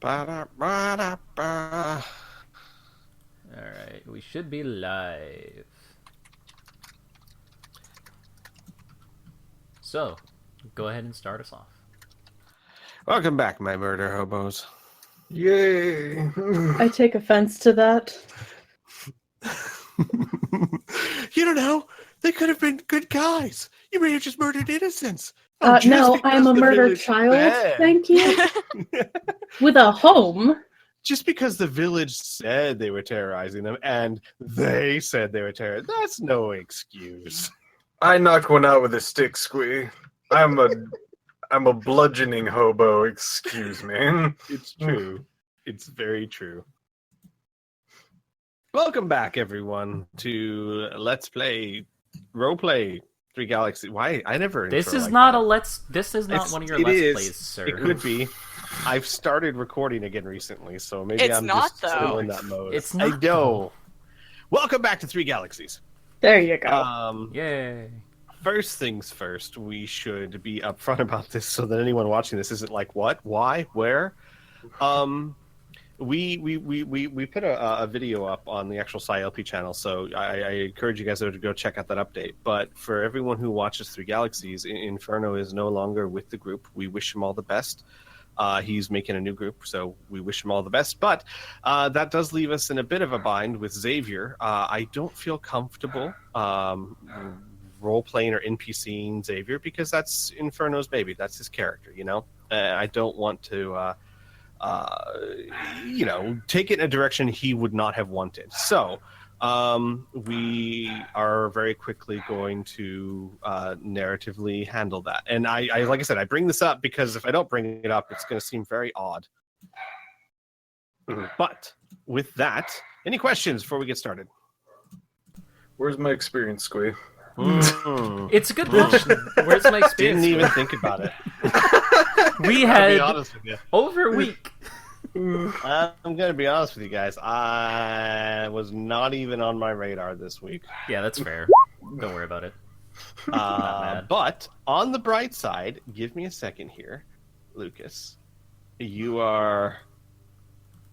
Ba-da-ba-da-ba. Alright, we should be live. So, go ahead and start us off. Welcome back, my murder hobos. Yay! I take offense to that. You don't know. They could have been good guys. You may have just murdered innocents. No, I am a murdered child. Thank you. With a home. Just because the village said they were terrorizing them and they said they were terrorizing, that's no excuse. I knocked one out with a stick, Squee. I'm a bludgeoning hobo. Excuse me. It's true. It's very true. Welcome back, everyone, to Let's Play Roleplay 3 Galaxies. Why? I never. This is like not that. a let's. This is not one of your It let's is. plays, sir. It could be. I've started recording again recently, so maybe It's I'm not, just still though. in that mode. It's not, I know. Welcome back to 3 Galaxies. There you go. Yay. First things first, we should be upfront about this so that anyone watching this isn't like, what, why, where? We put a video up on the actual PSYLP channel, so I encourage you guys to go check out that update. But for everyone who watches 3 Galaxies, Inferno is no longer with the group. We wish him all the best. He's making a new group, so we wish him all the best. But that does leave us in a bit of a bind with Xavier. I don't feel comfortable role-playing or NPCing Xavier because that's Inferno's baby. That's his character, you know? I don't want to... take it in a direction he would not have wanted. So, we are very quickly going to narratively handle that. And I like I said, I bring this up because if I don't bring it up, it's going to seem very odd. But with that, any questions before we get started? Where's my experience, Squee? It's a good question. Where's my experience? Didn't even think about it. We I'll be had honest with you. over a week. I'm going to be honest with you guys. I was not even on my radar this week. Yeah, that's fair. Don't worry about it. mad. But on the bright side, give me a second here, Lucas. You are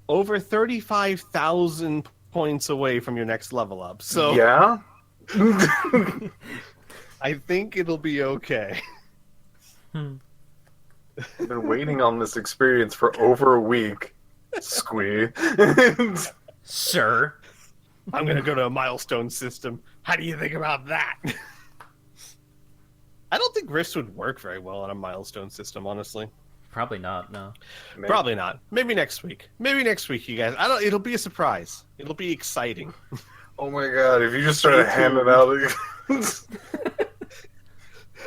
over 35,000 points away from your next level up. So Yeah? I think it'll be okay. I've been waiting on this experience for over a week, Squee. Sir. I'm going to go to a milestone system. How do you think about that? I don't think rifts would work very well on a milestone system, honestly. Probably not, no. Probably not. Maybe next week. Maybe next week, you guys. It'll be a surprise. It'll be exciting. Oh my god, if you just started handing out...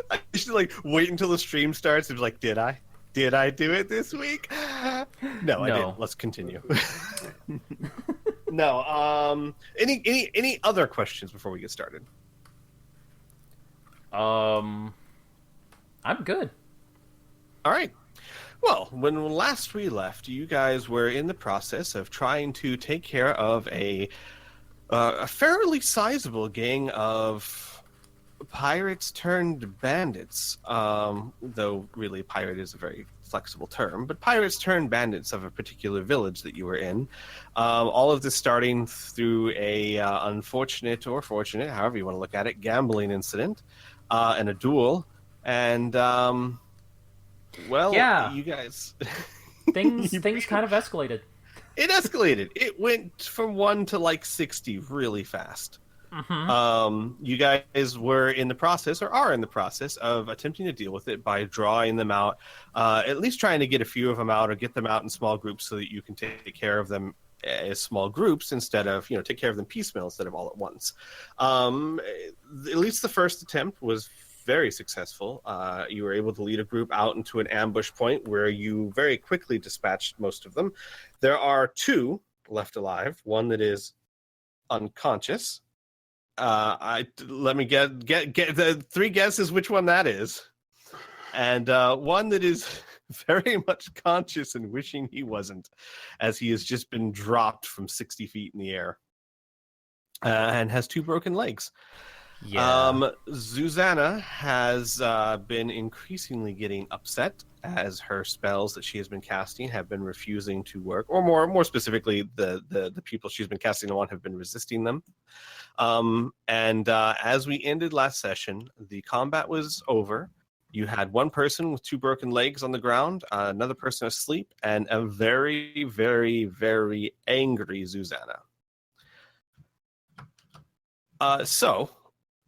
I should wait until the stream starts and be like, did I? Did I do it this week? No, I didn't. Let's continue. No. Any other questions before we get started? I'm good. All right. Well, when last we left, you guys were in the process of trying to take care of a fairly sizable gang of pirates turned bandits, though really pirate is a very flexible term, but pirates turned bandits of a particular village that you were in. All of this starting through a unfortunate or fortunate, however you want to look at it, gambling incident and a duel. And, Yeah. you guys... Things kind of escalated. It escalated. It went from 1 to 60 really fast. Mm-hmm. You guys were in the process, or are in the process, of attempting to deal with it by drawing them out, at least trying to get a few of them out or get them out in small groups so that you can take care of them as small groups instead of, take care of them piecemeal instead of all at once. At least the first attempt was very successful. You were able to lead a group out into an ambush point where you very quickly dispatched most of them. There are 2 left alive, one that is unconscious. Let me get the 3 guesses which one that is, and one that is very much conscious and wishing he wasn't, as he has just been dropped from 60 feet in the air, and has 2 broken legs. Yeah. Zuzana has been increasingly getting upset as her spells that she has been casting have been refusing to work, or more specifically, the people she's been casting them on have been resisting them. And as we ended last session, the combat was over. You had one person with 2 broken legs on the ground, another person asleep, and a very, very, very angry Zuzana. So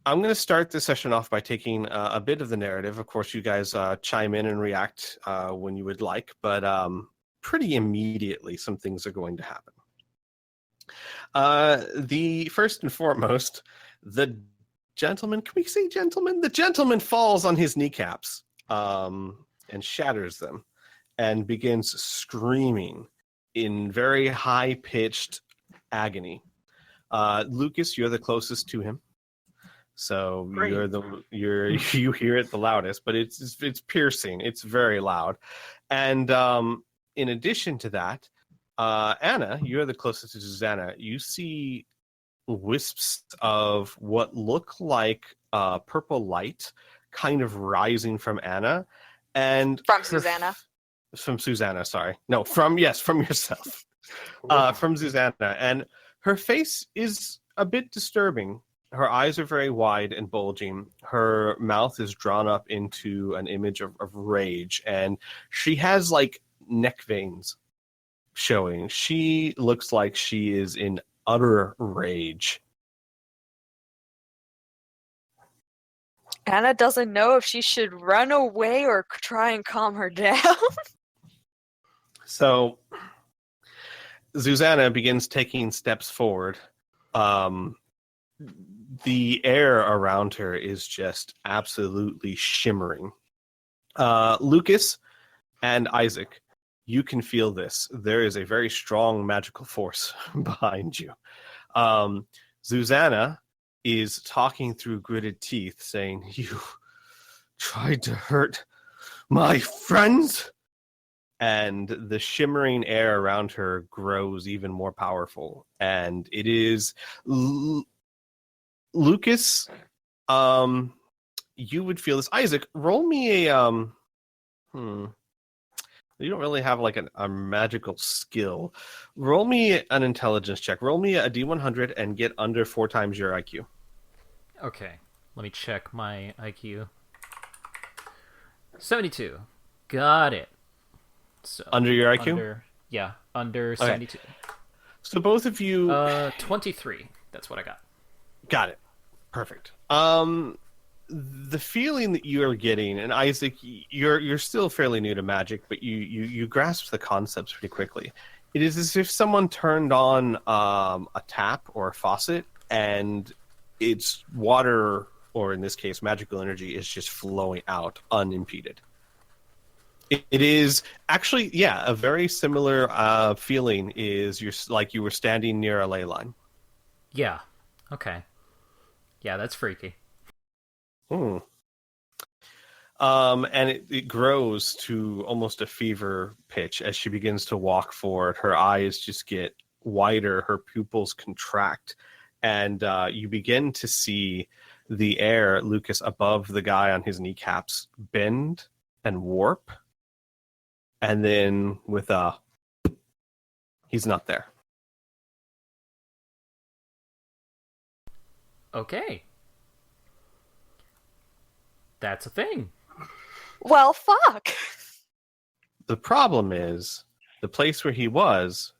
I'm going to start this session off by taking a bit of the narrative. Of course, you guys chime in and react when you would like, but pretty immediately some things are going to happen. The first and foremost, the gentleman, can we say gentleman? The gentleman falls on his kneecaps and shatters them and begins screaming in very high-pitched agony. Lucas, you're the closest to him. So Great. you hear it the loudest, but it's piercing. It's very loud. And in addition to that, Anna, you're the closest to Zuzana. You see wisps of what look like purple light kind of rising from Anna and From Zuzana. From Zuzana, sorry. No, from yourself. From Zuzana. And her face is a bit disturbing. Her eyes are very wide and bulging. Her mouth is drawn up into an image of rage, and she has like neck veins showing. She looks like she is in utter rage. Anna doesn't know if she should run away or try and calm her down. So Zuzana begins taking steps forward. The air around her is just absolutely shimmering. Lucas and Isaac, you can feel this. There is a very strong magical force behind you. Zuzana is talking through gritted teeth, saying, "You tried to hurt my friends?" And the shimmering air around her grows even more powerful. And it is... Lucas, you would feel this. Isaac, roll me a... You don't really have like a magical skill. Roll me an intelligence check. Roll me a D100 and get under 4 times your IQ. Okay, let me check my IQ. 72. Got it. So Under your IQ? Under 72. So both of you... 23. That's what I got. Got it. Perfect. The feeling that you are getting, and Isaac, you're still fairly new to magic, but you grasp the concepts pretty quickly. It is as if someone turned on a tap or a faucet, and its water, or in this case, magical energy, is just flowing out unimpeded. It is actually, a very similar feeling. Is you're like you were standing near a ley line. Yeah. Okay. Yeah, that's freaky. And it grows to almost a fever pitch as she begins to walk forward. Her eyes just get wider, her pupils contract, and you begin to see the air, Lucas, above the guy on his kneecaps bend and warp, and then with a... he's not there. Okay. That's a thing. Well, fuck. The problem is, the place where he was,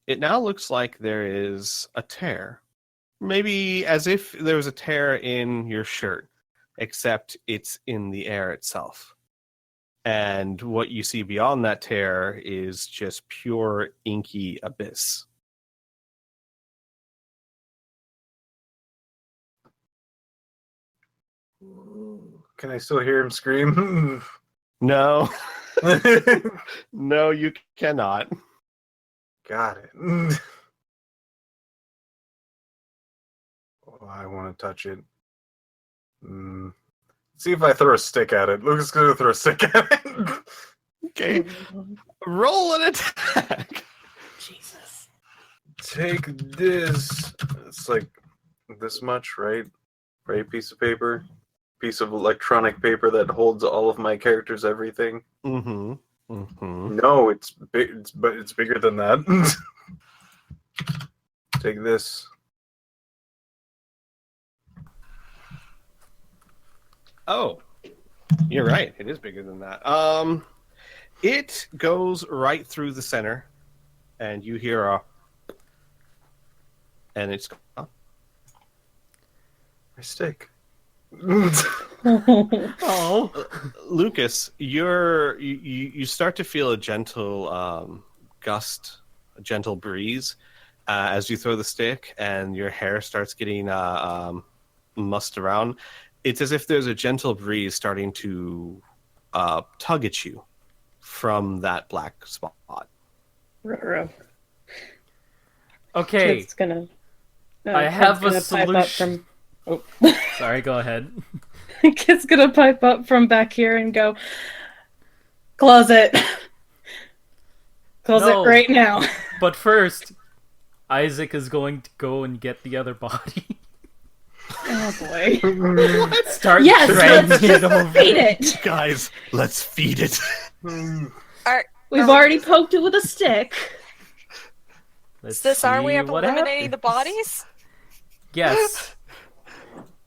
it now looks like there is a tear. Maybe as if there was a tear in your shirt, except it's in the air itself. And what you see beyond that tear is just pure inky abyss. Can I still hear him scream? No. No, you cannot. Got it. Oh, I want to touch it. See if I throw a stick at it. Lucas is going to throw a stick at it. Okay. Roll an attack. Jesus. Take this. It's like this much, right? right? Piece of paper, piece of electronic paper that holds all of my characters' everything. Mm-hmm. Mm-hmm. No, it's big, but it's bigger than that. Take this. Oh, you're right. It is bigger than that. It goes right through the center, and you hear a, and it's gone. My stick. Oh. Lucas, you start to feel a gentle gust, a gentle breeze as you throw the stick, and your hair starts getting mussed around. It's as if there's a gentle breeze starting to tug at you from that black spot. Ruh-roh. Okay. Kid's gonna. I have a Kid's gonna pipe up solution. from. Sorry, go ahead. Kid's gonna pipe up from back here and go. Closet. Closet No. right now. But first, Isaac is going to go and get the other body. Oh boy. Start Yes, dragging let's it just over. feed it. Guys, let's feed it. We've already poked it with a stick. Let's Are we see what eliminating the happens. bodies? Yes.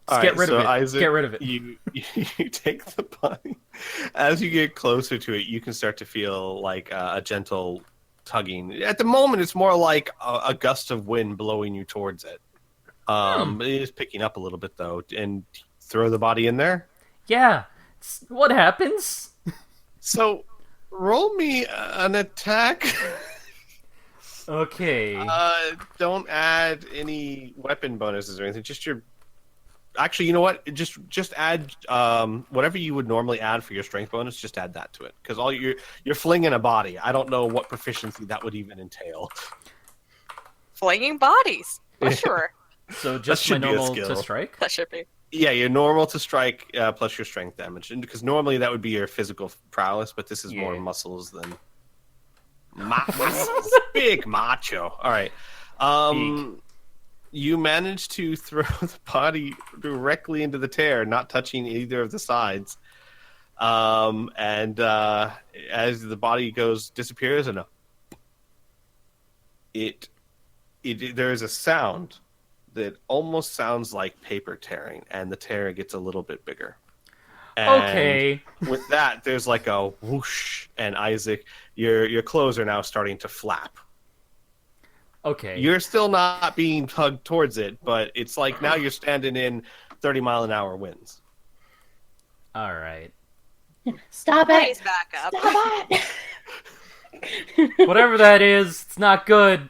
All Get right, rid of so it. Isaac, Get rid of it. You take the body. As you get closer to it, you can start to feel like a gentle tugging. At the moment, it's more like a gust of wind blowing you towards it. It is picking up a little bit though, and throw the body in there. Yeah. What happens? So, roll me an attack. Okay. Don't add any weapon bonuses or anything. Just your. Actually, you know what? Just add whatever you would normally add for your strength bonus. Just add that to it, because all you're flinging a body. I don't know what proficiency that would even entail. Flinging bodies. For sure. So just my should be a normal skill. to strike? That should be. Yeah, your normal to strike plus your strength damage, and because normally that would be your physical prowess, but this is more Yeah. muscles than muscles. Big macho. All right. You managed to throw the body directly into the tear, not touching either of the sides. And as the body disappears, and there's a sound that almost sounds like paper tearing, and the tear gets a little bit bigger. And Okay. with that, there's like a whoosh, and Isaac, your clothes are now starting to flap. Okay. You're still not being tugged towards it, but it's like now you're standing in 30-mile-an-hour winds. All right. Stop it. Bodies back up. Stop it. Whatever that is, it's not good.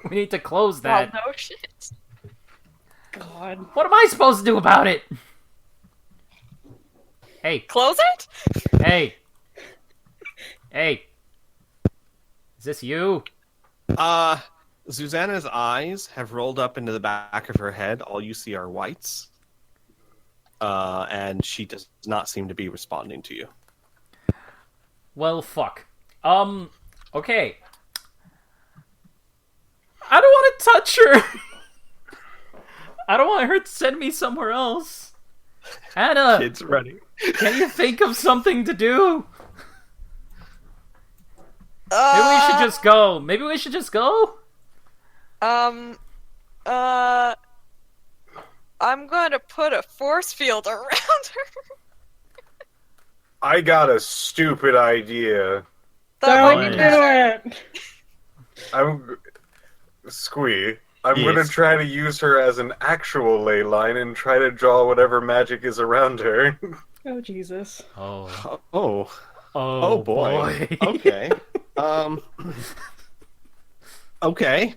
We need to close Well, that. no shit. God. What am I supposed to do about it? Hey. Close it? Hey. Hey. Is this you? Zuzana's eyes have rolled up into the back of her head. All you see are whites. And she does not seem to be responding to you. Well, fuck. Okay. I don't want to touch her. I don't want her to send me somewhere else. Anna, Kid's ready. can you think of something to do? Maybe we should just go. Maybe we should just go? I'm going to put a force field around her. I got a stupid idea. That Don't might do be it. Squee. I'm Yes. gonna try to use her as an actual ley line and try to draw whatever magic is around her. Oh Jesus. Oh. Oh boy. Okay. Okay.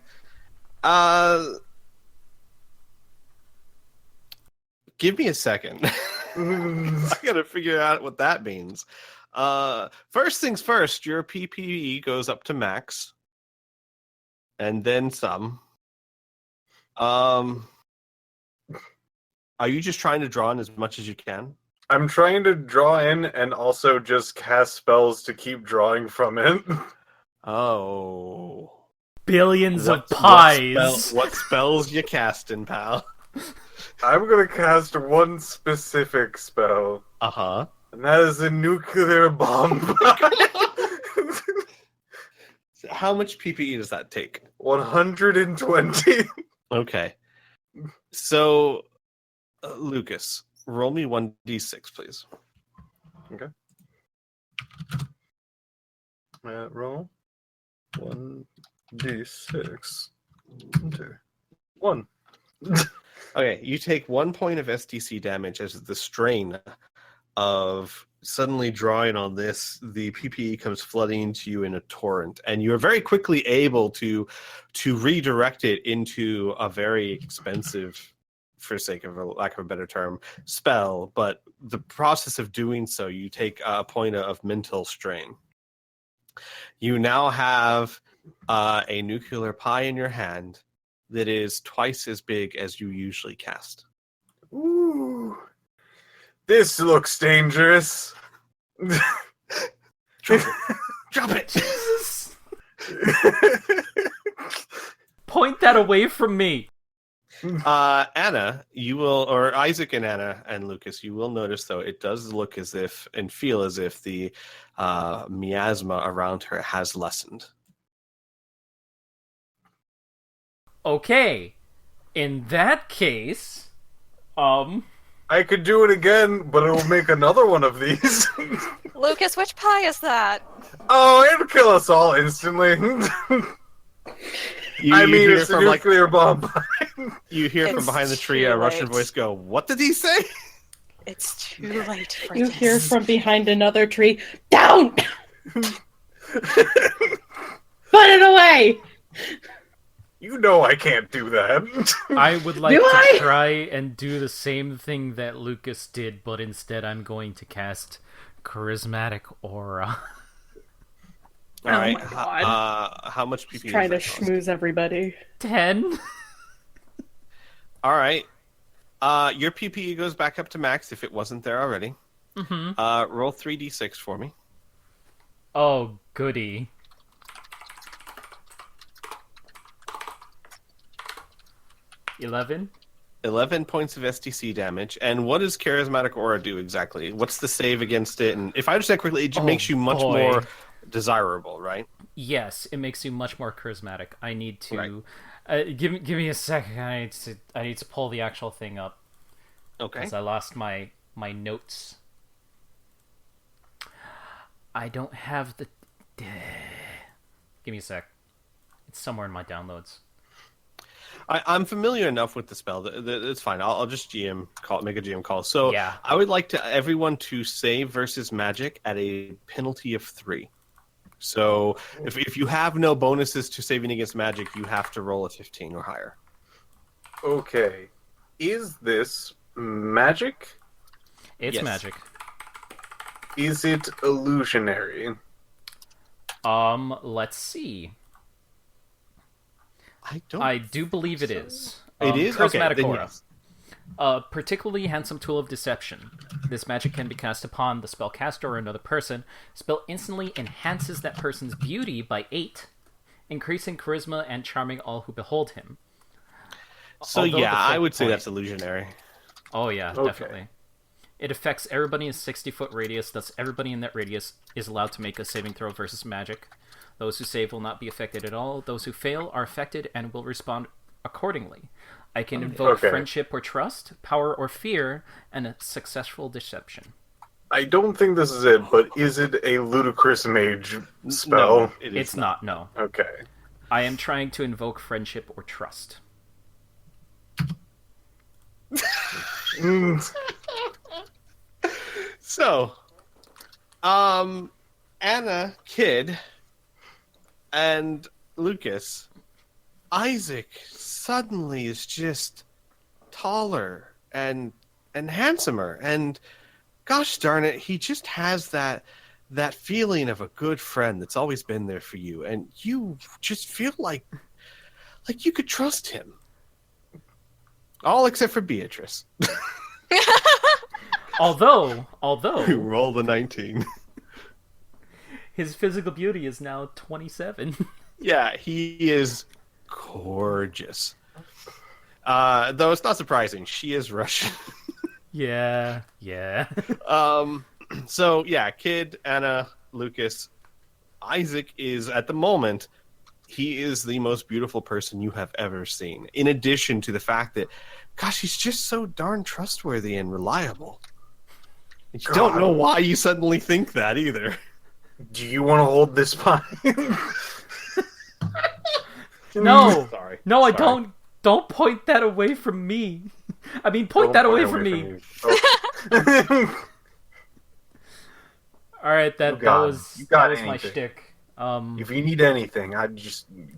Give me a second. I gotta figure out what that means. First things first, your PPE goes up to max. And then some. Are you just trying to draw in as much as you can? I'm trying to draw in and also just cast spells to keep drawing from it. Billions of What pies. spells you casting, pal? I'm gonna cast one specific spell, Uh-huh. and that is a nuclear bomb. How much PPE does that take? 120. Okay. So, Lucas, roll me 1d6, please. Okay. Roll 1d6. 2, 1. Okay, you take 1 point of STC damage as the strain of suddenly drawing on this. The PPE comes flooding to you in a torrent, and you are very quickly able to redirect it into a very expensive, for sake of a lack of a better term, spell. But the process of doing so, you take a point of mental strain. You now have a nuclear pie in your hand that is twice as big as you usually cast. Ooh. This looks dangerous. Drop it! Jesus. Point that away from me. Anna, you will, or Isaac and Anna and Lucas, you will notice, though, it does look as if and feel as if the miasma around her has lessened. Okay. In that case, I could do it again, but it will make another one of these. Lucas, which pie is that? Oh, it'll kill us all instantly. I mean, hear it's a from nuclear bomb. you hear from It's behind the tree a too Russian late. voice go, "What did he say?" It's too late for You this. hear from behind another tree, down! Put it away! You know I can't do that. I would like Do to I? try and do the same thing that Lucas did, but instead I'm going to cast Charismatic Aura. All right. my God. How much PPE? Trying to does that cost? schmooze everybody. 10? All right. Your PPE goes back up to max if it wasn't there already. Mm-hmm. Roll 3d6 for me. Oh, goody. $11? 11 points of STC damage. And what does Charismatic Aura do exactly? What's the save against it? And if I understand correctly, it makes you much boy. more desirable, right? Yes, it makes you much more charismatic. I need to... Right. Give me a second. I need to pull the actual thing up. Okay. Because I lost my notes. I don't have the... Give me a sec. It's somewhere in my downloads. I'm familiar enough with the spell that it's fine. I'll just make a GM call. So Yeah. I would like everyone to save versus magic at a penalty of 3. So if you have no bonuses to saving against magic, you have to roll a 15 or higher. Okay. Is this magic? It's Yes. magic. Is it illusionary? Let's see. I do believe it is. It is? Okay, Charismatic then Aura. yes. A particularly handsome tool of deception. This magic can be cast upon the spellcaster or another person. Spell instantly enhances that person's beauty by 8, increasing charisma and charming all who behold him. So Although yeah, the I full would say point- that's illusionary. Oh yeah, Okay. definitely. It affects everybody in a 60-foot radius, thus everybody in that radius is allowed to make a saving throw versus magic. Those who save will not be affected at all. Those who fail are affected and will respond accordingly. I can invoke Okay. friendship or trust, power or fear, and a successful deception. I don't think this is it, but is it a ludicrous mage spell? No, it is It's not, no. Okay. I am trying to invoke friendship or trust. Mm, So, Anna, Kid, and Lucas, Isaac suddenly is just taller and handsomer, and gosh darn it, he just has that feeling of a good friend that's always been there for you, and you just feel like you could trust him. All except for Beatrice, Although who rolled a 19. his physical beauty is now 27. Yeah, he is gorgeous. Though it's not surprising, she is Russian. Yeah. So yeah, Kid, Anna, Lucas, Isaac is at the moment. He is the most beautiful person you have ever seen. In addition to the fact that, gosh, he's just so darn trustworthy and reliable. You don't know why you suddenly think that either. Do you want to hold this pie? No. Sorry. No, I Sorry. don't. Don't point that away from me. I mean, point that away from me. All right, that was my anything. shtick. If you need anything,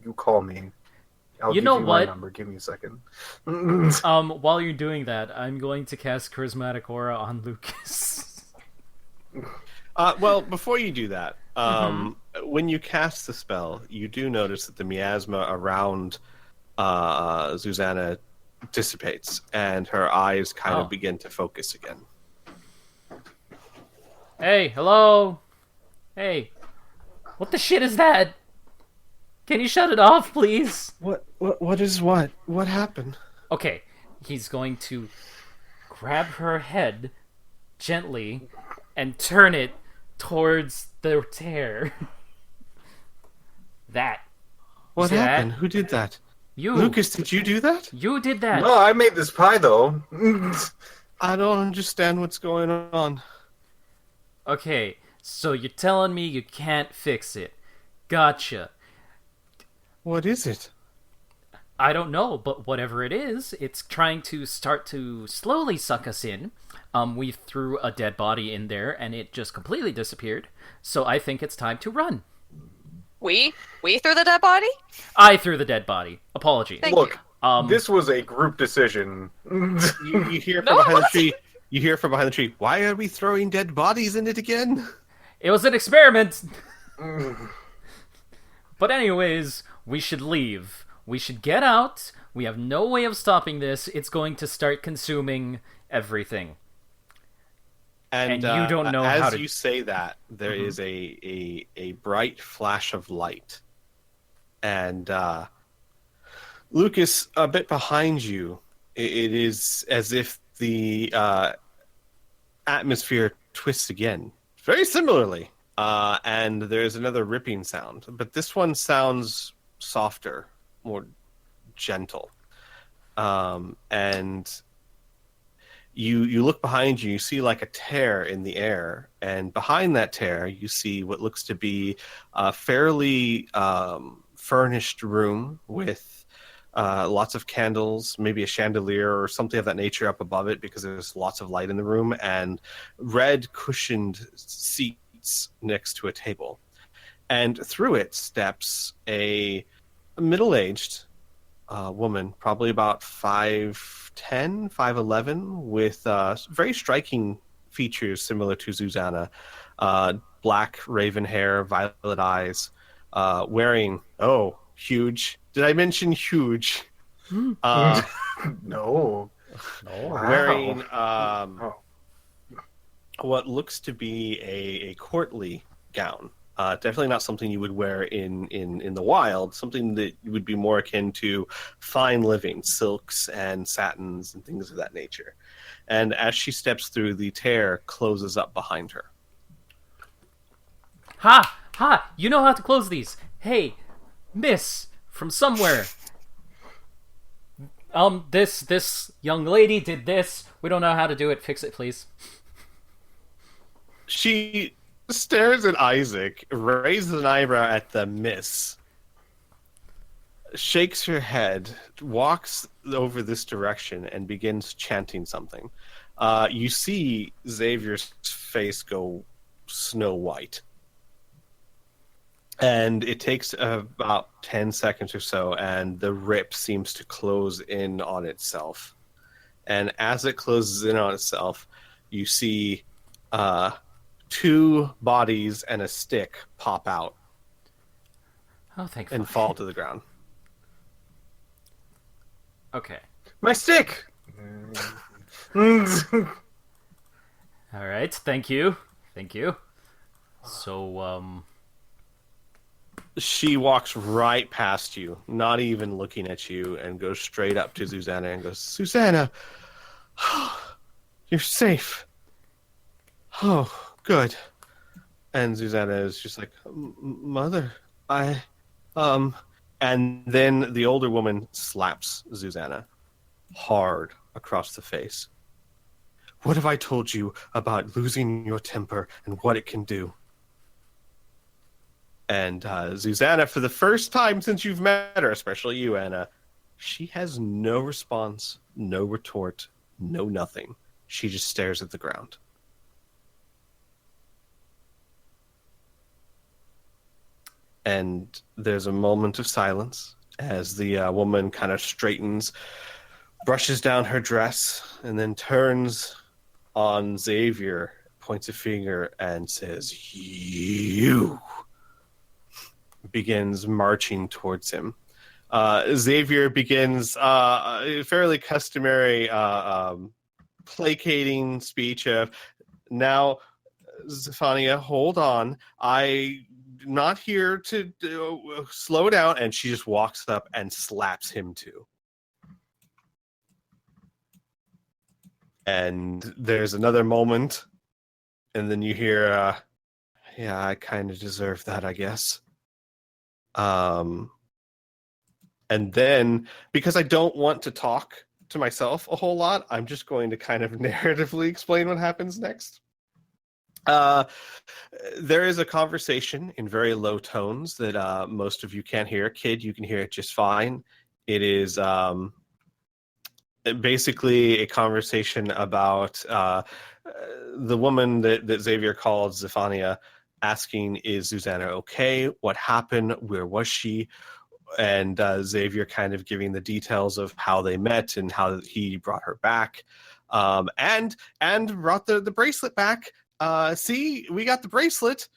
you call me. I'll You give know you what? my number. Give me a second. While you're doing that, I'm going to cast Charismatic Aura on Lucas. Well, before you do that, when you cast the spell, you do notice that the miasma around Zuzana dissipates, and her eyes kind of begin to focus again. Hey, hello. Hey, what the shit is that? Can you shut it off, please? What is what? What happened? Okay, he's going to grab her head gently and turn it towards the tear. That. What See happened? that? Who did that? You. Lucas, did you do that? You did that. No, I made this pie though. I don't understand what's going on. Okay, so you're telling me you can't fix it. Gotcha. What is it? I don't know, but whatever it is, it's trying to start to slowly suck us in. We threw a dead body in there, and it just completely disappeared. So I think it's time to run. We threw the dead body? I threw the dead body. Apologies. Look, you. this was a group decision. You hear from No, behind the tree. You hear from behind the tree. Why are we throwing dead bodies in it again? It was an experiment. But anyways, we should leave. We should get out. We have no way of stopping this. It's going to start consuming everything. And you don't know as how to... you say that, there is a bright flash of light. And Lucas, a bit behind you, it is as if the atmosphere twists again. Very similarly. And there's another ripping sound. But this one sounds softer, more gentle. And you look behind you, you see like a tear in the air, and behind that tear you see what looks to be a fairly furnished room with lots of candles, maybe a chandelier or something of that nature up above it because there's lots of light in the room, and red cushioned seats next to a table. And through it steps a middle-aged woman, probably about 5'10", 5'11", with very striking features similar to Zuzana. Black raven hair, violet eyes, wearing, huge. Did I mention huge? No. Wearing what looks to be a courtly gown. Definitely not something you would wear in the wild, something that would be more akin to fine living, silks and satins and things of that nature. And as she steps through, the tear closes up behind her. Ha! You know how to close these. Hey, miss, from somewhere. This young lady did this. We don't know how to do it. Fix it, please. She stares at Isaac, raises an eyebrow at the miss, shakes her head, walks over this direction, and begins chanting something. You see Xavier's face go snow white. And it takes about 10 seconds or so, and the rip seems to close in on itself. And as it closes in on itself, you see 2 bodies and a stick pop out Oh, thank and fuck. fall to the ground. Okay. My stick! All right. Thank you. So, She walks right past you, not even looking at you, and goes straight up to Zuzana and goes, Zuzana, you're safe. Oh, good. And Zuzana is just like, Mother, I, and then the older woman slaps Zuzana hard across the face. What have I told you about losing your temper and what it can do? And Zuzana, for the first time since you've met her, especially you, Anna, she has no response, no retort, no nothing. She just stares at the ground. And there's a moment of silence as the woman kind of straightens, brushes down her dress, and then turns on Xavier, points a finger, and says, You! Begins marching towards him. Xavier begins a fairly customary placating speech of, now, Zephania, hold on. I'm not here to slow down. And she just walks up and slaps him too. And there's another moment. And then you hear, yeah, I kind of deserve that, I guess. And then, because I don't want to talk to myself a whole lot, I'm just going to kind of narratively explain what happens next. There is a conversation in very low tones that most of you can't hear. Kid, you can hear it just fine. It is basically a conversation about the woman that Xavier called Zephania, asking, is Zuzana okay? What happened? Where was she? And Xavier kind of giving the details of how they met and how he brought her back, and brought the bracelet back. See, we got the bracelet.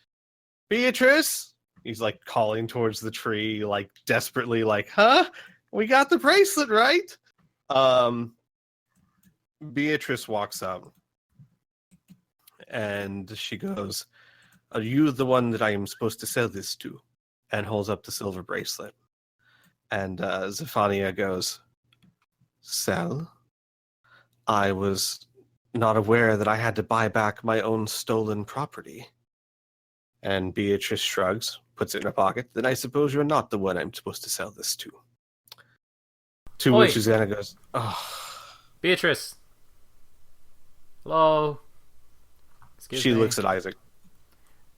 Beatrice, he's like calling towards the tree, like desperately, like, huh? We got the bracelet, right? Beatrice walks up and she goes, are you the one that I am supposed to sell this to? And holds up the silver bracelet. And Zephania goes, sell? I was not aware that I had to buy back my own stolen property. And Beatrice shrugs, puts it in her pocket. Then I suppose you're not the one I'm supposed to sell this to. To Oi. which Zuzana goes, oh. Beatrice. Hello. Excuse She me. looks at Isaac.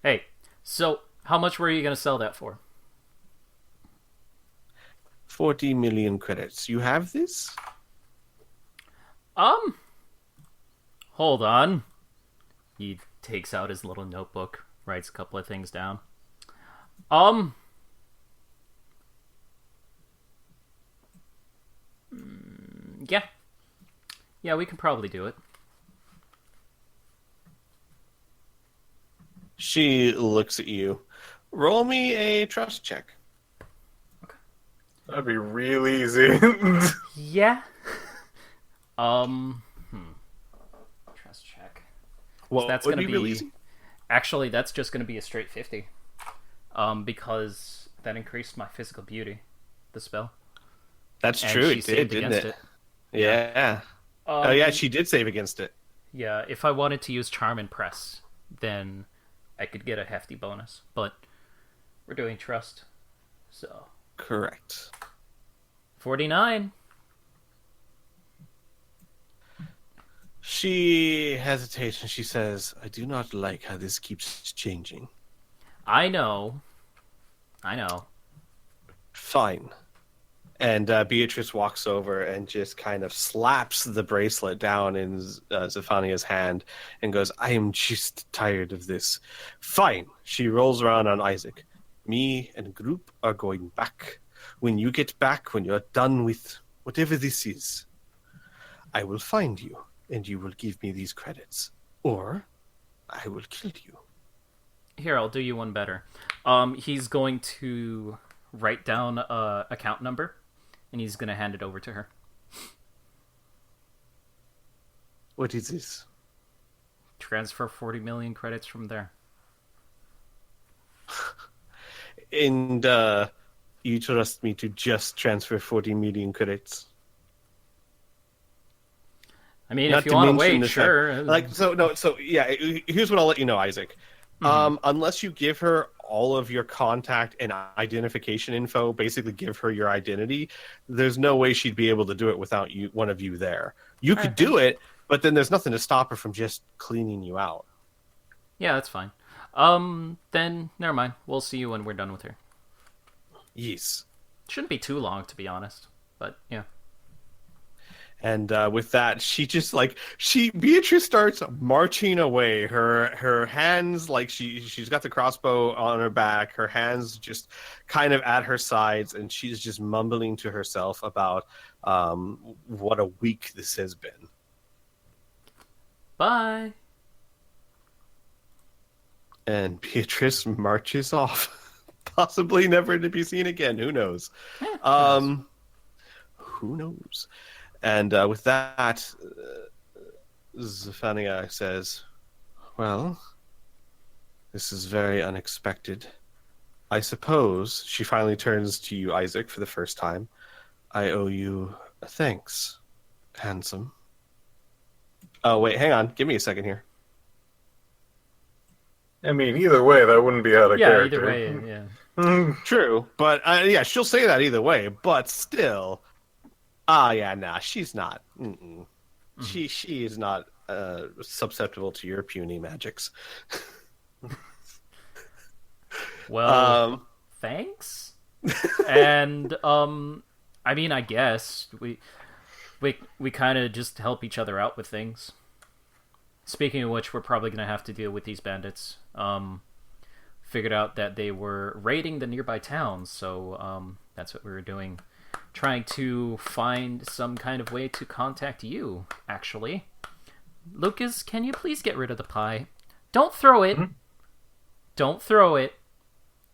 Hey, so how much were you going to sell that for? 40 million credits. You have this? Hold on. He takes out his little notebook, writes a couple of things down. Yeah. Yeah, we can probably do it. She looks at you. Roll me a trust check. That'd be real easy. Yeah. Trust check. Well, That's would going to be real be... easy. Actually, that's just going to be a straight 50. Because that increased my physical beauty, the spell. That's And true. she It did, saved didn't against it? it. Yeah. Oh, yeah, she did save against it. Yeah, if I wanted to use Charm and Press, then I could get a hefty bonus. But we're doing Trust, so... Correct. 49. She hesitates and she says, I do not like how this keeps changing. I know. Fine. And Beatrice walks over and just kind of slaps the bracelet down in Zephania's hand and goes, I am just tired of this. Fine. She rolls around on Isaac. Me and group are going back. When you get back, when you're done with whatever this is, I will find you and you will give me these credits. Or I will kill you. Here, I'll do you one better. He's going to write down a account number, and he's going to hand it over to her. What is this? Transfer 40 million credits from there. And you trust me to just transfer 40 million credits? I mean, Not if you to want to mention wait, the fact- sure. yeah. Here's what I'll let you know, Isaac. Unless you give her all of your contact and identification info, basically give her your identity, there's no way she'd be able to do it without one of you there. You could do it, but then there's nothing to stop her from just cleaning you out. Yeah, that's fine. Then never mind. We'll see you when we're done with her. Yes. Shouldn't be too long, to be honest. But yeah. And with that, Beatrice starts marching away. Her hands, like she's got the crossbow on her back. Her hands just kind of at her sides, and she's just mumbling to herself about what a week this has been. Bye. And Beatrice marches off, possibly never to be seen again. Who knows? Who knows? And with that, Zephania says, "Well, this is very unexpected. I suppose," she finally turns to you, Isaac, for the first time, "I owe you a thanks, handsome." Oh, wait, hang on. Give me a second here. I mean, either way, that wouldn't be out of character. Either way, yeah. True, but yeah, she'll say that either way, but still... she's not. She is not susceptible to your puny magics. Well, thanks. And I mean, I guess we kind of just help each other out with things. Speaking of which, we're probably gonna have to deal with these bandits. Figured out that they were raiding the nearby towns, so that's what we were doing. Trying to find some kind of way to contact you, actually. Lucas, can you please get rid of the pie? Don't throw it. Don't throw it.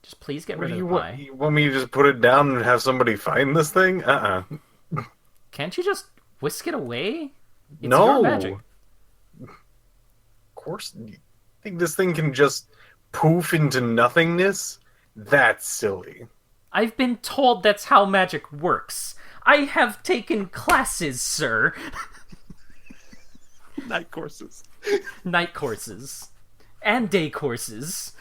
Just please get rid of the pie. You want me to just put it down and have somebody find this thing? Can't you just whisk it away? It's No. your magic. Of course. You think this thing can just poof into nothingness? That's silly. I've been told that's how magic works. I have taken classes, sir. Night courses. Night courses. And day courses.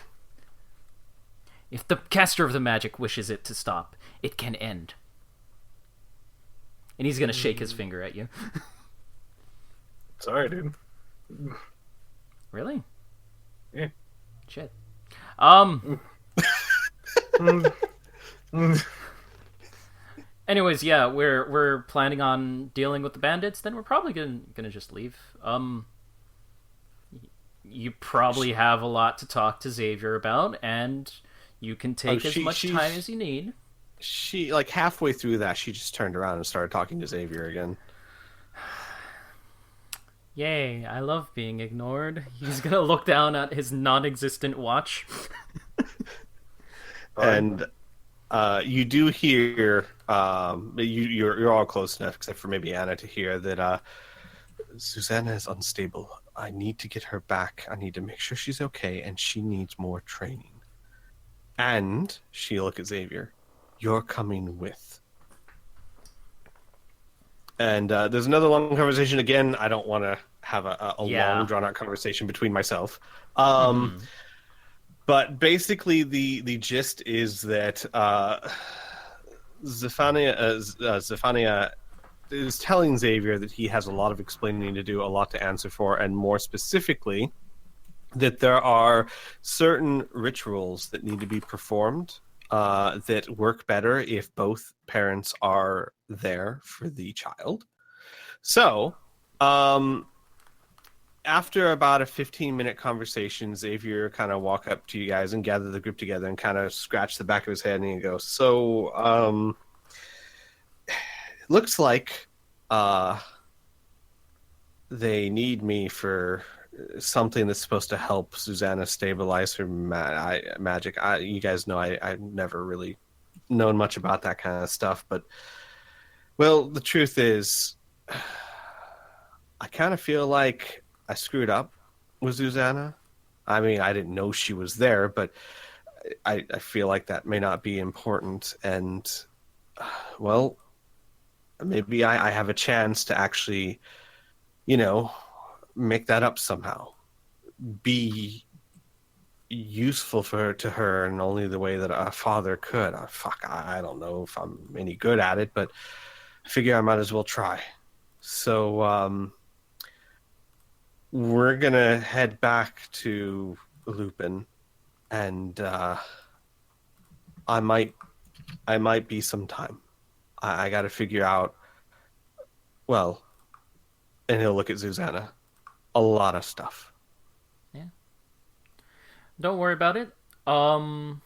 If the caster of the magic wishes it to stop, it can end. And he's gonna shake his finger at you. Sorry, dude. Really? Yeah. Shit. Anyways, yeah, we're planning on dealing with the bandits. Then we're probably gonna just leave. You probably have a lot to talk to Xavier about, and you can take as much time as you need. She, like, halfway through that, she just turned around and started talking to Xavier again. Yay, I love being ignored. He's gonna look down at his non-existent watch. And you do hear, you're all close enough, except for maybe Anna, to hear that Zuzana is unstable. I need to get her back. I need to make sure she's okay, and she needs more training. And she'll look at Xavier. You're coming with. And there's another long conversation. Again, I don't want to have a long, drawn-out conversation between myself. But basically, the gist is that Zephania is telling Xavier that he has a lot of explaining to do, a lot to answer for, and more specifically, that there are certain rituals that need to be performed that work better if both parents are there for the child. So, after about a 15-minute conversation, Xavier kind of walk up to you guys and gather the group together and kind of scratch the back of his head, and he goes, "So, it looks like they need me for something that's supposed to help Zuzana stabilize her magic. You guys know I've never really known much about that kind of stuff, but, well, the truth is, I kind of feel like I screwed up with Zuzana. I mean, I didn't know she was there, but I feel like that may not be important, and well, maybe I have a chance to actually, make that up somehow. Be useful to her in only the way that a father could. I don't know if I'm any good at it, but I figure I might as well try. So we're gonna head back to Lupin, and I might be some time. I got to figure out. Well, and he'll look at Zuzana. A lot of stuff. Yeah. Don't worry about it. You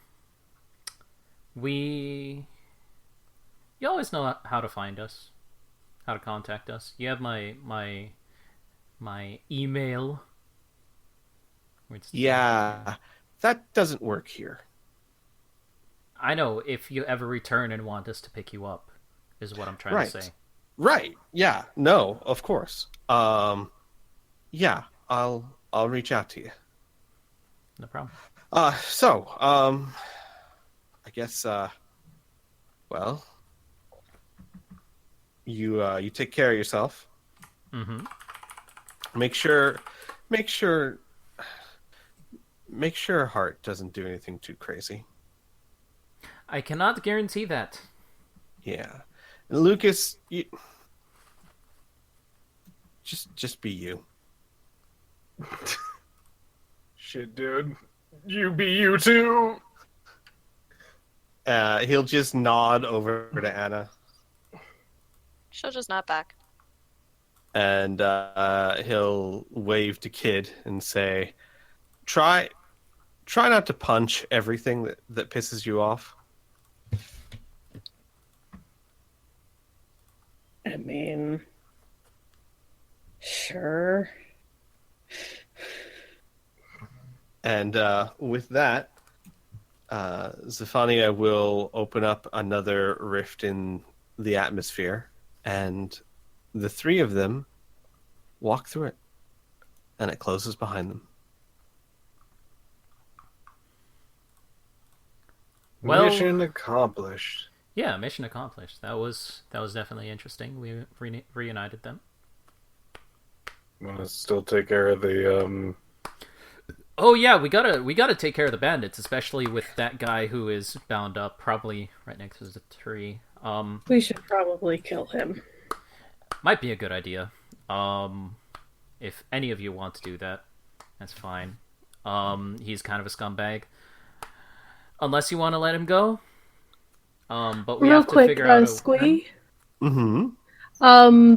always know how to find us, how to contact us. You have my email. Yeah, that doesn't work here. I know. If you ever return and want us to pick you up, is what I'm trying to say. Right. Yeah. No. Of course. Yeah. I'll reach out to you. No problem. I guess. Well, you take care of yourself. Mm-hmm. Make sure Hart doesn't do anything too crazy. I cannot guarantee that. Yeah. And Lucas, you just be you. Shit, dude. You be you too. He'll just nod over to Anna. She'll just nod back. And he'll wave to Kid and say, try not to punch everything that pisses you off. I mean, sure. And with that, Zephania will open up another rift in the atmosphere, and the three of them walk through it, and it closes behind them. Well, mission accomplished. Yeah, mission accomplished. That was definitely interesting. We reunited them. Want to still take care of the Oh yeah, we gotta take care of the bandits, especially with that guy who is bound up, probably right next to the tree. We should probably kill him. Might be a good idea. If any of you want to do that, that's fine. He's kind of a scumbag. Unless you want to let him go. But we Real have to quick, figure out Squee. Mm-hmm.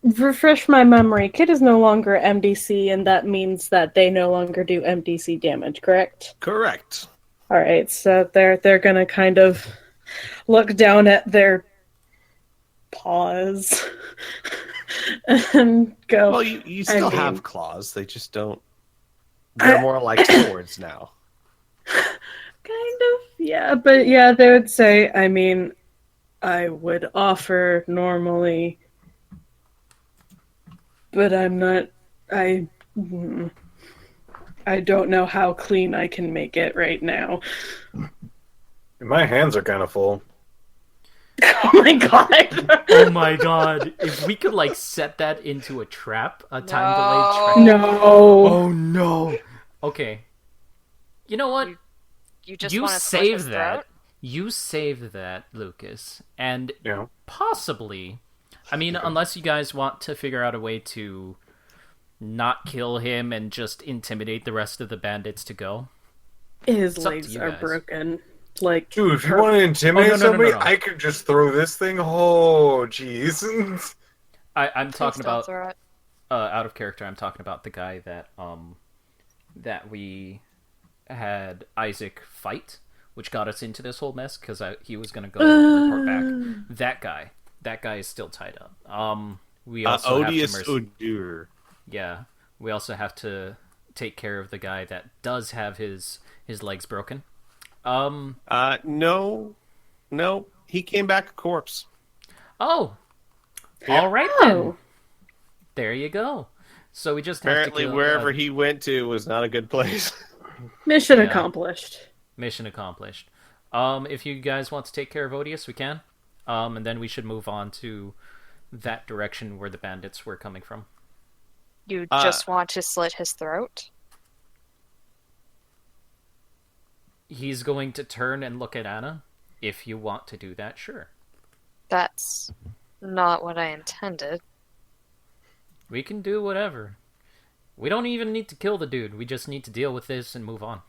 Refresh my memory. Kid is no longer MDC, and that means that they no longer do MDC damage, correct? Correct. Alright, so they're gonna kind of look down at their paws and go. Well, you still have claws. They just don't. They're more like swords now. Kind of, yeah, but yeah, they would say, I mean, I would offer normally, but I'm not, I don't know how clean I can make it right now. My hands are kind of full. Oh my god! Oh my god! If we could set that into a trap, a time delayed trap. No. Oh no. Okay. You know what? You just You want to slit his save that. throat? You save that, Lucas, and Yeah. possibly. I mean, unless you guys want to figure out a way to not kill him and just intimidate the rest of the bandits to go. His It's up to legs you are guys. broken. Dude, if you want to intimidate no, somebody, no. I could just throw this thing. Oh, jeez. I'm Please talking don't about throw it. out of character. I'm talking about the guy that that we had Isaac fight, which got us into this whole mess because he was going to go report back. That guy is still tied up. We also Odious have to Odur. Yeah, we also have to take care of the guy that does have his legs broken. No, he came back a corpse. Oh, Yeah. all right then. Oh. There you go. So we just have Apparently, to kill, wherever he went to was not a good place. Mission Yeah. accomplished. Mission accomplished. If you guys want to take care of Odious, we can. And then we should move on to that direction where the bandits were coming from. You just want to slit his throat? He's going to turn and look at Anna. If you want to do that, sure. That's not what I intended. We can do whatever. We don't even need to kill the dude. We just need to deal with this and move on.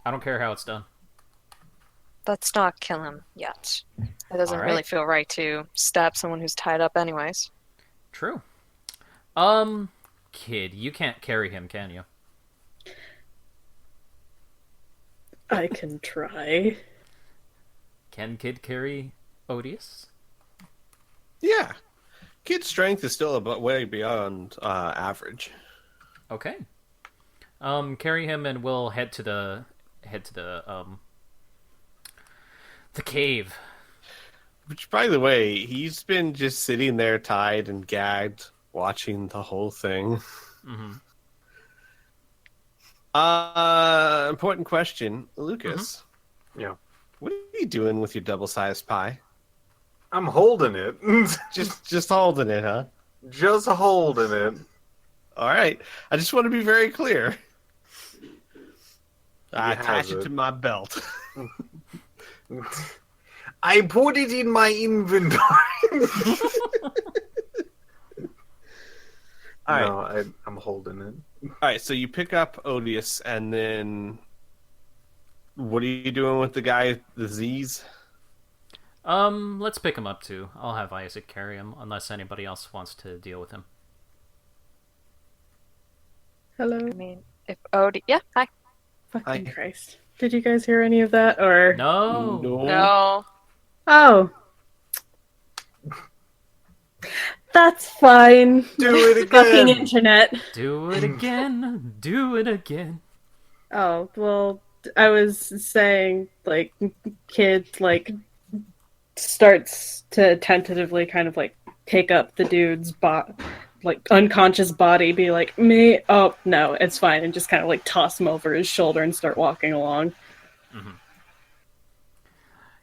I don't care how it's done. Let's not kill him yet. It doesn't Alright. really feel right to stab someone who's tied up anyways. True. Kid, you can't carry him, can you? I can try. Can Kid carry Odious? Yeah. Kid's strength is still way beyond average. Okay. Carry him and we'll head to the cave. Which, by the way, he's been just sitting there tied and gagged, watching the whole thing. Mm-hmm. Important question, Lucas. Yeah. What are you doing with your double-sized pie? I'm holding it. Just holding it, huh? Just holding it. All right. I just want to be very clear. I He attach has it it. to my belt. I put it in my inventory. All right. No, I'm holding it. All right. So you pick up Odious, and then what are you doing with the guy, the Z's? Let's pick him up too. I'll have Isaac carry him, unless anybody else wants to deal with him. Hello. I mean, if Odie... Yeah, hi. Fucking Hi. Christ. Did you guys hear any of that? Or No. No. oh, that's fine. Do it Fucking again. internet. Do it again. Do it again. Oh well, I was saying like kid like starts to tentatively kind of like take up the dude's like unconscious body, be like, me, oh no, it's fine, and just kind of like toss him over his shoulder and start walking along. Mm-hmm.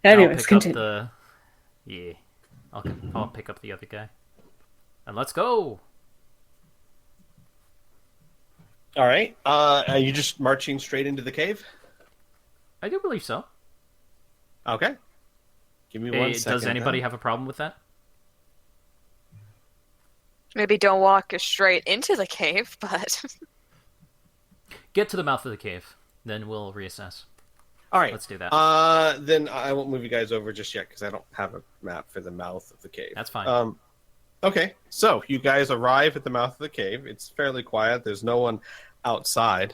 Anyways, continue. I'll pick up the other guy. And let's go. All right. Are you just marching straight into the cave? I do believe so. Okay. Give me one second. Does anybody then. have a problem with that? Maybe don't walk straight into the cave, but... Get to the mouth of the cave. Then we'll reassess. All right. Let's do that. Then I won't move you guys over just yet because I don't have a map for the mouth of the cave. That's fine. Okay. So you guys arrive at the mouth of the cave. It's fairly quiet. There's no one outside.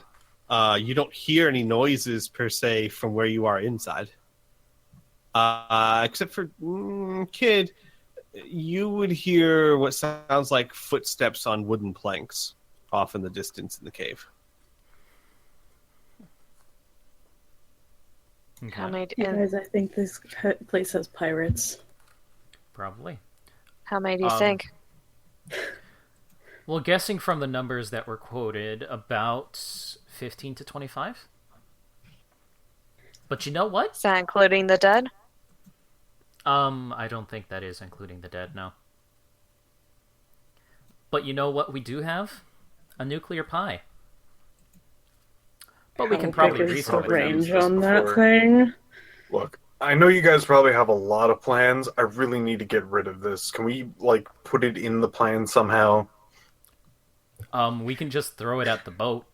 You don't hear any noises per se from where you are inside. Except for Kid, you would hear what sounds like footsteps on wooden planks off in the distance in the cave. How many, You guys, I think this place has pirates. Probably. how many do you think? Well, guessing from the numbers that were quoted, about 15 to 25. But you know what? Is that including the dead? I don't think that is including the dead, no. But you know what we do have? A nuclear pie. But we can How probably big is reason the with them. range this on that before. thing? Look, I know you guys probably have a lot of plans. I really need to get rid of this. Can we, like, put it in the plan somehow? We can just throw it at the boat.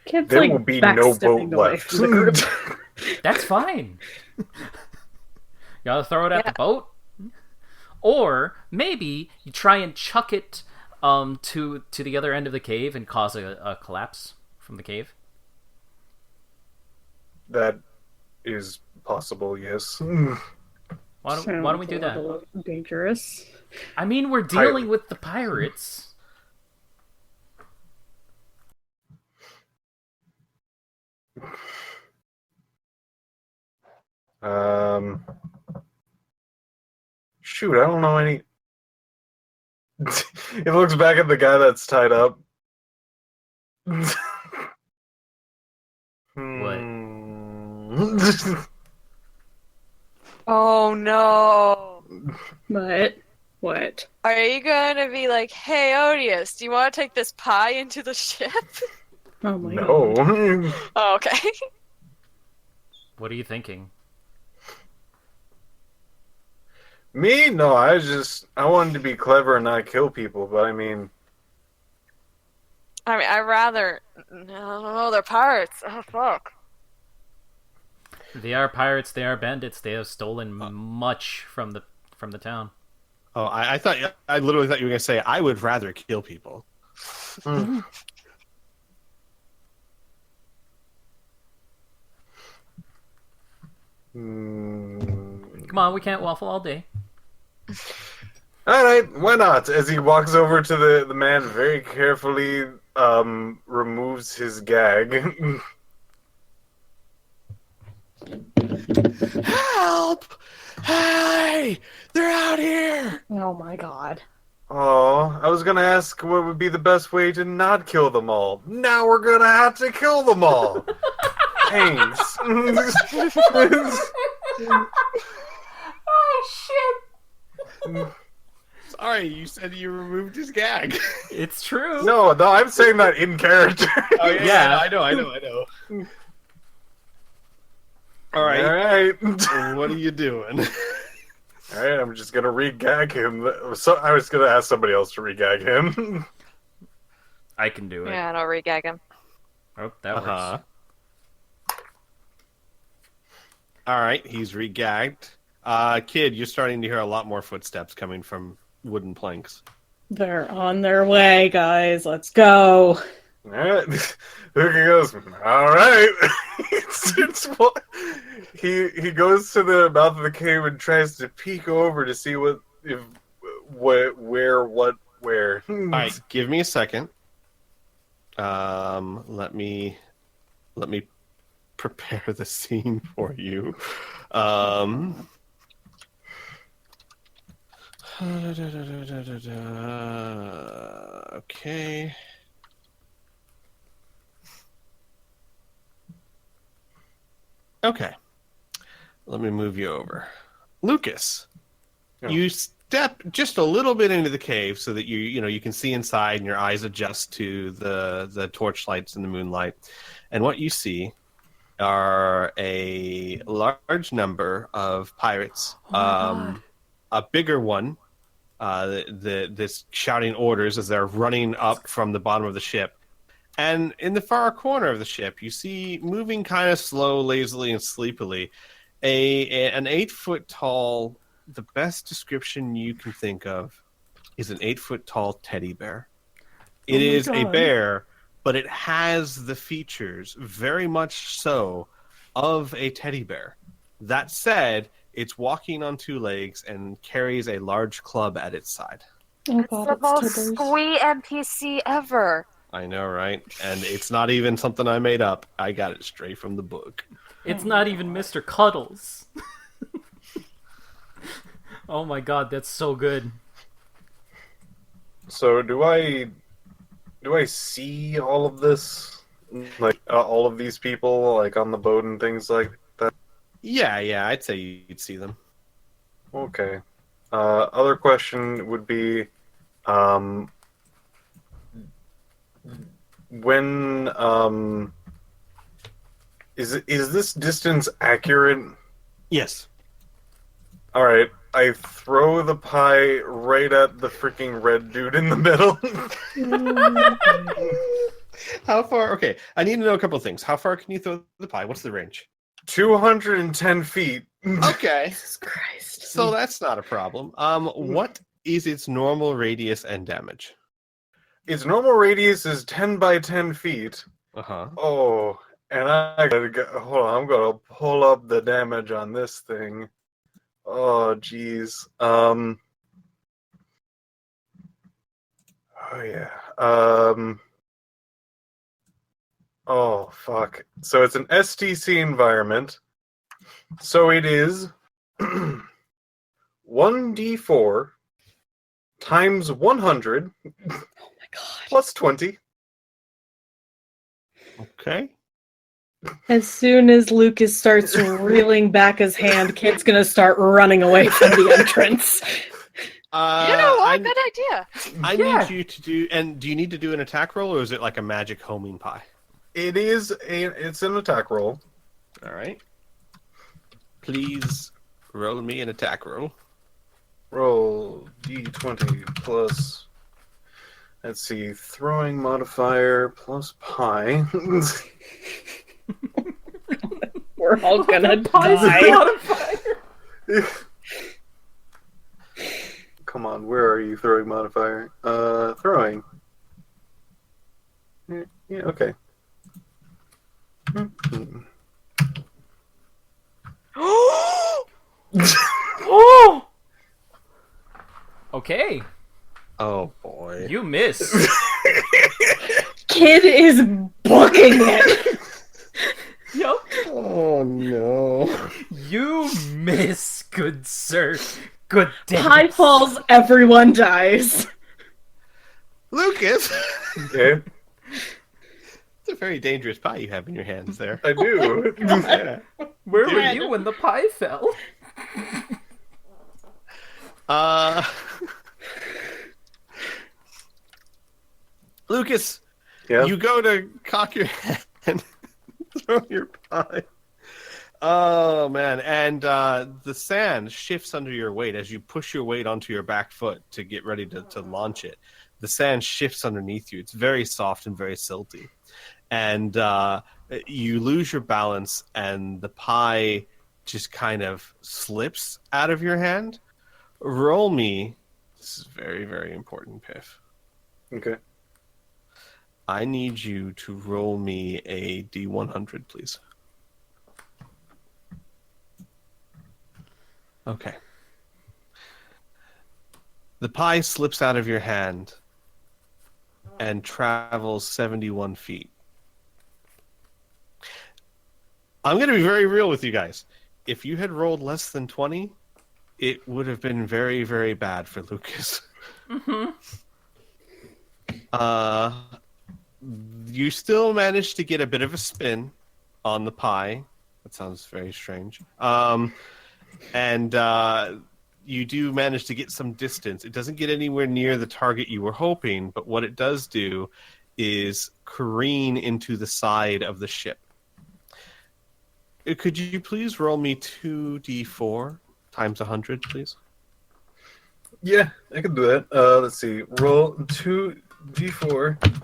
Kid's There like will be no backstepping boat away left. from the group. That's fine. You gotta throw it at the boat? Or maybe you try and chuck it to the other end of the cave and cause a collapse from the cave. That is possible, yes. Why don't we do Sounds a that? little dangerous. I mean, we're dealing with the pirates. Shoot, I don't know any. It looks back at the guy that's tied up. Oh no. What? Are you gonna be like, hey Odious, do you want to take this pie into the ship? Oh my god. No. Oh, okay. What are you thinking? Me? No, I wanted to be clever and not kill people, but I mean... I'd rather... No, I don't know, they're pirates. Oh, fuck. They are pirates. They are bandits. They have stolen much from the town. Oh, I thought I literally thought you were gonna say I would rather kill people. Hmm. Come on, we can't waffle all day. Alright, why not? As he walks over to the man, very carefully removes his gag. Help! Hey! They're out here! Oh my god. Oh, I was gonna ask what would be the best way to not kill them all. Now we're gonna have to kill them all! Thanks. Oh shit! Sorry, you said you removed his gag. It's true. No, I'm saying that in character. Oh Yeah. I know. All right. Alright. What are you doing? Alright, I'm just gonna re-gag him. So I was gonna ask somebody else to re-gag him. I can do it. Yeah, and I'll re-gag him. Oh, that works. All right, he's re-gagged. Kid, you're starting to hear a lot more footsteps coming from wooden planks. They're on their way, guys. Let's go. Alright. Luke goes, alright. He goes to the mouth of the cave and tries to peek over to see where. All right, give me a second. Let me prepare the scene for you. Okay. Okay. Let me move you over. Lucas, you step just a little bit into the cave so that you can see inside and your eyes adjust to the torchlights and the moonlight. And what you see are a large number of pirates. A bigger one, this shouting orders as they're running up from the bottom of the ship. And in the far corner of the ship, you see, moving kind of slow, lazily, and sleepily, an 8-foot tall. The best description you can think of is an 8-foot tall teddy bear. It is a bear, but it has the features, very much so, of a teddy bear. That said, it's walking on 2 legs and carries a large club at its side. Oh It's god, the it's most Tibbers. Squee NPC ever. I know, right? And it's not even something I made up. I got it straight from the book. It's not even Mr. Cuddles. Oh my god, that's so good. So do I see all of this, like all of these people, like on the boat and things like that? Yeah, I'd say you'd see them. Okay. Other question would be, when is this distance accurate? Yes. All right. I throw the pie right at the freaking red dude in the middle. How far? Okay, I need to know a couple of things. How far can you throw the pie? What's the range? 210 feet. Okay, Jesus Christ. so that's not a problem. What is its normal radius and damage? Its normal radius is 10 by 10 feet. Uh-huh. Oh, and I gotta go. Hold on, I'm gonna pull up the damage on this thing. Oh, jeez. Oh, yeah. Oh, fuck. So it's an STC environment. So it is 1d4 times 100 Oh my god. plus 20. Okay. As soon as Lucas starts reeling back his hand, Kid's gonna start running away from the entrance. You know what? Good idea. I Yeah. need you to do. And do you need to do an attack roll, or is it like a magic homing pie? It's an attack roll. All right. Please roll me an attack roll. Roll d20 plus. Let's see, throwing modifier plus pi. We're all gonna Pies die. modifier. Come on, where are you? Throwing modifier. Throwing. Yeah, okay. Oh. Okay, Oh boy. you miss. Kid is booking it. Yep. Oh no. You miss, good sir. Good day. Pie falls, everyone dies. Lucas, Okay, it's a very dangerous pie you have in your hands there. I do. Yeah. Where were Dude. you when the pie fell? Lucas, Yeah. you go to cock your head and throw your pie. Oh man! And the sand shifts under your weight as you push your weight onto your back foot to get ready to launch it. The sand shifts underneath you. It's very soft and very silty, and you lose your balance, and the pie just kind of slips out of your hand. Roll me. This is very, very important, Piph. Okay. I need you to roll me a D100, please. Okay. The pie slips out of your hand and travels 71 feet. I'm going to be very real with you guys. If you had rolled less than 20, it would have been very, very bad for Lucas. You still managed to get a bit of a spin on the pie. That sounds very strange. And you do manage to get some distance. It doesn't get anywhere near the target you were hoping, but what it does do is careen into the side of the ship. Could you please roll me 2d4 times 100, please? Yeah, I can do that. Let's see. Roll 2d4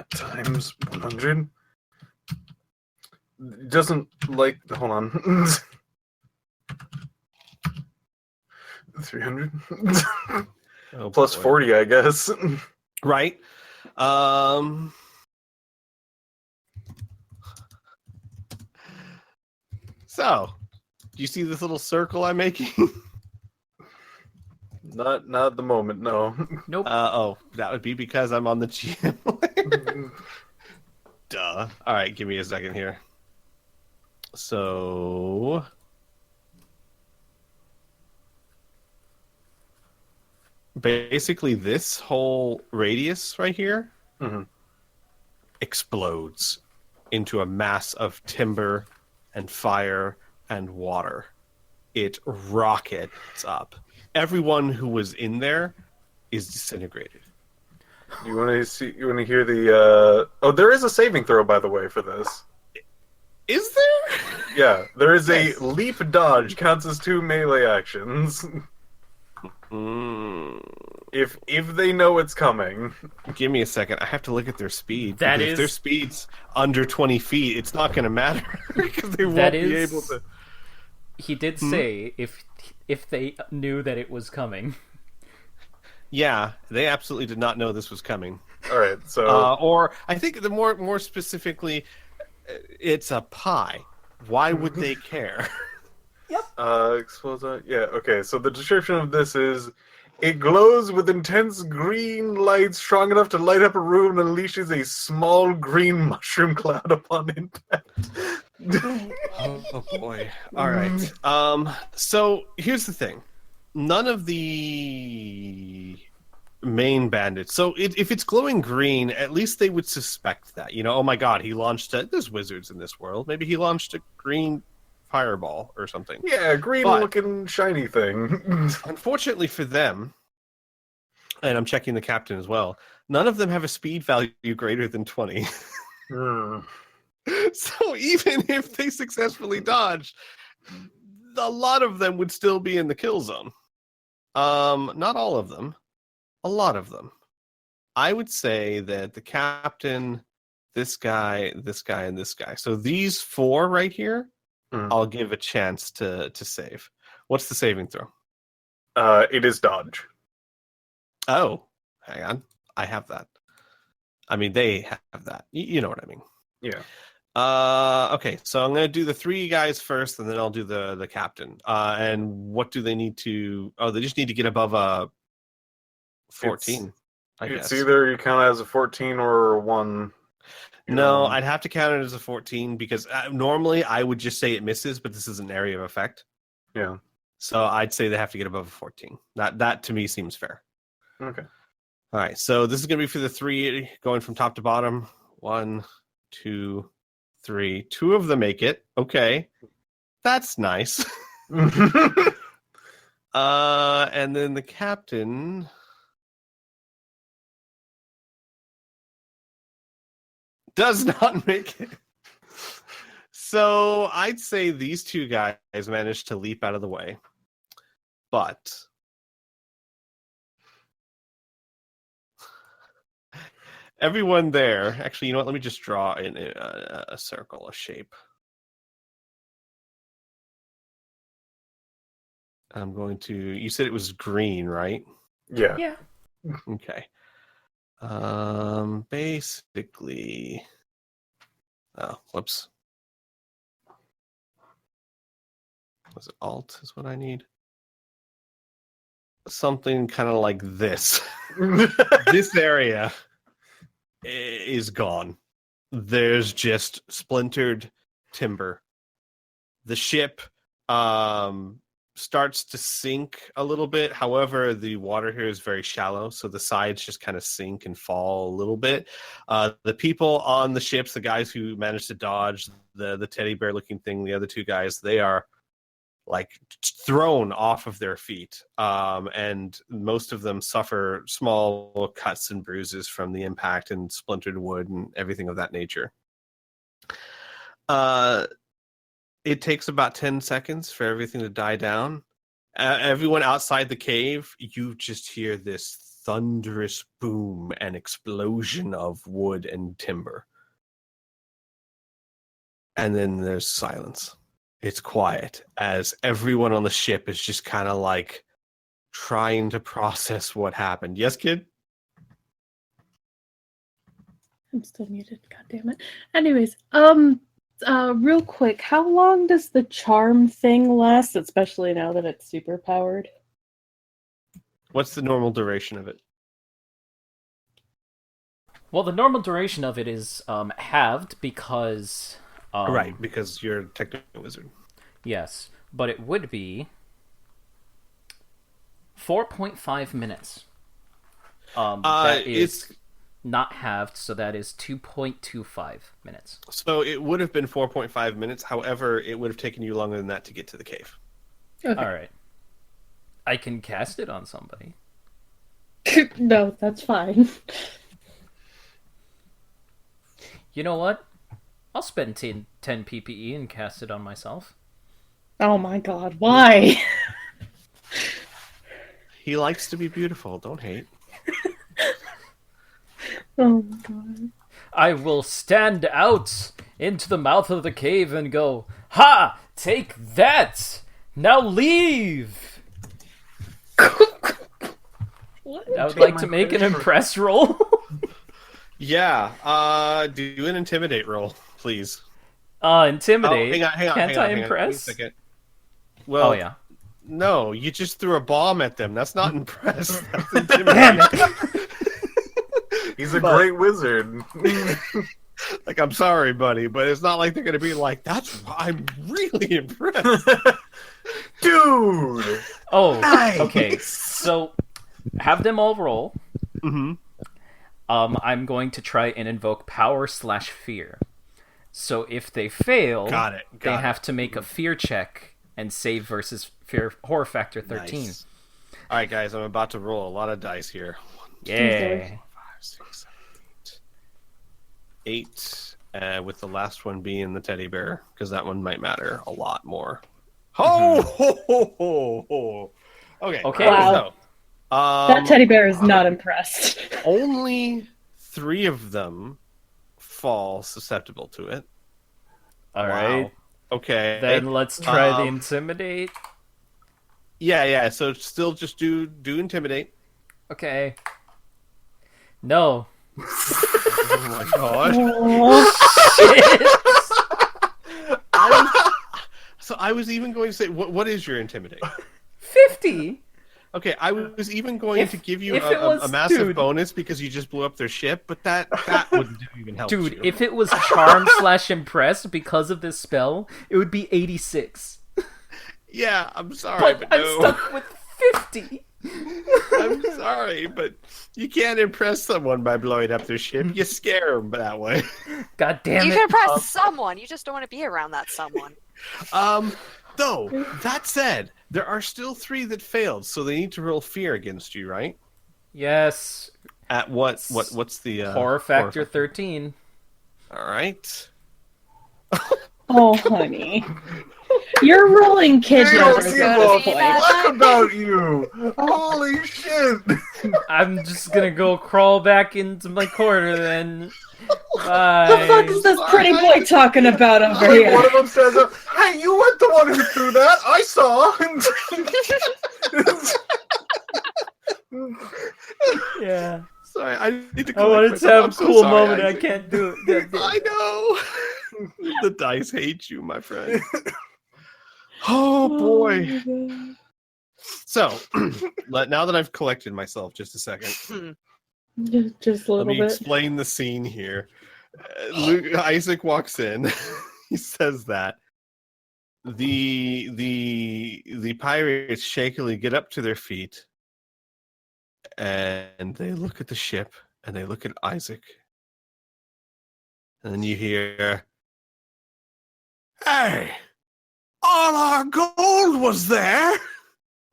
times 100. Doesn't like. Hold on. 300 Oh, plus boy. 40, I guess. Right. So, do you see this little circle I'm making? Not at the moment. No. Nope. That would be because I'm on the GM. Duh. All right, give me a second here. So, basically, this whole radius right here Mhm. explodes into a mass of timber and fire and water. It rockets up. Everyone who was in there is disintegrated. You want to see? You want to hear the? Oh, there is a saving throw, by the way, for this. Is there? Yeah, there is Yes. a leap dodge counts as 2 melee actions. If they know it's coming. Give me a second. I have to look at their speed. That because if their is- speed's under 20 feet, it's not going to matter because they won't That be is- able to. He did say if they knew that it was coming. Yeah, they absolutely did not know this was coming. All right, so Or I think the more specifically, it's a pie. Why would they care? expose. Yeah, okay. So the description of this is: it glows with intense green light, strong enough to light up a room, and unleashes a small green mushroom cloud upon impact. Oh boy. All right. So here's the thing. None of the main bandits. So if it's glowing green, at least they would suspect that. Oh my god, he launched there's wizards in this world. Maybe he launched a green fireball or something. Yeah, green-looking shiny thing. Unfortunately for them, and I'm checking the captain as well, none of them have a speed value greater than 20. So even if they successfully dodged, a lot of them would still be in the kill zone. Not all of them. A lot of them. I would say that the captain, this guy, and this guy. So these 4 right here, I'll give a chance to save. What's the saving throw? It is dodge. Oh, hang on. I have that. I mean, they have that. You know what I mean. Yeah. Okay, so I'm going to do the 3 guys first, and then I'll do the captain. And what do they need to... Oh, they just need to get above a 14, I guess. It's either you count it as a 14 or a 1. No, I'd have to count it as a 14, because normally I would just say it misses, but this is an area of effect. Yeah. So I'd say they have to get above a 14. That to me seems fair. Okay. All right, so this is going to be for the 3 going from top to bottom. 1, 2, 3. 2 of them make it. Okay. That's nice. And then the captain does not make it. So I'd say these 2 guys managed to leap out of the way. But everyone there, actually, you know what? Let me just draw in a circle, a shape. I'm going to... You said it was green, right? Yeah. Yeah. Okay. Basically... Oh, whoops. Was it Alt is what I need? Something kind of like this. This area is gone. There's just splintered timber. The ship starts to sink a little bit. However, the water here is very shallow, so the sides just kind of sink and fall a little bit. The people on the ships, the guys who managed to dodge the teddy bear looking thing, the other 2 guys, they are like thrown off of their feet, and most of them suffer small cuts and bruises from the impact and splintered wood and everything of that nature. It takes about 10 seconds for everything to die down. Everyone outside the cave, you just hear this thunderous boom and explosion of wood and timber. And then there's silence. It's quiet as everyone on the ship is just kind of like trying to process what happened. Yes, kid? I'm still muted. God damn it. Anyways, real quick, how long does the charm thing last, especially now that it's super powered? What's the normal duration of it? Well, the normal duration of it is halved because... right, because you're a technical wizard. Yes, but it would be 4.5 minutes. That is not halved, so that is 2.25 minutes. So it would have been 4.5 minutes. However, it would have taken you longer than that to get to the cave. Okay. All right. I can cast it on somebody. No, that's fine. You know what? I'll spend 10 PPE and cast it on myself. Oh my god, why? He likes to be beautiful. Don't hate. Oh my god. I will stand out into the mouth of the cave and go, "Ha! Take that! Now leave!" What? I would like to make an impress roll. Yeah. Do an intimidate roll, please. Intimidate. Oh, hang on. Can't I Wait a impress? second. Well, Oh, yeah. No, you just threw a bomb at them. That's not impress. That's intimidate. He's a great wizard. Like, I'm sorry, buddy, but it's not like they're gonna be like, I'm really impressed. Dude! Oh, Nice. okay. So, have them all roll. Mm-hmm. I'm going to try and invoke power/fear. So if they fail, Got it. they have to make a fear check and save versus fear horror factor 13. Nice. All right, guys, I'm about to roll a lot of dice here. Yeah. 5, 6, 7, 8. 8, with the last one being the teddy bear, because that one might matter a lot more. Ho, ho, ho, ho, ho. Okay. Okay. Wow. So, That teddy bear is not impressed. only 3 of them fall susceptible to it. All right. Okay. Then let's try the intimidate. Yeah. So still just do intimidate. Okay. No. Oh my god. So I was even going to say, what is your intimidate? 50. Okay, I was even going to give you a massive bonus because you just blew up their ship, but that wouldn't even help Dude, you. if it was charm/impress because of this spell, it would be 86. Yeah, I'm sorry, But but I'm no. stuck with 50. I'm sorry, but you can't impress someone by blowing up their ship. You scare them that way. God damn You it. can impress someone. You just don't want to be around that someone. Though, that said, there are still 3 that failed, so they need to roll fear against you, right? Yes. At what's the Horror factor 13. All right. Oh, honey. You're rolling kid You don't numbers give at a this point. fuck about you! Holy shit! I'm just gonna go crawl back into my corner then. Bye. What the fuck is this pretty boy talking about over Like, here? one of them says, "Hey, you weren't the one who threw that. I saw." Yeah. Sorry, I need to. I wanted to have a cool moment. I can't do it. I know. The dice hate you, my friend. Oh boy. So, now that I've collected myself, just a second. Just a Let little me bit. explain the scene here. Isaac walks in. He says that the pirates shakily get up to their feet, and they look at the ship, and they look at Isaac, and then you hear, "Hey, all our gold was there.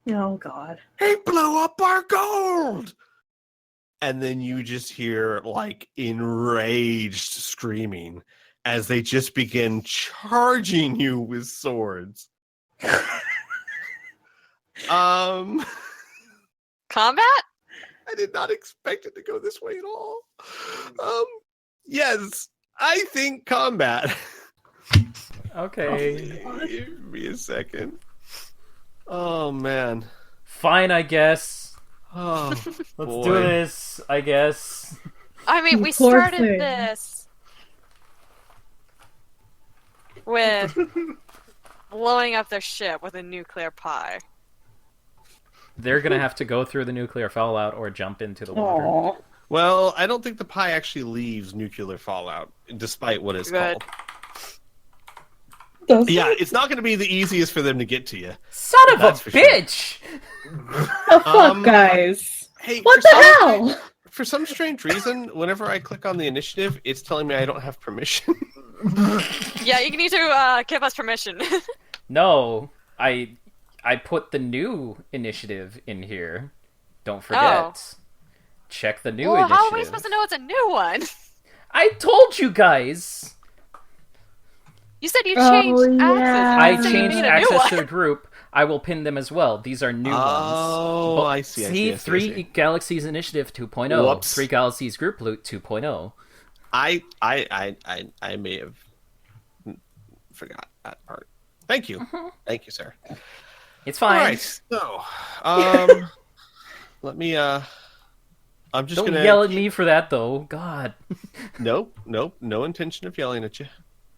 Oh, God. He blew up our gold." And then you just hear like enraged screaming as they just begin charging you with swords. Combat? I did not expect it to go this way at all. Yes, I think combat. Okay. Give me a second. Oh man. Fine, I guess. Oh, Let's boy. do this, I guess. I mean, we Poor started thing. this with blowing up their ship with a nuclear pie. They're gonna have to go through the nuclear fallout or jump into the water. Aw. Well, I don't think the pie actually leaves nuclear fallout, despite what it's Good. called. Yeah, it's not going to be the easiest for them to get to you. Son of That's a for sure. bitch! The fuck, guys? Hey, What for the some- hell? For some strange reason, whenever I click on the initiative, it's telling me I don't have permission. Yeah, you need to give us permission. No, I put the new initiative in here. Don't forget. Oh. Check the new Well, initiative. how are we supposed to know it's a new one? I told you guys! You said you Oh, changed yeah. access. I You said you changed made a new access one. to the group. I will pin them as well. These are new ones. Oh, I see. See, 3 Galaxies Initiative 2.0. Whoops. 3 Galaxies Group Loot 2.0. I may have forgot that part. Thank you. Thank you, sir. It's All fine. right. So, let me. I'm just Don't gonna yell at me for that, though. God. Nope. No intention of yelling at you.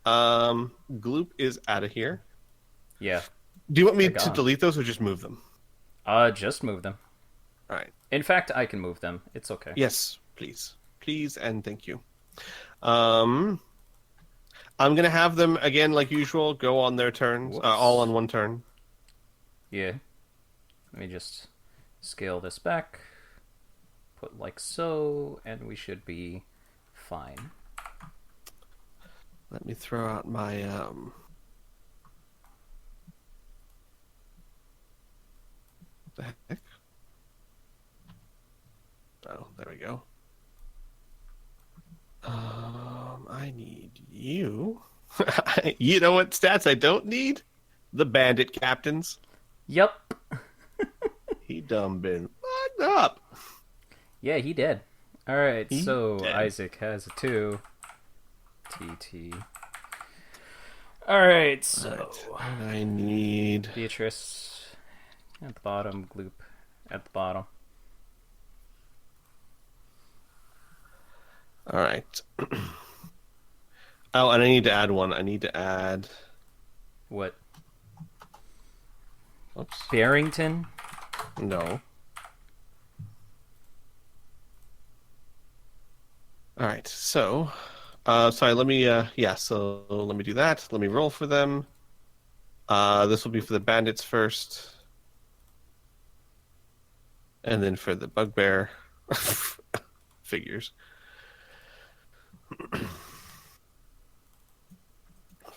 Gloop is out of here. Yeah. Do you want me They're to gone. delete those or just move them? Just move them. All right. In fact, I can move them. It's okay. Yes, please, and thank you. I'm gonna have them again, like usual, go on their turns, Whoops. all on one turn. Yeah. Let me just scale this back. put like so, and we should be fine. Let me throw out my What the heck? Oh, there we go. I need you. You know what stats I don't need? The bandit captains. Yep. He done been fucked up. Yeah, he did. Alright, He so did. Isaac has a 2. TT. Alright, so Alright, and I need Beatrice at the bottom, Gloop at the bottom. Alright. Oh, and I need to add one. I need to add What? oops. Barrington? No. Alright, so sorry, let me so let me do that. Let me roll for them. This will be for the bandits first. And then for the bugbear. Figures.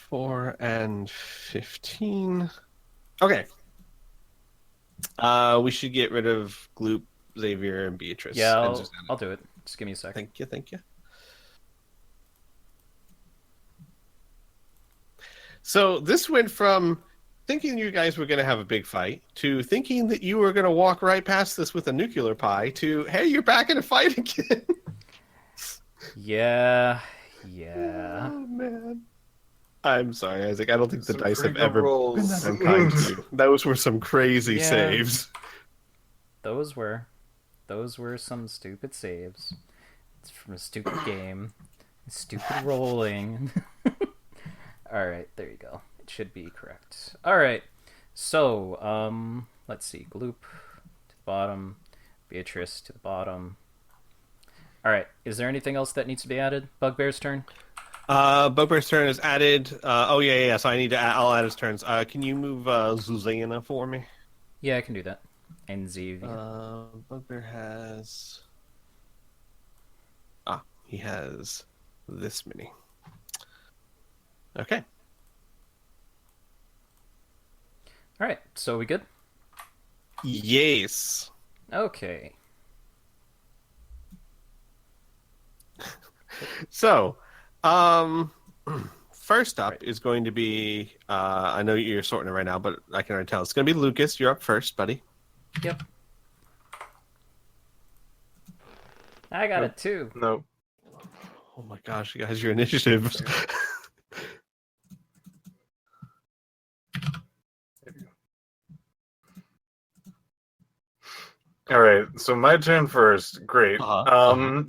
4 and 15. Okay. We should get rid of Gloop, Xavier, and Beatrice. Yeah, and I'll, Zuzana. I'll do it. Just give me a sec. Thank you, thank you. So this went from thinking you guys were going to have a big fight to thinking that you were going to walk right past this with a nuclear pie to, hey, you're back in a fight again. Yeah. Oh, man. I'm sorry, Isaac. I don't think the Some dice have pretty good ever rolls. been that unkind to you. Those were some crazy Yeah. saves. Those were some stupid saves. It's from a stupid game. Stupid rolling. Alright, there you go. It should be correct. Alright. So, let's see. Gloop to the bottom. Beatrice to the bottom. Alright, is there anything else that needs to be added? Bugbear's turn? Bugbear's turn is added. Yeah. So I need to I'll add his turns. Can you move Zuzana for me? Yeah, I can do that. And Xavier. Bugbear has... he has this many. Okay. Alright, so we good? Yes. Okay. So, first up is going to be, I know you're sorting it right now, but I can already tell. It's going to be Lucas. You're up first, buddy. Yep. I got it too. No. Oh my gosh, you guys, your initiatives. All right, so my turn first. Great. Uh-huh.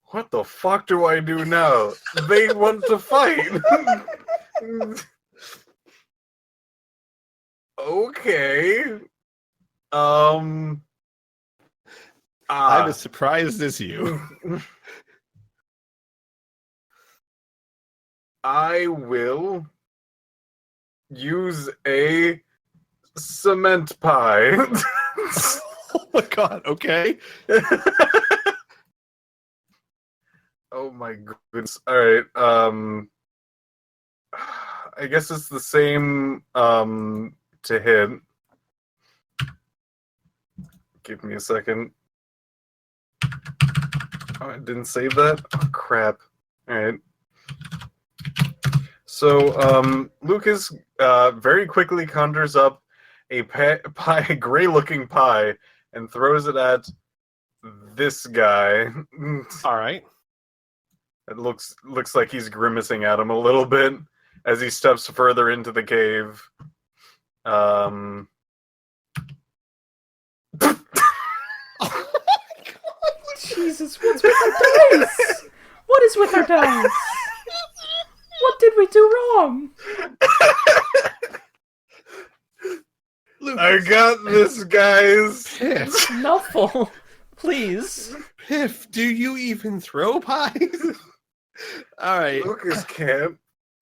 What the fuck do I do now? They want to fight. Okay. I'm as surprised as you. I will use a cement pie. Oh my god, okay. Oh my goodness. All right. I guess it's the same to hit. Give me a second. Oh, I didn't save that? Oh, crap. All right. So, Lucas very quickly conjures up a pie, gray-looking pie, and throws it at this guy. All right. It looks like he's grimacing at him a little bit as he steps further into the cave. Oh my god. Jesus, what's with our dice? What is with our dice? What did we do wrong? Lucas. I got this, guys. Piph. Nuffle, please. Piph, do you even throw pies? All right. Lucas can't.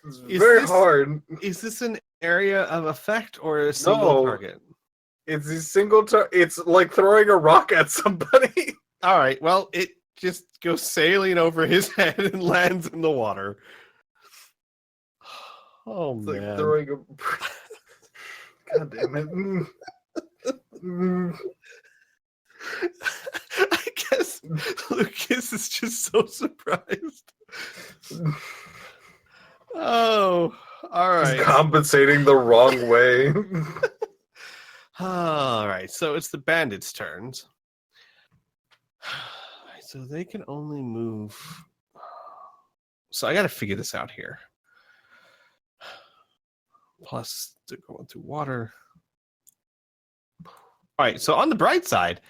It's Is very this- hard. Is this an area of effect or a single No. target? It's a single It's like throwing a rock at somebody. All right. Well, it just goes sailing over his head and lands in the water. Oh It's man! like throwing a. God damn it. I guess Lucas is just so surprised. Oh, all He's right. compensating the wrong way. All right. So it's the bandits' turns. So they can only move. So I got to figure this out here. Plus, they're going through water. All right. So on the bright side,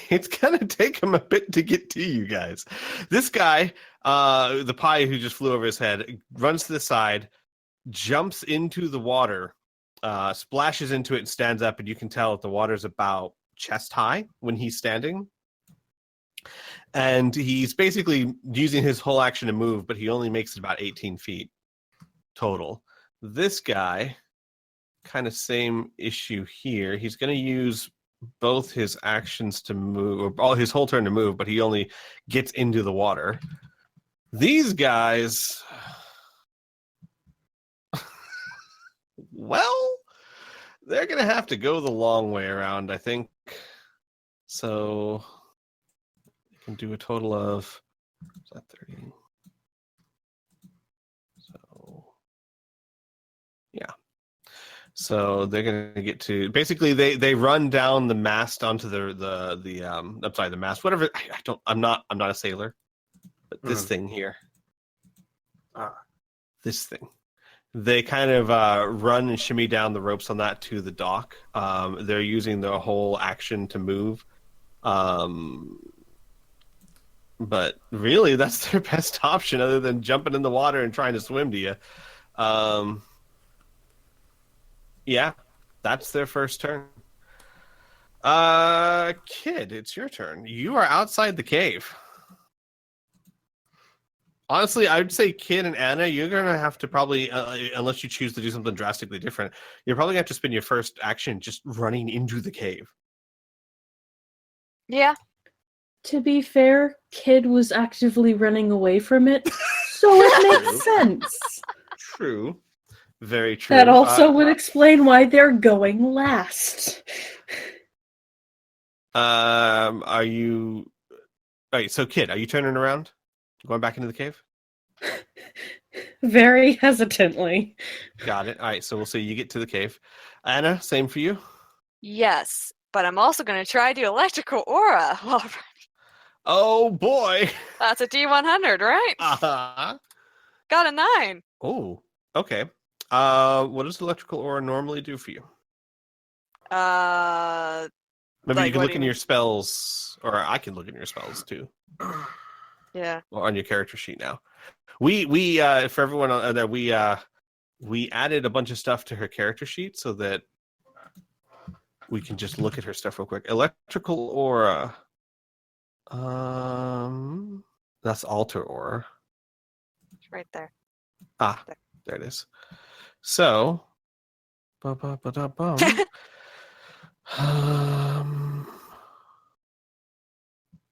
it's gonna take him a bit to get to you guys. This guy, the pie who just flew over his head, runs to the side, jumps into the water, splashes into it, and stands up. And you can tell that the water's about chest high when he's standing. And he's basically using his whole action to move, but he only makes it about 18 feet total. This guy, kind of same issue here. He's going to use both his actions to move, or all his whole turn to move, but he only gets into the water. These guys, well, they're going to have to go the long way around, I think. So they can do a total of, is that 30? So, yeah. So they're going to get to, basically they run down the mast onto I'm sorry, the mast, whatever. I'm not a sailor, but this thing here, this thing, they kind of run and shimmy down the ropes on that to the dock. They're using the whole action to move. But really that's their best option other than jumping in the water and trying to swim to you. Yeah, that's their first turn. Kid, it's your turn. You are outside the cave. Honestly, I would say Kid and Anna, you're going to have to probably, unless you choose to do something drastically different, you're probably going to have to spend your first action just running into the cave. Yeah. To be fair, Kid was actively running away from it, so it makes sense. True. Very true. That also would explain why they're going last. Are you... All right, so Kid, are you turning around? Going back into the cave? Very hesitantly. Got it. All right, so we'll say you get to the cave. Anna, same for you? Yes, but I'm also going to try to do electrical aura. Well, Oh, boy! that's a D100, right? Uh-huh. Got a 9. Oh, okay. What does electrical aura normally do for you? Maybe Like, you can what look do in you your spells, or I can look in your spells too, Yeah. or on your character sheet now. We for everyone that we added a bunch of stuff to her character sheet so that we can just look at her stuff real quick. Electrical aura. That's alter aura. It's right there. Ah, there it is. So, ba-ba-ba-da-bum.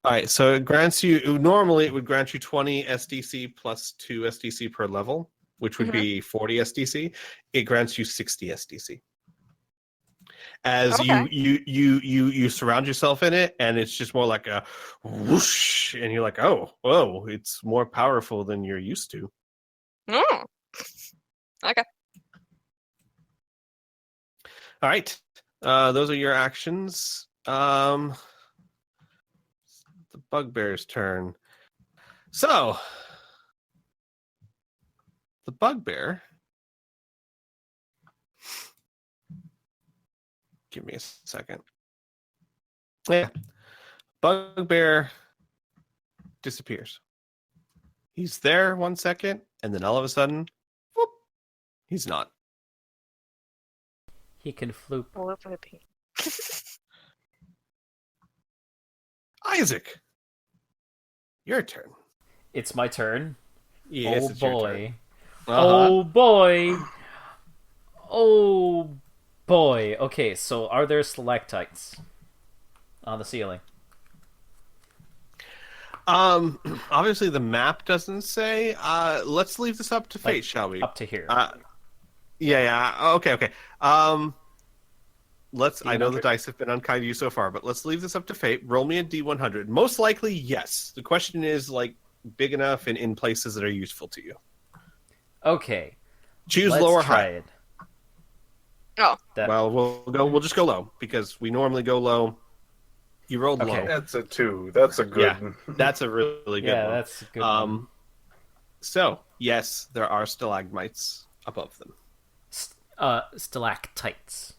All right, so it grants you, normally it would grant you 20 SDC plus 2 SDC per level, which would be 40 SDC. It grants you 60 SDC. As Okay. you surround yourself in it, and it's just more like a whoosh, and you're like, oh, whoa, it's more powerful than you're used to. Mm. Okay. All right, those are your actions. The Bugbear's turn. So, the Bugbear. Give me a second. Yeah. Bugbear disappears. He's there 1 second, and then all of a sudden, whoop, he's not. He can floop. Whoopity. Isaac, your turn. It's my turn. Yes, Oh it's your boy. turn. Oh boy. Oh boy. Okay, so are there stalactites on the ceiling? Obviously the map doesn't say. Let's leave this up to fate, Like, shall we? up to here. Yeah. Okay. I know the D100? dice have been unkind to you so far, but let's leave this up to fate. Roll me a D100. Most likely, yes. The question is, like, big enough and in places that are useful to you. Okay. Choose Let's low or try high. it. Oh, That, Well, we'll just go low because we normally go low. You rolled Okay. low. That's a 2. That's a good. Yeah, that's a really good yeah, one. that's a good one. So yes, there are stalagmites above them. Stalactites.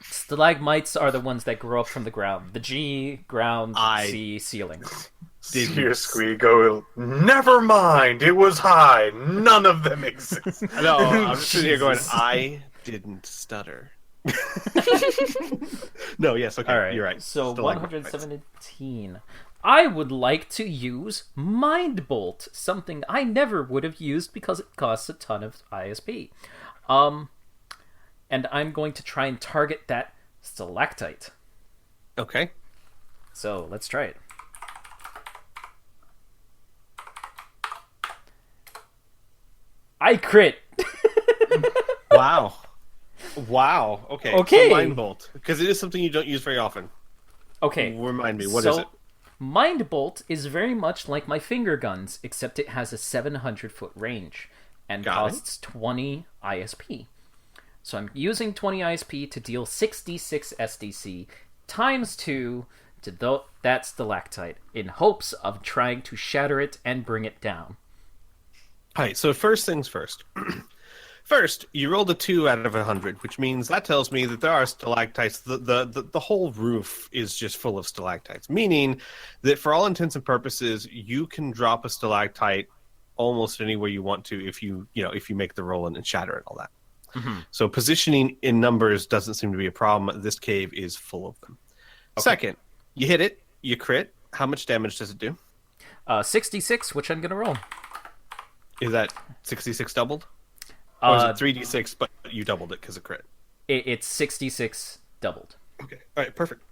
Stalagmites are the ones that grow up from the ground. The G, ground, C, ceiling. Here, Squee, go. Never mind. It was high. None of them exist. No, I'm just sitting here going, Jesus. I didn't stutter. No, yes, okay, All right, you're right. so Stalagmites. 117. I would like to use Mind Bolt, something I never would have used because it costs a ton of ISP. And I'm going to try and target that stalactite. Okay. So let's try it. I crit. Wow. Wow. Okay. Okay. So Mind Bolt, because it is something you don't use very often. Okay. Remind me, what is it? Mind Bolt is very much like my finger guns, except it has a 700-foot range and Got it. costs 20 ISP. So I'm using 20 ISP to deal 6d6 SDC times 2 to that stalactite in hopes of trying to shatter it and bring it down. All right, so first things first. First, you rolled a 2 out of 100, which means that tells me that there are stalactites. The whole roof is just full of stalactites, meaning that for all intents and purposes, you can drop a stalactite almost anywhere you want to if you make the roll and shatter it, all that. Mm-hmm. So positioning in numbers doesn't seem to be a problem. This cave is full of them. Okay. Second, you hit it, you crit. How much damage does it do? 66, which I'm going to roll. Is that 66 doubled? Or is it 3d6, but you doubled it because of crit? It's 66 doubled. Okay. All right, perfect.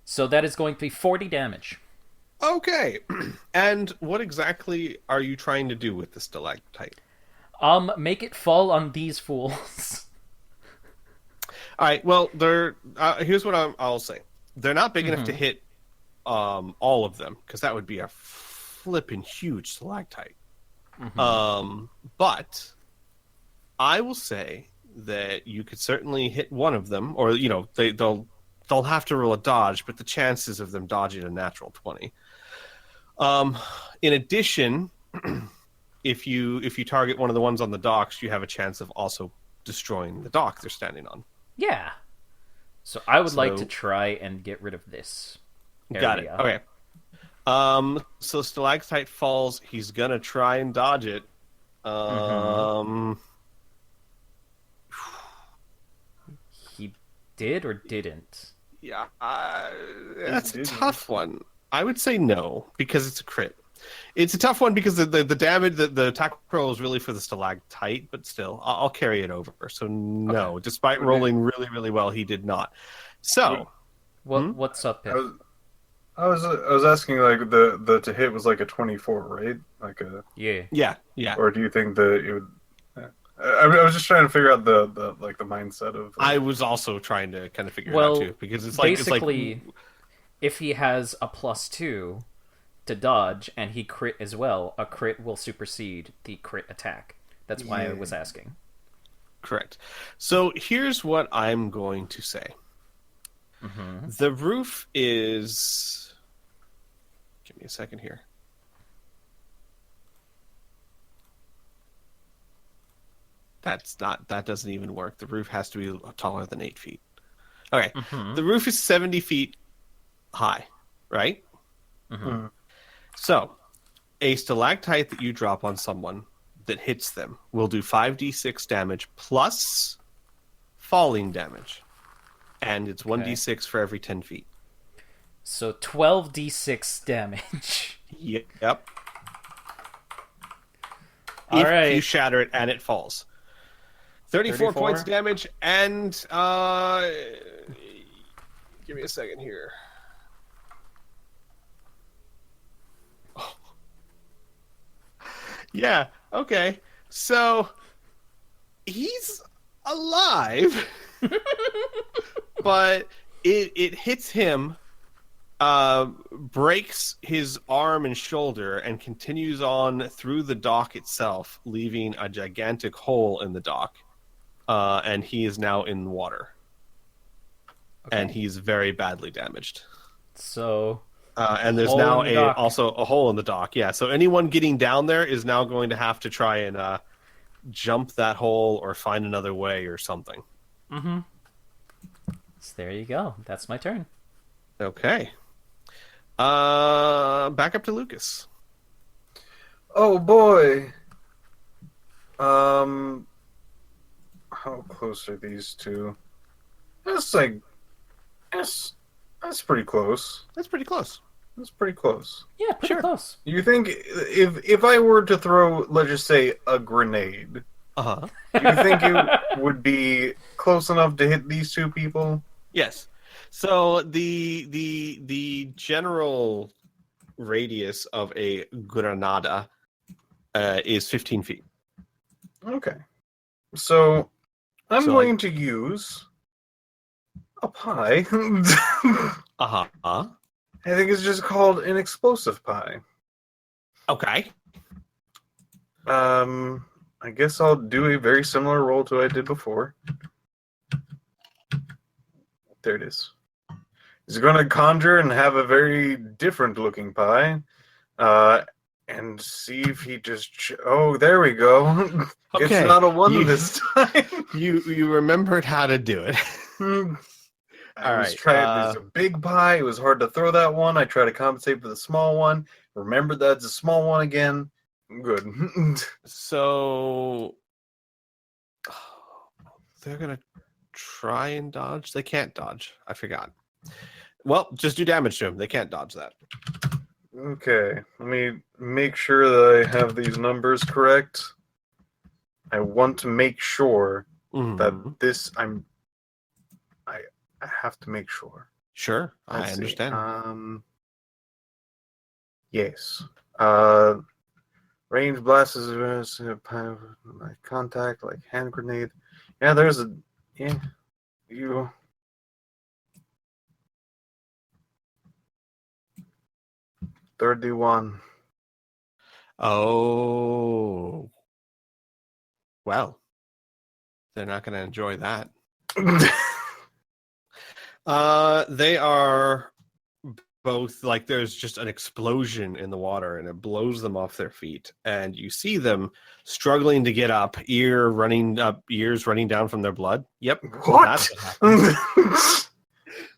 So that is going to be 40 damage. Okay. And what exactly are you trying to do with the stalactite? Make it fall on these fools. All right. Well, here's what I'll say. They're not big enough to hit all of them because that would be a flippin' huge stalactite. But I will say that you could certainly hit one of them, or they'll have to roll a dodge, but the chances of them dodging a natural 20. In addition, if you target one of the ones on the docks, you have a chance of also destroying the dock they're standing on. Yeah. So I would like to try and get rid of this area. Got it. Okay. So stalactite falls. He's gonna try and dodge it. He did or didn't? Yeah, that's a tough one. I would say no because it's a crit. It's a tough one because the damage, the attack roll is really for the stalactite, but still, I'll carry it over. So no, Okay. Despite rolling really, really well, he did not. So, What's up, Piph? I was asking, like, the to hit was like a 24, right? Like a Yeah. yeah. Or do you think that it would? I was just trying to figure out the mindset of. I was also trying to kind of figure it out too because it's like basically, if he has a +2 to dodge and he crit as well, a crit will supersede the crit attack. That's why I was asking. Correct. So here's what I'm going to say. The roof is. Give me a second here. That doesn't even work. The roof has to be taller than 8 feet. Okay. The roof is 70 feet high, right? So, a stalactite that you drop on someone that hits them will do 5d6 damage plus falling damage. And it's 1d6 for every 10 feet. So 12d6 damage. Yep. All if right. you shatter it and it falls. 34 points of damage, and give me a second here. Yeah, okay. So he's alive, but it hits him, breaks his arm and shoulder, and continues on through the dock itself, leaving a gigantic hole in the dock. And he is now in the water. Okay. And he's very badly damaged. So, and there's hole now in the dock. also a hole in the dock. Yeah, so anyone getting down there is now going to have to try and jump that hole or find another way or something. mm-hmm. So there you go. That's my turn. Okay. Back up to Lucas. Oh boy. How close are these two? That's pretty close. That's pretty close. That's pretty close. Yeah, pretty close. You think if I were to throw, let's just say, a grenade, Uh-huh. you think it would be close enough to hit these two people? Yes. So the general radius of a granada is 15 feet. Okay. So I'm So, going to use a pie. Uh-huh. I think it's just called an explosive pie. Okay. I guess I'll do a very similar roll to what I did before. There it is. He's going to conjure and have a very different looking pie. And see if he just... Oh, there we go. It's Okay. not a one this time. You remembered how to do it. I was Alright, trying. There's a big pie. It was hard to throw that one. I tried to compensate for the small one. Remembered that's a small one again. Good. So they're gonna try and dodge. They can't dodge. I forgot. Well, just do damage to them. They can't dodge that. Okay. Let me make sure that I have these numbers correct. I want to make sure that this. I have to make sure. Sure, I Let's see. understand. Yes. Range blast is like contact, like hand grenade. Yeah, there's a. Yeah. You. $31. Oh, well, they're not going to enjoy that. They are both like there's just an explosion in the water and it blows them off their feet, and you see them struggling to get up, ears running down from their blood. Yep. What? That's what happens.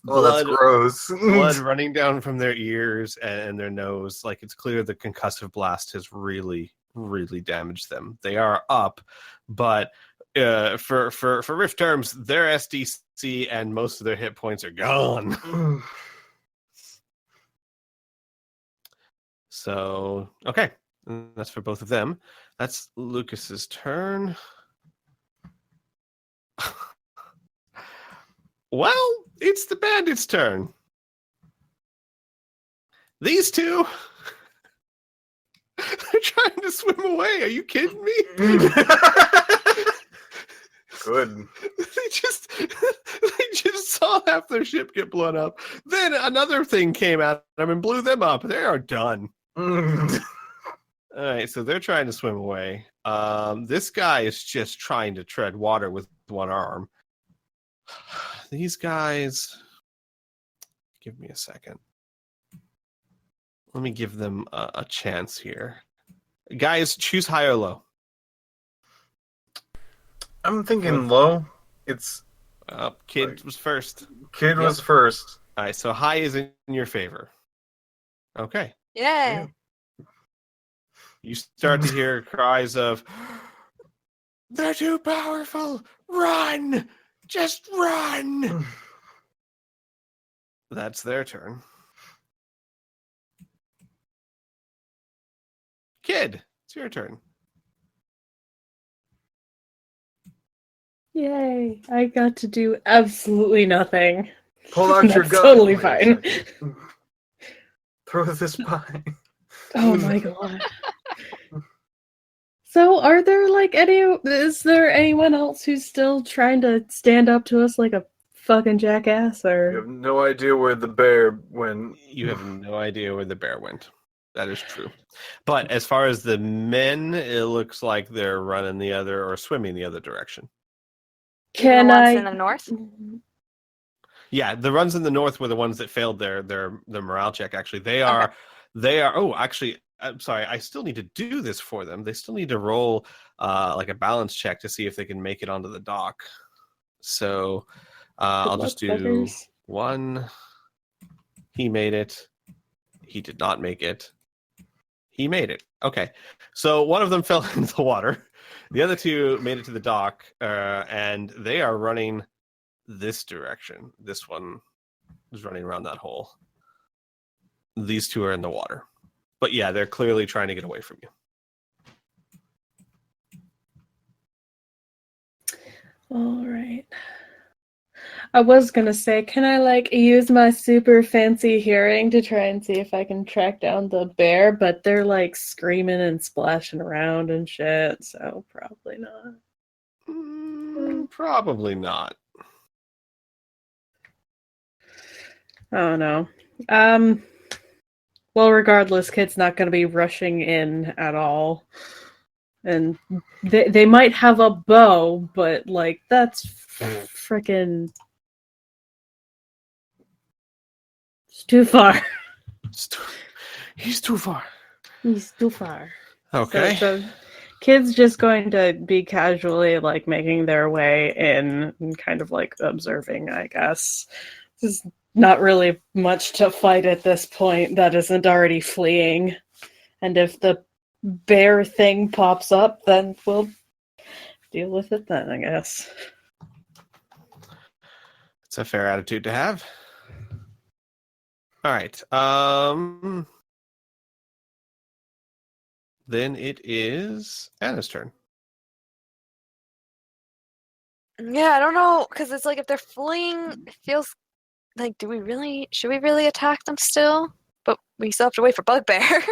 Oh, that's gross. Blood running down from their ears and their nose. Like, it's clear the concussive blast has really, really damaged them. They are up, but for Rift terms, their SDC and most of their hit points are gone. So, okay. That's for both of them. That's Lucas's turn. Well, it's the bandits' turn. These two, they're trying to swim away. Are you kidding me? Good. They just saw half their ship get blown up. Then another thing came at them and blew them up. They are done. All right, so they're trying to swim away. This guy is just trying to tread water with one arm. These guys, give me a second. Let me give them a chance here. Guys, choose high or low. I'm thinking low. It's Kid was first. Kid was first. All right, so high is in your favor. Okay. Yeah. You start to hear cries of, "They're too powerful! Run! Just run!" That's their turn. Kid, it's your turn. Yay! I got to do absolutely nothing. Pull out your That's gun. totally Wait a fine. second. Throw this pie. Oh my god. So, are there is there anyone else who's still trying to stand up to us like a fucking jackass, You or? have no idea where the bear went. You have no idea where the bear went. That is true. But as far as the men, it looks like they're running the other or swimming the other direction. Even Can the ones I? in the north? Yeah, the runs in the north were the ones that failed their morale check. Actually, they are. Oh, actually, I'm sorry. I still need to do this for them. They still need to roll like a balance check to see if they can make it onto the dock. So I'll luck, just do fuckers. 1. He made it. He did not make it. He made it. Okay, so one of them fell into the water. The other 2 made it to the dock, and they are running this direction. This one is running around that hole. These 2 are in the water. But yeah, they're clearly trying to get away from you. All right. I was gonna say, can I use my super fancy hearing to try and see if I can track down the bear? But they're like screaming and splashing around and shit, so probably not. Probably not. Oh no. Well, regardless, Kid's not gonna be rushing in at all. And they might have a bow, but that's freaking it's too far. He's too far. He's too far. Okay. So Kid's just going to be casually making their way in and kind of observing, I guess. There's not really much to fight at this point that isn't already fleeing. And if the bear thing pops up, then we'll deal with it then, I guess. It's a fair attitude to have. All right. Then it is Anna's turn. Yeah, I don't know, because it's if they're fleeing, it feels like, should we really attack them still? But we still have to wait for Bugbear.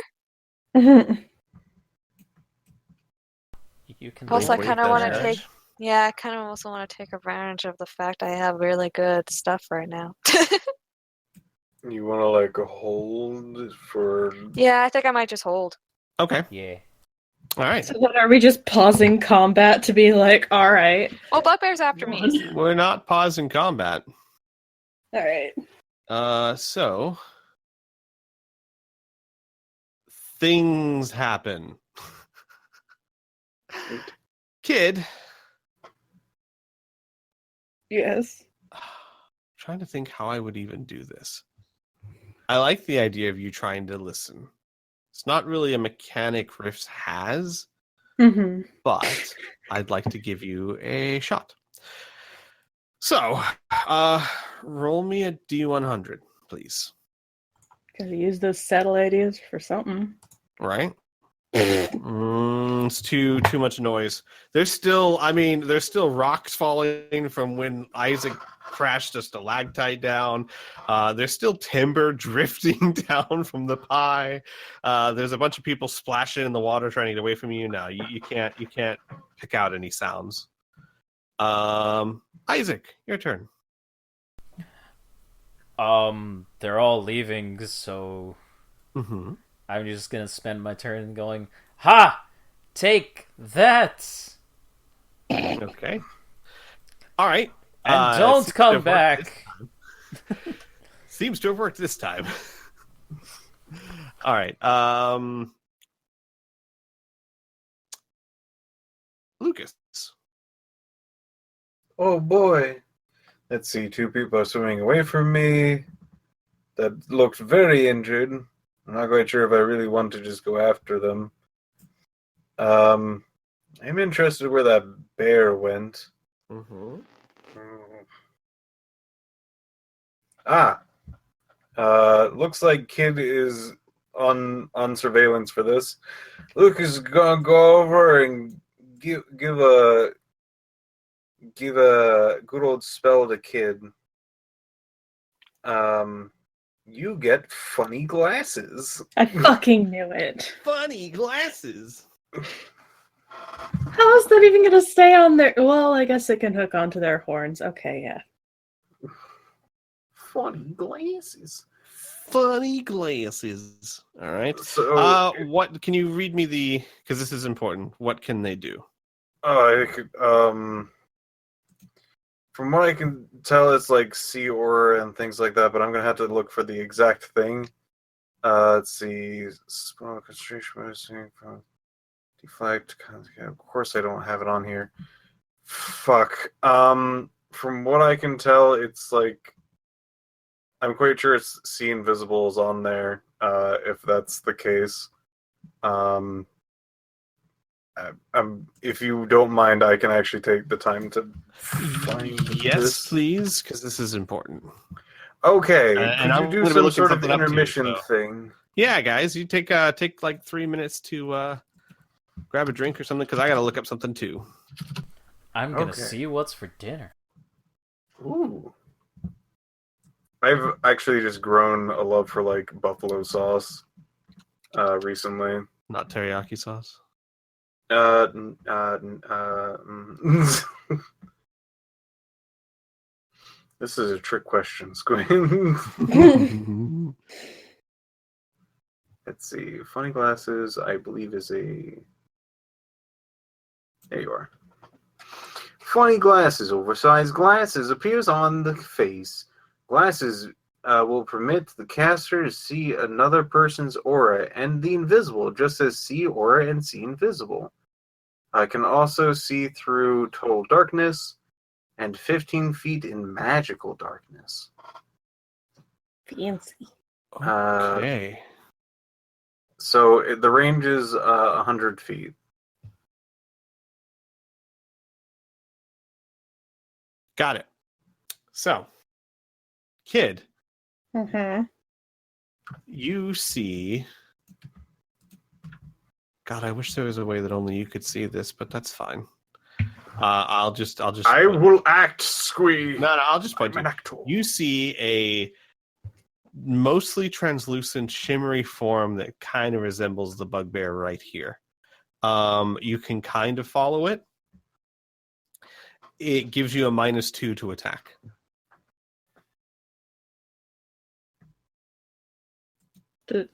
You can Also, I Wait, kind of that's want to right. take, yeah, I kind of also want to take advantage of the fact I have really good stuff right now. You want to hold for? Yeah, I think I might just hold. Okay. Yeah. All right. So then are we just pausing combat to be all right. Well, Bugbear's after me. We're not pausing combat. All right. So things happen. Kid. Yes. Trying to think how I would even do this. I like the idea of you trying to listen. It's not really a mechanic Rifts has, Mm-hmm. but I'd like to give you a shot. So, roll me a D100, please. Gotta use those saddle ideas for something. Right? It's too much noise. There's still rocks falling from when Isaac crashed a stalactite down. There's still timber drifting down from the pie. There's a bunch of people splashing in the water trying to get away from you. No, you can't pick out any sounds. Isaac, your turn. They're all leaving, so Mm-hmm. I'm just gonna spend my turn going, ha! Take that! Okay. All right. And don't seems to come have worked back! Seems to have worked this time. All right. Lucas. Oh boy. Let's see. 2 people are swimming away from me. That looked very injured. I'm not quite sure if I really want to just go after them. I'm interested where that bear went. Mm-hmm. Looks like Kid is on surveillance for this. Luke is gonna go over and give a give a good old spell to Kid. You get funny glasses. I fucking knew it. Funny glasses. How is that even gonna stay on their? Well, I guess it can hook onto their horns. Okay, yeah. Funny glasses. Funny glasses. All right. So, What can you read me the? Because this is important. What can they do? I could, from what I can tell, it's like sea aura and things like that. But I'm gonna have to look for the exact thing. Let's see. Spell concentration. Deflect. Of course, I don't have it on here. Fuck. From what I can tell, it's like I'm quite sure it's see invisible is on there. If that's the case, if you don't mind, I can actually take the time to find Yes, this. please, because this is important. Okay, And could I'm you do gonna be some looking sort of something up too, intermission so. thing? Yeah, guys, you take like 3 minutes to grab a drink or something, because I got to look up something too. I'm gonna Okay. see what's for dinner. Ooh. I've actually just grown a love for like buffalo sauce recently. Not teriyaki sauce. This is a trick question, Squee. Let's see. Funny glasses, I believe, is a. There you are. Funny glasses, oversized glasses, appears on the face. Glasses will permit the caster to see another person's aura and the invisible, just as see aura and see invisible. I can also see through total darkness and 15 feet in magical darkness. Fancy. Okay. So the range is 100 feet. Got it. So, Kid, Mm-hmm. you see. God, I wish there was a way that only you could see this, but that's fine. I'll just. I will act, Squee. No, I'll just point I'm to an you. actor. You see a mostly translucent, shimmery form that kind of resembles the bugbear right here. You can kind of follow it. It gives you a -2 to attack. The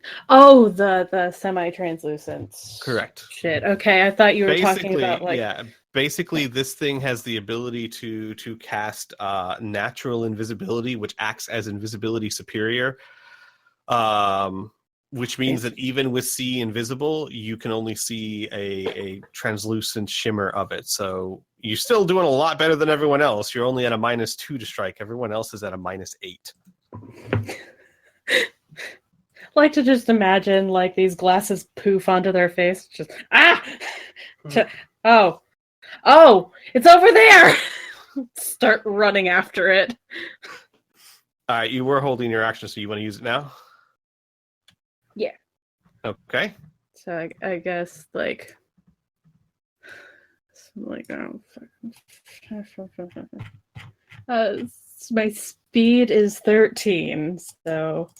semi-translucent. Correct. Shit. Okay, I thought you were talking about like. Yeah. Basically, this thing has the ability to cast natural invisibility, which acts as invisibility superior. Which means that even with see invisible, you can only see a translucent shimmer of it. So you're still doing a lot better than everyone else. You're only at a -2 to strike. Everyone else is at a -8. Like to just imagine like these glasses poof onto their face. Just oh, it's over there. Start running after it. All right, you were holding your action, so you want to use it now? Yeah. Okay. So I guess like my speed is 13, so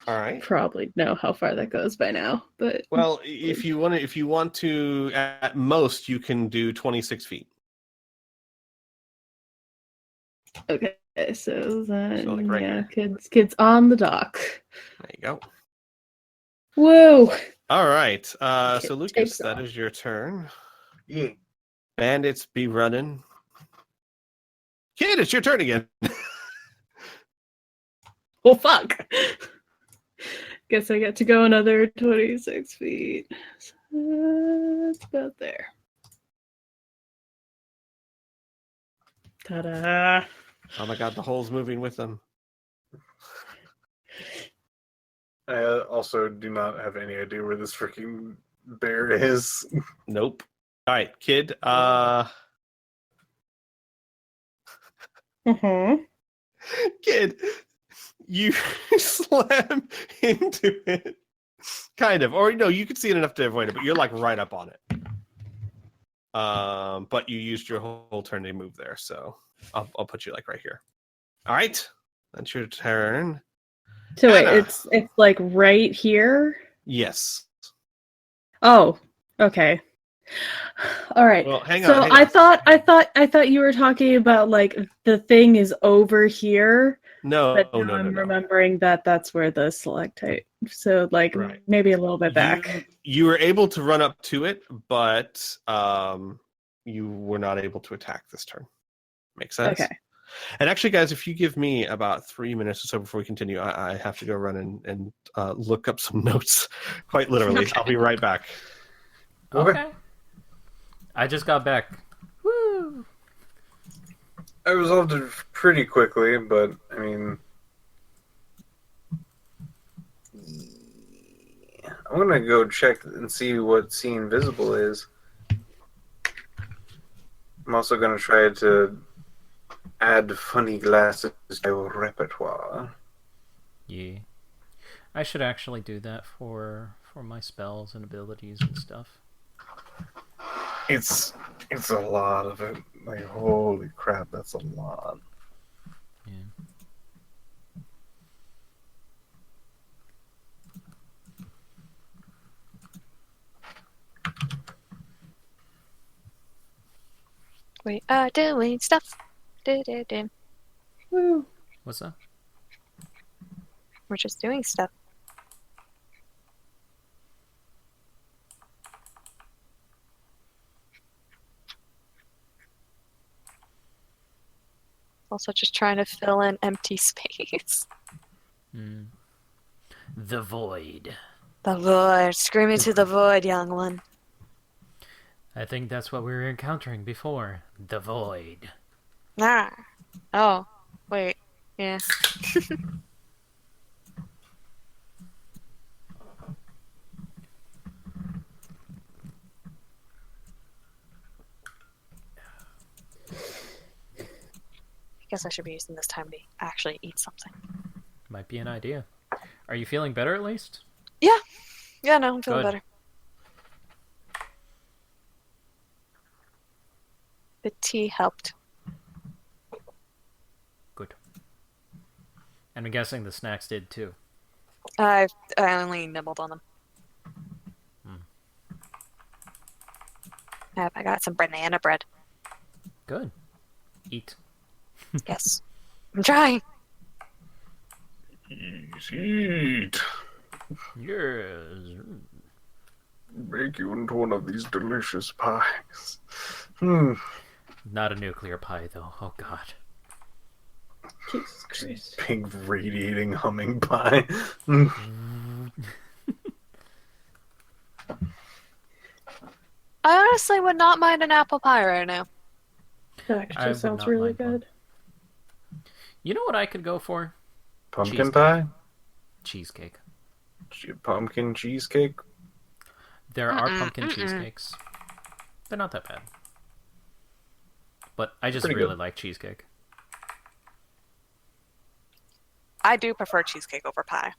All right. probably know how far that goes by now. But Well, if you want to, at most, you can do 26 feet. okay, so then So, like, right yeah, here. kids on the dock. There you go. Whoa! All right. Okay, So Lucas, takes that off. is your turn. Yeah. Bandits be running. Kid, it's your turn again. Well, fuck. Guess I get to go another 26 feet. So it's about there. Ta-da! Oh my god, the hole's moving with them. I also do not have any idea where this freaking bear is. Nope. All right, Kid. Mm-hmm. Kid, you slam into it. Kind of. Or no, you can see it enough to avoid it, but you're like right up on it. but you used your whole turn to move there, so I'll put you like right here. All right, that's your turn. So wait, Anna. it's like right here. Yes. Oh, okay. All right. Well, hang So on. I thought you were talking about like the thing is over here. No, But no, now no, I'm no. remembering that that's where the stalactite. So like Right. maybe a little bit back. You were able to run up to it, but you were not able to attack this turn. Makes sense? Okay. And actually, guys, if you give me about 3 minutes or so before we continue, I have to go run and look up some notes. Quite literally. Okay. I'll be right back. Okay. I just got back. Woo! I resolved it pretty quickly, but I mean, I'm gonna go check and see what See Invisible is. I'm also gonna try to add funny glasses to my repertoire. Yeah. I should actually do that for my spells and abilities and stuff. It's a lot of it. Like, holy crap, that's a lot. Yeah. We are doing stuff. Do-do-do. Woo. What's that? We're just doing stuff. Also just trying to fill in empty space. Mm. The void. The void. Scream into the void, young one. I think that's what we were encountering before. The void. Ah. Oh. Wait. Yeah. I guess I should be using this time to actually eat something. Might be an idea. Are you feeling better at least? Yeah. Yeah, no, I'm feeling Good. better. The tea helped. Good. And I'm guessing the snacks did too. I only nibbled on them. Yep, I got some banana bread. Good. Eat. Yes. I'm trying. Eat. Yes. Make you into one of these delicious pies. Not a nuclear pie though. Oh god. Jesus Christ. Big radiating humming pie. I honestly would not mind an apple pie right now. That I actually would sounds not really mind one. good. You know what I could go for? Pumpkin Cheesecake. pie? Cheesecake. Pumpkin cheesecake? There are pumpkin cheesecakes. They're not that bad. But I just Pretty really good. like cheesecake. I do prefer cheesecake over pie.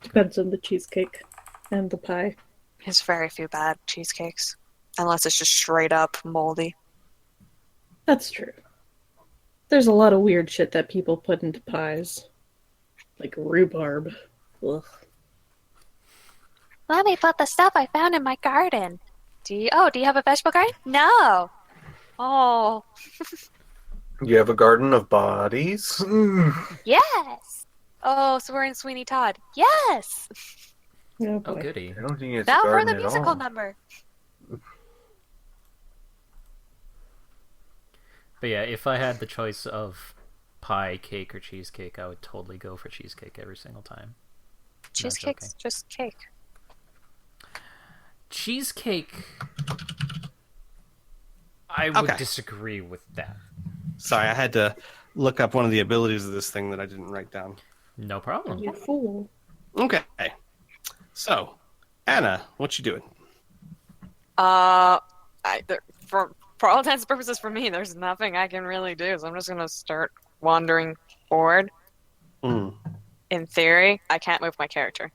Depends on the cheesecake and the pie. There's very few bad cheesecakes. Unless it's just straight up moldy. That's true. There's a lot of weird shit that people put into pies. Like rhubarb. Ugh. Let me put the stuff I found in my garden. Do you have a vegetable garden? No. Oh, You have a garden of bodies? yes. Oh, so we're in Sweeney Todd. Yes. Oh, Oh boy. goody. I don't think it's Now a for garden the at musical all. number. But yeah, if I had the choice of pie, cake, or cheesecake, I would totally go for cheesecake every single time. Cheesecake's just cake. Cheesecake, I would Okay. disagree with that. Sorry, I had to look up one of the abilities of this thing that I didn't write down. No problem. You fool. Okay. So, Anna, what you doing? For all intents and purposes, for me, there's nothing I can really do. So I'm just gonna start wandering forward. Mm. In theory, I can't move my character.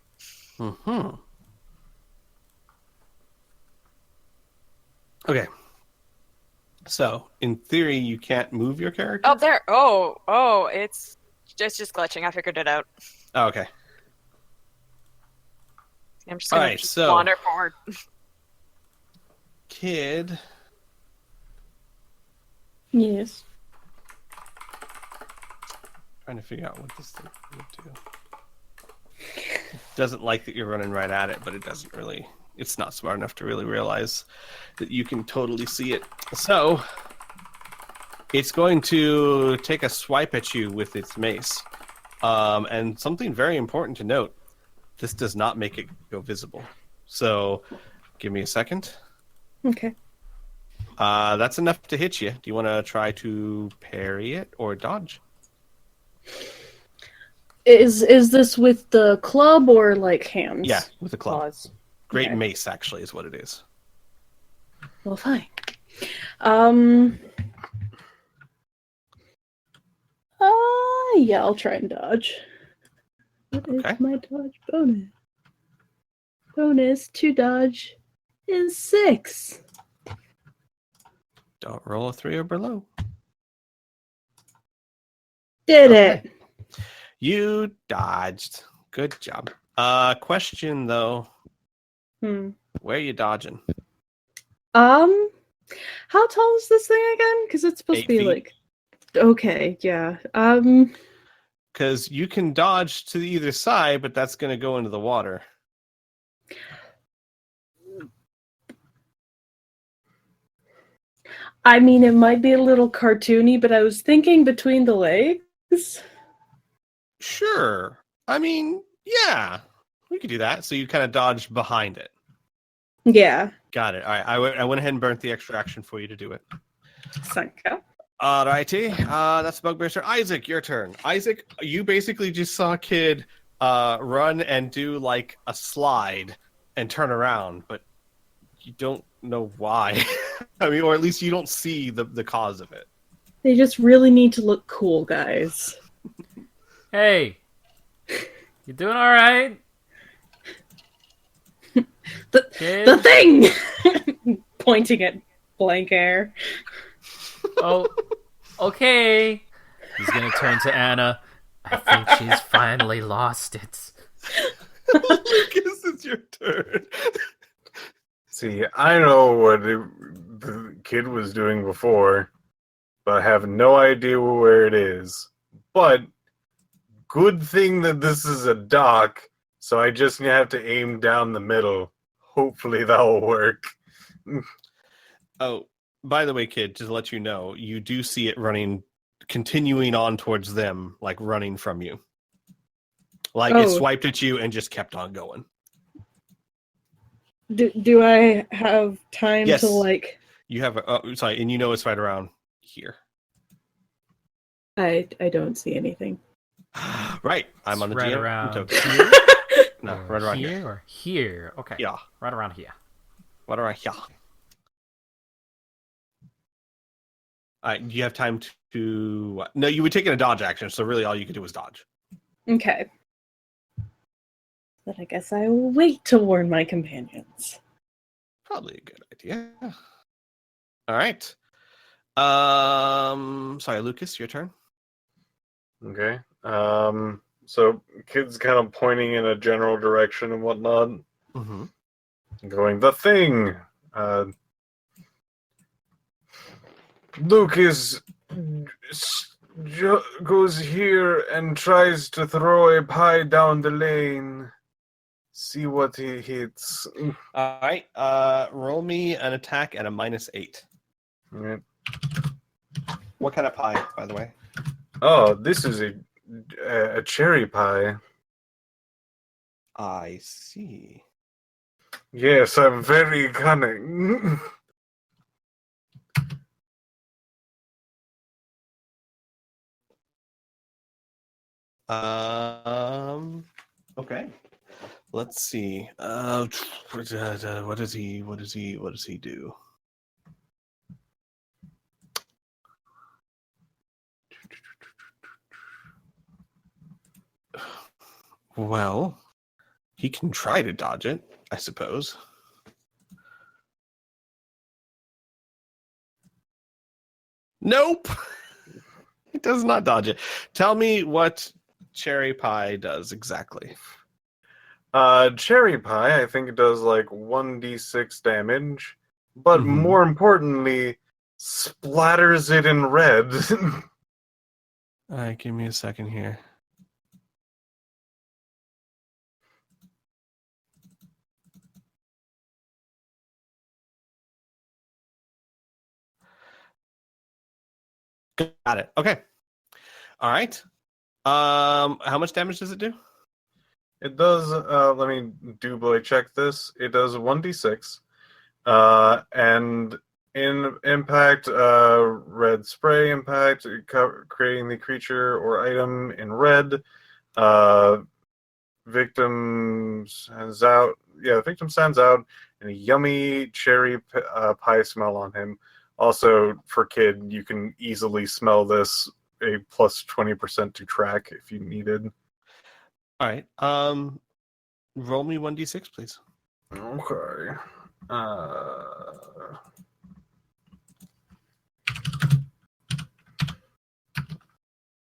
Hmm. Okay. So, in theory, you can't move your character? Oh, there. Oh, it's just glitching. I figured it out. Oh, okay. I'm just gonna Alright, so wander forward. Kid. Yes. Trying to figure out what this thing would do. Doesn't like that you're running right at it, but it doesn't really. It's not smart enough to really realize that you can totally see it. So, it's going to take a swipe at you with its mace. And something very important to note, this does not make it go visible. So, give me a second. Okay. That's enough to hit you. Do you want to try to parry it or dodge? Is this with the club or like hands? Yeah, with the club. Claws. Great Okay. mace, actually, is what it is. Well, fine. Yeah, I'll try and dodge. What is Okay. my dodge bonus? Bonus to dodge is 6. Don't roll a 3 or below. Did Okay. it. You dodged. Good job. Question though, where are you dodging? How tall is this thing again? Because it's supposed 8 to be feet. like. Okay, yeah. Because you can dodge to either side, but that's going to go into the water. I mean, it might be a little cartoony, but I was thinking between the legs. Sure. I mean, yeah, we could do that. So you kind of dodge behind it. Yeah. Got it. All right. I went ahead and burnt the extra action for you to do it. Sanka. Alrighty. That's Bugbear. Sir. Isaac, your turn. Isaac, you basically just saw a kid run and do like a slide and turn around, but you don't know why. I mean, or at least you don't see the cause of it. They just really need to look cool, guys. Hey, you doing all right? The Kid? thing! Pointing at blank air. Oh, okay. He's gonna turn to Anna. I think she's finally lost it. Lucas, it's your turn. See, I know what the kid was doing before, but I have no idea where it is. But good thing that this is a dock, so I just have to aim down the middle. Hopefully that'll work. Oh, by the way, kid, just to let you know, you do see it running, continuing on towards them, like running from you. Like it swiped at you and just kept on going. Do I have time Yes. to like? You have sorry, and you know it's right around here. I don't see anything. Right, I'm on the right GM around token. here. No, right around here. Or here. Okay. Yeah, Right around here. right around here. You have time to. No, you would take in a dodge action, so really all you could do was dodge. Okay. But I guess I will wait to warn my companions. Probably a good idea. All right. Sorry, Lucas, your turn. Okay. So kid's kind of pointing in a general direction and whatnot. Mm-hmm. Going, the thing! Lucas goes here and tries to throw a pie down the lane. See what he hits. All right. Roll me an attack at a -8. Right. What kind of pie, by the way? Oh, this is a cherry pie. I see. Yes, I'm very cunning. Okay. Let's see. What does he do? Well, he can try to dodge it, I suppose. Nope. It does not dodge it. Tell me what Cherry Pie does exactly. Cherry Pie, I think it does like 1d6 damage, but Mhm. more importantly, splatters it in red. All right, give me a second here. Got it. Okay. All right. How much damage does it do? It does, let me doubly check this. It does 1d6. And in impact, red spray impact, creating the creature or item in red. Victim stands out. Yeah, the victim stands out, and a yummy cherry pie smell on him. Also, for kid, you can easily smell this. A plus 20% to track if you needed. All right. Roll me 1d6, please. Okay.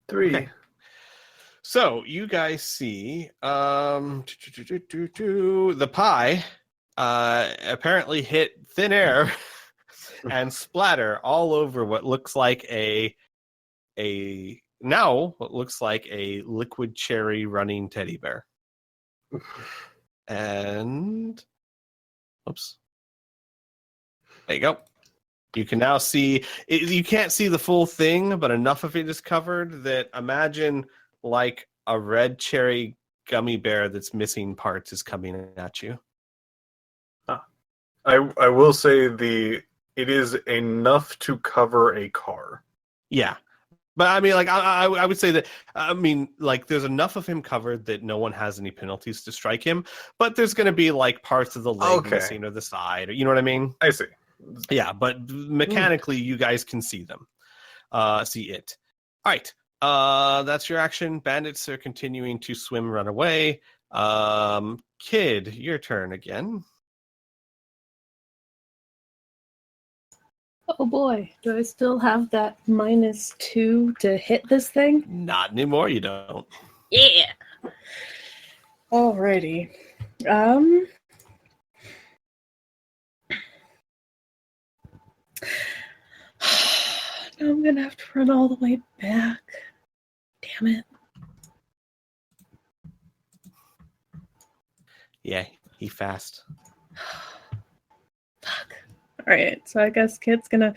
Three. Okay. So you guys see the pie apparently hit thin air and splatter all over what looks like a liquid cherry running teddy bear. And oops. There you go. You can now see you can't see the full thing, but enough of it is covered that imagine like a red cherry gummy bear that's missing parts is coming at you. I will say it is enough to cover a car. Yeah. But I mean, like, I would say that, I mean, like, there's enough of him covered that no one has any penalties to strike him, but there's going to be, like, parts of the leg missing or the side, or, you know what I mean? I see. Yeah, but mechanically, you guys can see them. See it. All right. That's your action. Bandits are continuing to swim, run away. Kid, your turn again. Oh boy, do I still have that -2 to hit this thing? Not anymore, you don't. Yeah. Alrighty. Now I'm gonna have to run all the way back. Damn it. Yeah, he fast. Fuck. Alright, so I guess Kid's gonna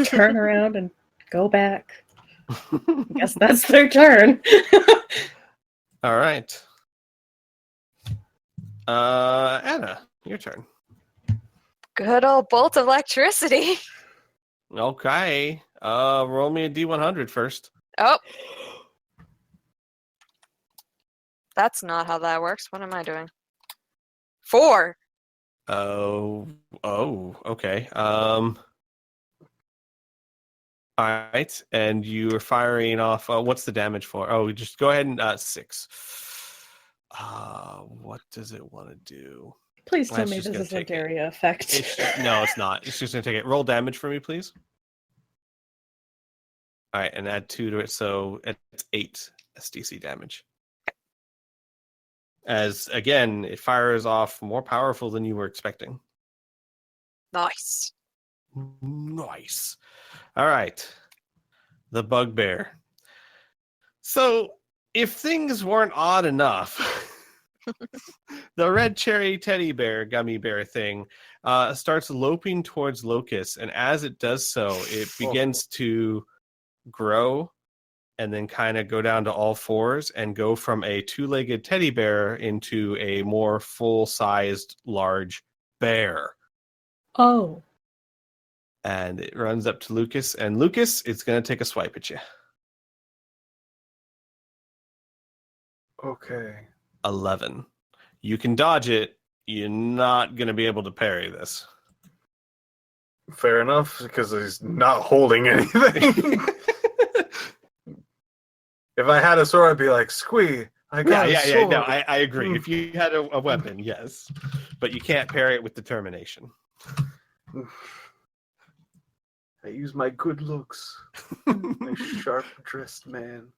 turn around and go back. I guess that's their turn. All right. Anna, your turn. Good old bolt of electricity. Okay. Roll me a D100 first. Oh. That's not how that works. What am I doing? 4. Oh, okay. All right. And you are firing off, what's the damage for? Oh, just go ahead and 6. What does it want to do? Please tell That's me just this gonna is a take it. Daria effect. No, it's not. It's just going to take it. Roll damage for me, please. All right, and add 2 to it, so it's 8 SDC damage. As, again, it fires off more powerful than you were expecting. Nice. Nice. All right. The Bugbear. So, if things weren't odd enough, the red cherry teddy bear, gummy bear thing, starts loping towards Locust, and as it does so, it begins to grow and then kind of go down to all fours and go from a 2-legged teddy bear into a more full-sized large bear. Oh. And it runs up to Lucas, and Lucas, it's going to take a swipe at you. Okay. 11. You can dodge it. You're not going to be able to parry this. Fair enough, because he's not holding anything. If I had a sword, I'd be like, Squee, I got a sword. No, I agree. If you had a weapon, yes. But you can't parry it with determination. I use my good looks. My sharp-dressed man.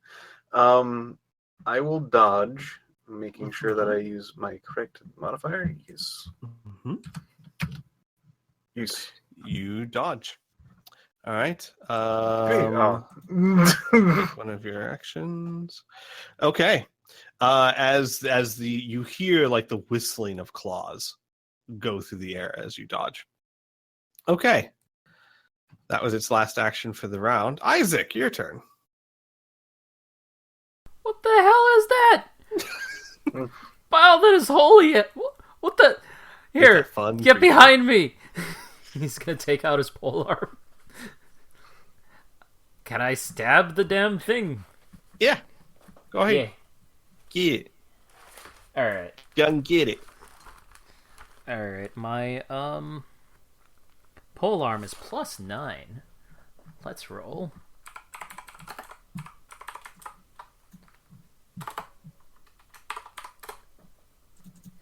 I will dodge, making sure that I use my correct modifier. Yes. Mm-hmm. Use. You dodge. All right. One of your actions. Okay. As you hear like the whistling of claws go through the air as you dodge. Okay. That was its last action for the round. Isaac, your turn. What the hell is that? Wow, that is holy. What the? Here, that fun get for you? behind me. He's gonna take out his polearm. Can I stab the damn thing? Yeah. Go ahead. Yeah. Get it. All right. Gun, get it. All right. My polearm is +9. Let's roll.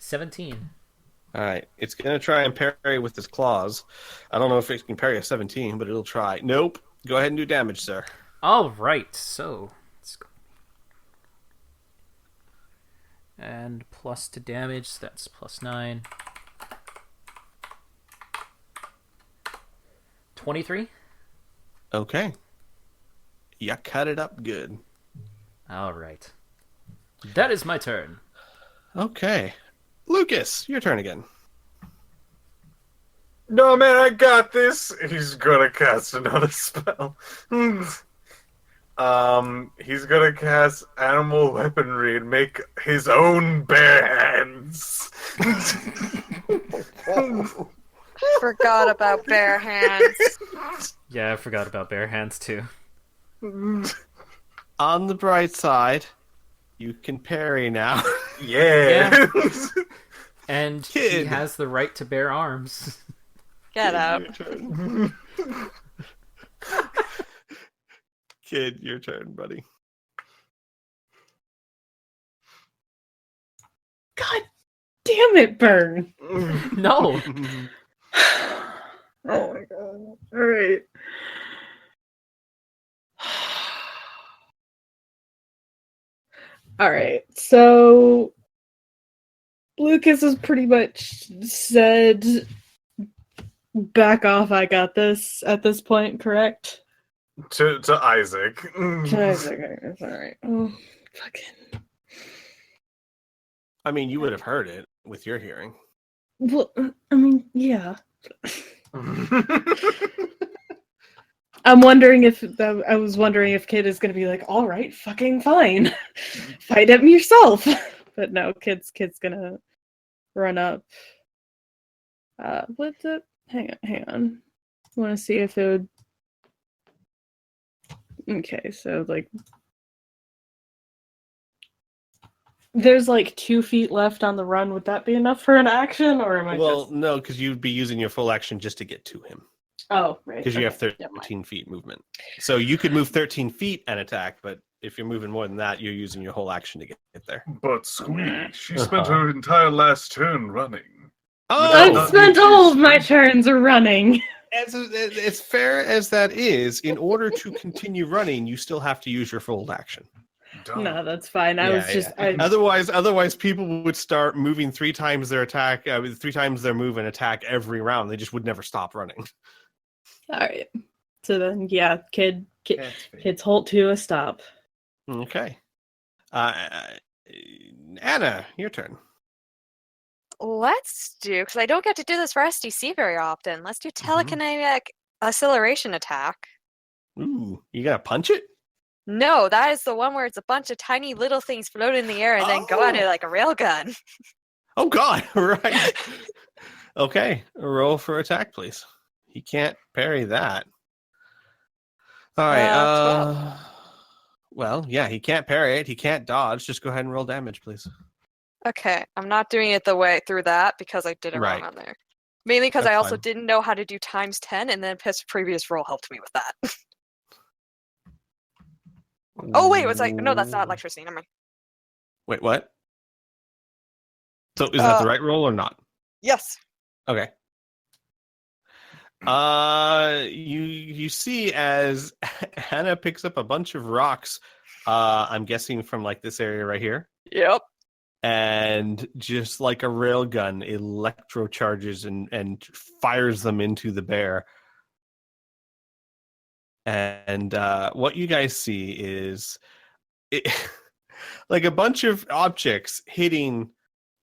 $17. All right. It's going to try and parry with its claws. I don't know if it can parry a 17, but it'll try. Nope. Go ahead and do damage, sir. All right. So, let's go. And plus to damage, so that's +9. 23. Okay. You cut it up good. All right. That is my turn. Okay. Lucas, your turn again. No, man, I got this. He's gonna cast another spell. He's gonna cast animal weaponry and make his own bare hands. Forgot about bare hands. Yeah, I forgot about bare hands too. On the bright side, you can parry now. Yeah. And he Kid. has the right to bear arms. Get out. Your turn. Kid, your turn, buddy. God damn it, Burn. No. Oh my god. Alright. Alright, so Lucas has pretty much said back off, I got this at this point, correct? to Isaac. Alright. Oh, fucking. I mean, you would have heard it with your hearing. Well, I mean, yeah. I was wondering if Kid is gonna be like, all right, fucking fine, fight him yourself. But no, Kid's gonna run up. What's it? Hang on. I want to see if it would. Okay, so like, there's like 2 feet left on the run. Would that be enough for an action, or am I Well, just? no, because you'd be using your full action just to get to him. Oh, right. Because you have Okay, never mind. 13 feet movement. So you could move 13 feet and attack, but if you're moving more than that, you're using your whole action to get there. But Squee, she spent her entire last turn running. I've Oh! spent all of my turns running. As fair as that is, in order to continue running, you still have to use your full action. No, that's fine. I was just. Otherwise, people would start moving 3 times their attack, 3 times their move and attack every round. They just would never stop running. All right. So then, yeah, kids halt to a stop. Okay. Anna, your turn. Let's do, because I don't get to do this for SDC very often. Let's do telekinetic acceleration attack. Ooh, you gotta punch it? No, that is the one where it's a bunch of tiny little things float in the air and then go at it like a railgun. Oh God! Right. Okay, roll for attack, please. He can't parry that. All right. 12. Well, yeah, he can't parry it. He can't dodge. Just go ahead and roll damage, please. Okay, I'm not doing it the way through that because I did it Right. wrong on there. Mainly because That's I also fine. didn't know how to do times 10, and then Pith's previous roll helped me with that. Oh wait, was like no, that's not electricity. Never mind. Wait, what? So is that the right roll or not? Yes. Okay. You see as Hannah picks up a bunch of rocks. I'm guessing from like this area right here. Yep. And just like a railgun, electrocharges and fires them into the bear. And what you guys see is like a bunch of objects hitting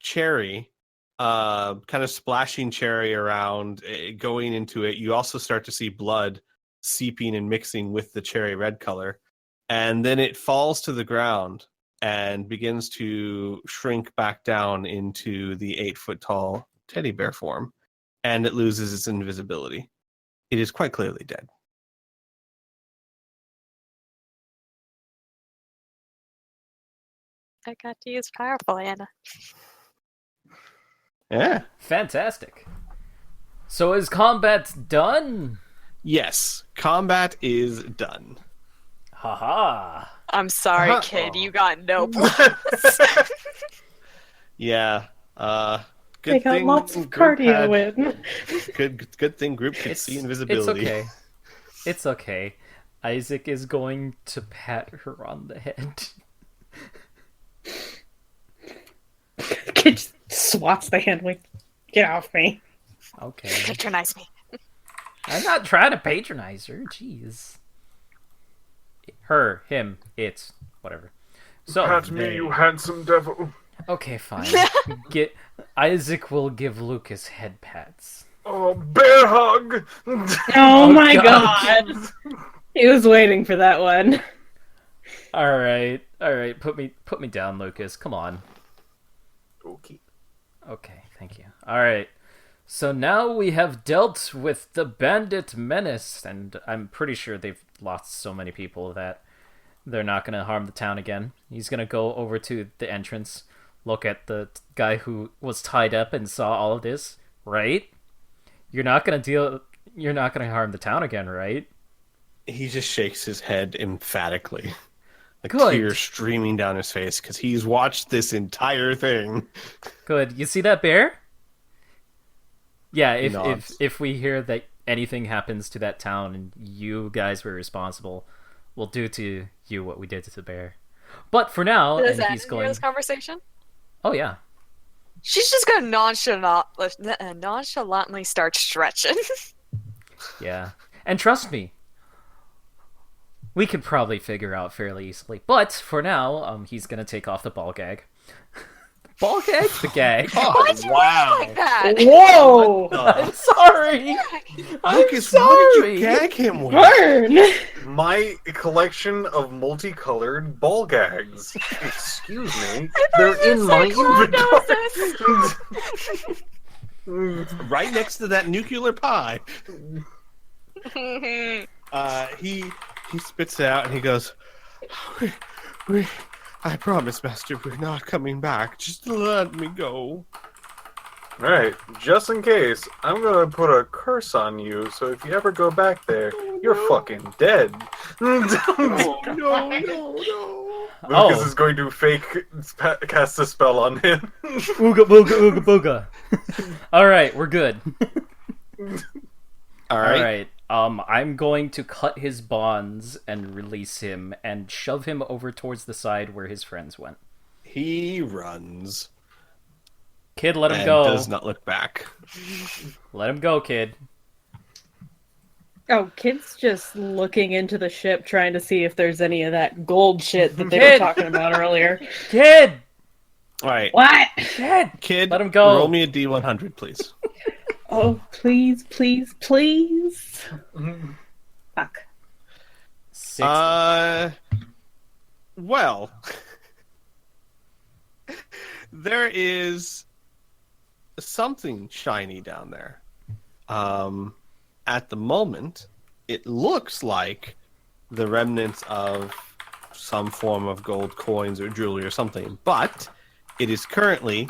Cherry, kind of splashing Cherry around, going into it. You also start to see blood seeping and mixing with the cherry red color. And then it falls to the ground and begins to shrink back down into the 8-foot tall teddy bear form. And it loses its invisibility. It is quite clearly dead. I got to use powerful, Anna. Yeah. Fantastic. So is combat done? Yes, combat is done. Haha. I'm sorry, Uh-huh. kid. You got no plus. Yeah. Good They got thing lots of group cardio had- in. Good thing group could see invisibility. It's okay. It's okay. Isaac is going to pat her on the head. Kid just swats the hand like, get off me. Okay. Patronize me. I'm not trying to patronize her. Jeez. Her, him, it's whatever. So Pat me, you handsome devil. okay, fine. Isaac will give Lucas head pats. Oh, bear hug! Oh my God. god! He was waiting for that one. All right. Put me down, Lucas. Come on. Okay. Okay, thank you. All right. So now we have dealt with the bandit menace, and I'm pretty sure they've lost so many people that they're not going to harm the town again. He's going to go over to the entrance, look at the guy who was tied up and saw all of this, right? You're not going to harm the town again, right? He just shakes his head emphatically. A Good. tear streaming down his face because he's watched this entire thing. Good. You see that bear? Yeah, He if nods. if we hear that anything happens to that town and you guys were responsible, we'll do to you what we did to the bear. But for now, Does and that he's end going. this conversation? Oh yeah. She's just gonna nonchalantly start stretching. Yeah. And trust me, we could probably figure out fairly easily. But for now, he's gonna take off the ball gag. Ball gag? The gag. Why'd you wow. like that? Whoa! I'm sorry. Lucas, I'm what sorry. did you gag him with? Burn! My collection of multicolored ball gags. Excuse me. They're in my inventory. Right next to that nuclear pie. He spits it out and he goes, I promise, Master, we're not coming back. Just let me go. Alright, just in case, I'm gonna put a curse on you, so if you ever go back there, you're fucking dead. Oh, no. Lucas is going to fake cast a spell on him. Ooga booga ooga booga. All right, we're good. All All right. right. I'm going to cut his bonds and release him and shove him over towards the side where his friends went. He runs Kid, let him and go. does not look back. Let him go, kid. Oh, Kid's just looking into the ship trying to see if there's any of that gold shit that they were Kid! talking about earlier. Kid! All right. What? Kid, Let him go. roll me a D100, please. Oh, please, please, please. Fuck. 60. Well, there is something shiny down there. At the moment, it looks like the remnants of some form of gold coins or jewelry or something, but it is currently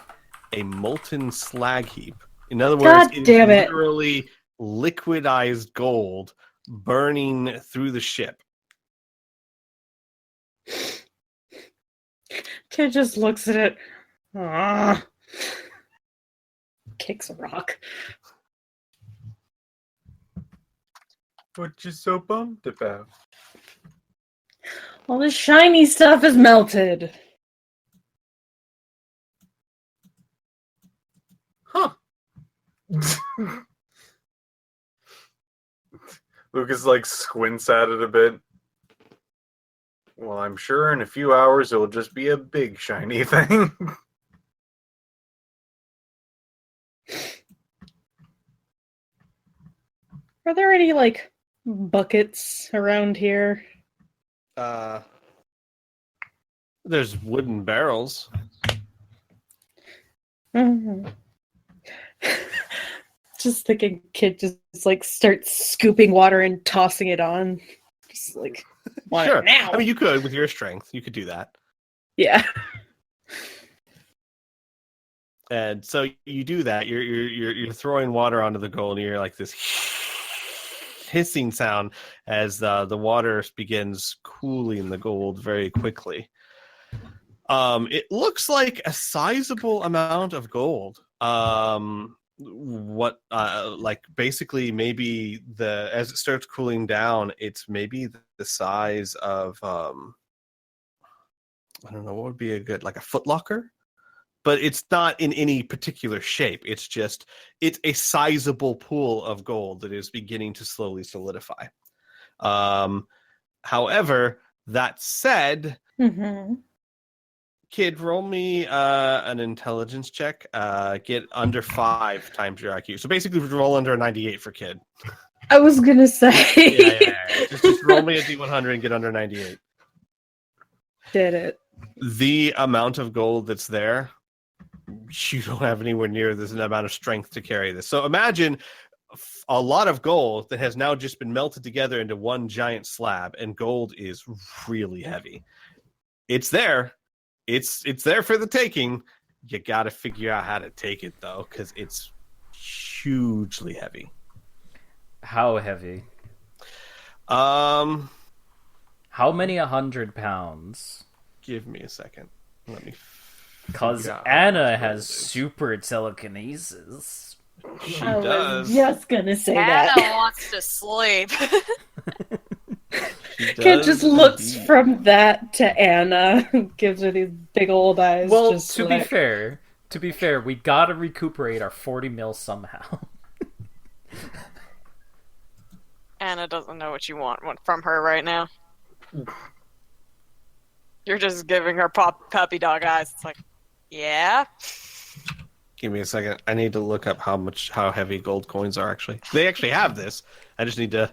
a molten slag heap. In other words, God it is damn it. literally liquidized gold burning through the ship. Kid just looks at it. Ah. Kicks a rock. What you so bummed about? All the shiny stuff is melted. Huh. Lucas like squints at it a bit. Well, I'm sure in a few hours it'll just be a big shiny thing. Are there any, like, buckets around here? There's wooden barrels. Mhm. Just thinking kid just, like, starts scooping water and tossing it on. Just, like, want Sure. it now. I mean, you could with your strength. You could do that. Yeah. And so you do that. You're throwing water onto the gold, and you're like this hissing sound as the water begins cooling the gold very quickly. It looks like a sizable amount of gold. Like basically maybe as it starts cooling down, it's maybe the size of I don't know what would be a good, like a footlocker. But it's not in any particular shape. It's a sizable pool of gold that is beginning to slowly solidify. However, that said, Mm-hmm. kid, roll me an intelligence check. Get under 5 times your IQ. So basically, roll under a 98 for kid. I was gonna say. Yeah. Just roll me a D100 and get under 98. Did it. The amount of gold that's there, you don't have anywhere near this amount of strength to carry this. So imagine a lot of gold that has now just been melted together into one giant slab, and gold is really heavy. It's there. It's there for the taking. You got to figure out how to take it, though, because it's hugely heavy. How heavy? How many 100 pounds? Give me a second. Let me. Because Yeah, Anna has super telekinesis. She I does. was just gonna say Anna that. wants to sleep. Kid just looks from that to Anna, gives her these big old eyes. Well, just to like... be fair, we gotta recuperate our 40 mil somehow. Anna doesn't know what you want from her right now. You're just giving her puppy dog eyes. It's like, yeah. Give me a second. I need to look up how heavy gold coins are. Actually, they actually have this. I just need to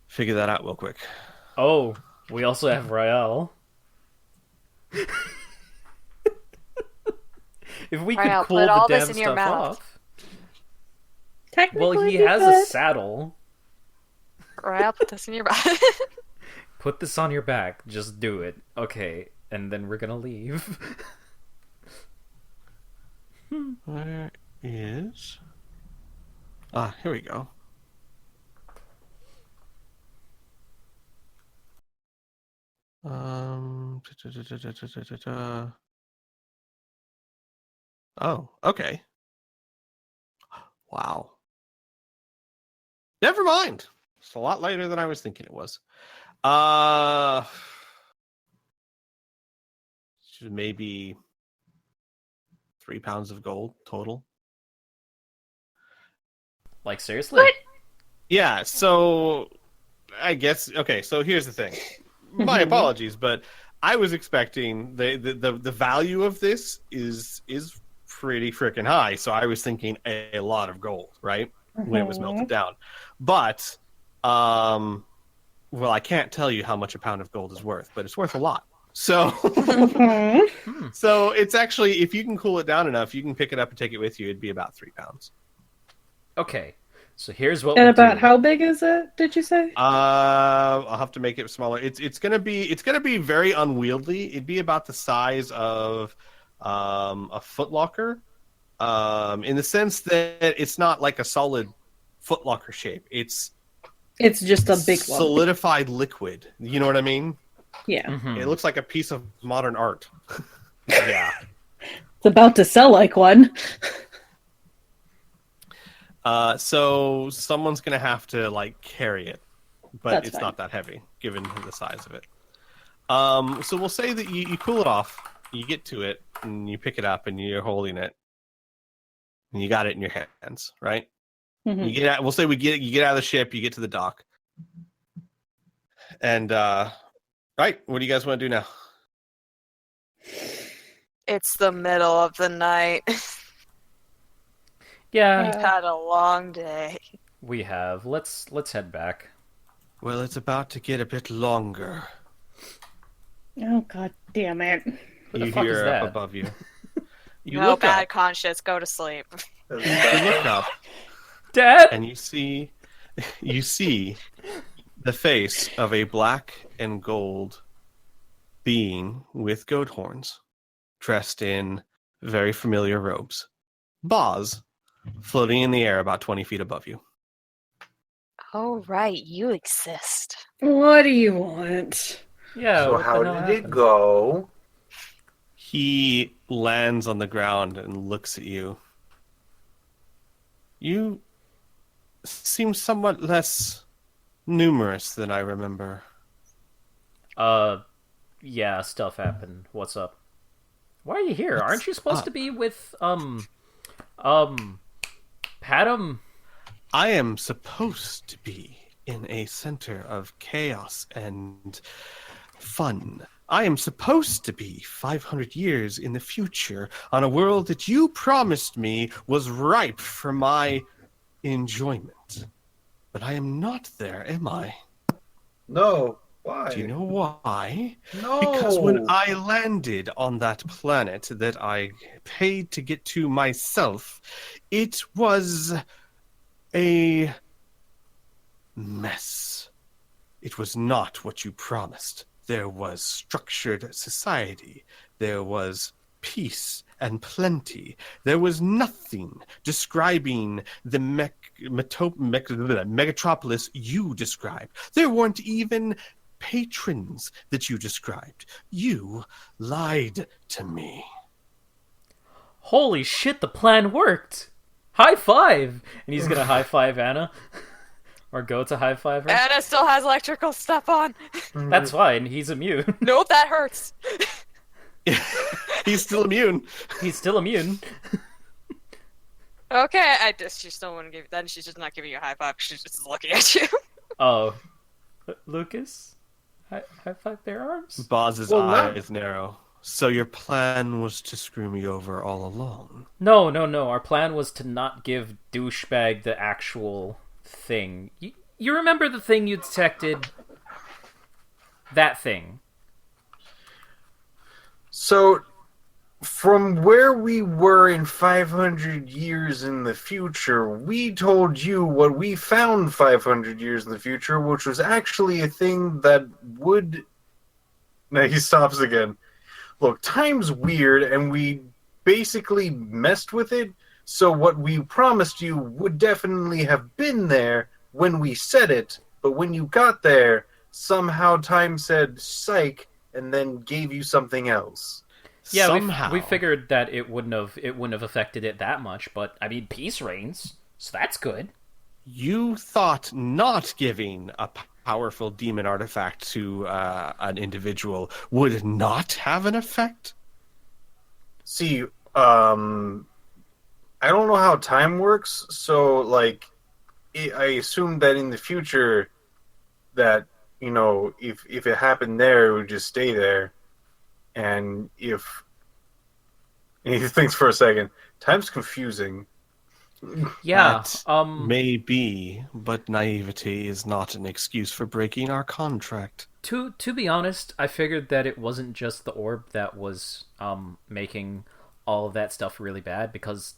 figure that out real quick. Oh, we also have Rael. If we could Rael, cool put the all damn this in your stuff mouth. off. Technically, Well, he you has could. a saddle. Rael, put this in your mouth. Put this on your back. Just do it. Okay, and then we're gonna leave. Where is? Here we go. Oh, okay. Wow. Never mind. It's a lot later than I was thinking it was. Maybe 3 pounds of gold total. Like, seriously? What? Yeah, so I guess okay, so here's the thing. My apologies, but I was expecting the value of this is pretty freaking high, so I was thinking a lot of gold, right? When it was melted down. But well, I can't tell you how much a pound of gold is worth, but it's worth a lot. So so it's actually, if you can cool it down enough, you can pick it up and take it with you. It'd be about 3 pounds. Okay, so here's what And we'll about do. how big is it? Did you say? I'll have to make it smaller. It's gonna be very unwieldy. It'd be about the size of a footlocker, in the sense that it's not like a solid footlocker shape. It's It's just a big lump. solidified liquid. You know what I mean? Yeah. Mhm. It looks like a piece of modern art. Yeah. It's about to sell like one. So someone's gonna have to like carry it, but That's it's fine. not that heavy given the size of it. So we'll say that you cool it off, you get to it, and you pick it up, and you're holding it, and you got it in your hands, right? Mhm. You get out. We'll say you get out of the ship, you get to the dock, and right. What do you guys want to do now? It's the middle of the night. Yeah, We've had a long day. we have. Let's head back. Well, it's about to get a bit longer. Oh god damn it! Who the You fuck is hear that? up above you. You No look bad up. conscience. Go to sleep. You look up, Dad. and you see the face of a black and gold being with goat horns, dressed in very familiar robes. Boz, floating in the air about 20 feet above you. Oh, right. You exist. What do you want? Yeah. So what the how hell did happened? it go? He lands on the ground and looks at you. You seem somewhat less numerous than I remember. Yeah, stuff happened. What's up? Why are you here? What's Aren't you supposed to up? be with Padam? I am supposed to be in a center of chaos and fun. I am supposed to be 500 years in the future on a world that you promised me was ripe for my enjoyment. But I am not there, am I? No. Why? Do you know why? No. Because when I landed on that planet that I paid to get to myself, it was a mess. It was not what you promised. There was structured society. There was peace and plenty. There was nothing describing the megatropolis you described. There weren't even patrons that you described. You lied to me. Holy shit! The plan worked. High five! And he's gonna high five Anna, or go to high five her. Anna still has electrical stuff on. That's fine. He's immune. Nope, that hurts. He's still immune. He's still immune. Okay, she still wouldn't give. Then she's just not giving you a high five. She's just looking at you. Oh, Lucas, high five their arms. Boz's Well, not- eyes narrow. So your plan was to screw me over all along. No. Our plan was to not give douchebag the actual thing. You remember the thing you detected? That thing. So, from where we were in 500 years in the future, we told you what we found 500 years in the future, which was actually a thing that would... Now he stops again. Look, time's weird, and we basically messed with it, so what we promised you would definitely have been there when we said it, but when you got there, somehow time said psych, and then gave you something else. Yeah, Somehow. we figured that it wouldn't have affected it that much, but I mean, peace reigns, so that's good. You thought not giving a powerful demon artifact to an individual would not have an effect? See, I don't know how time works, so, like, I assume that in the future that, you know, if it happened there, it would just stay there. And if... And he thinks for a second. Time's confusing. Yeah. That may be, but naivety is not an excuse for breaking our contract. To be honest, I figured that it wasn't just the orb that was making all of that stuff really bad, because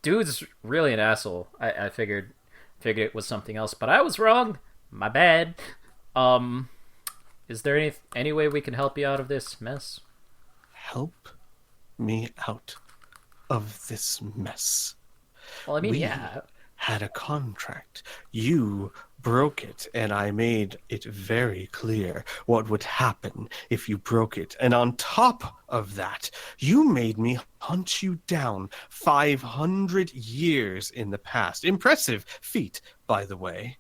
dude's really an asshole. I figured it was something else, but I was wrong. My bad. Is there any way we can help you out of this mess? Help me out of this mess. Well, I mean, We yeah. had a contract. You broke it, and I made it very clear what would happen if you broke it. And on top of that, you made me hunt you down 500 years in the past. Impressive feat, by the way.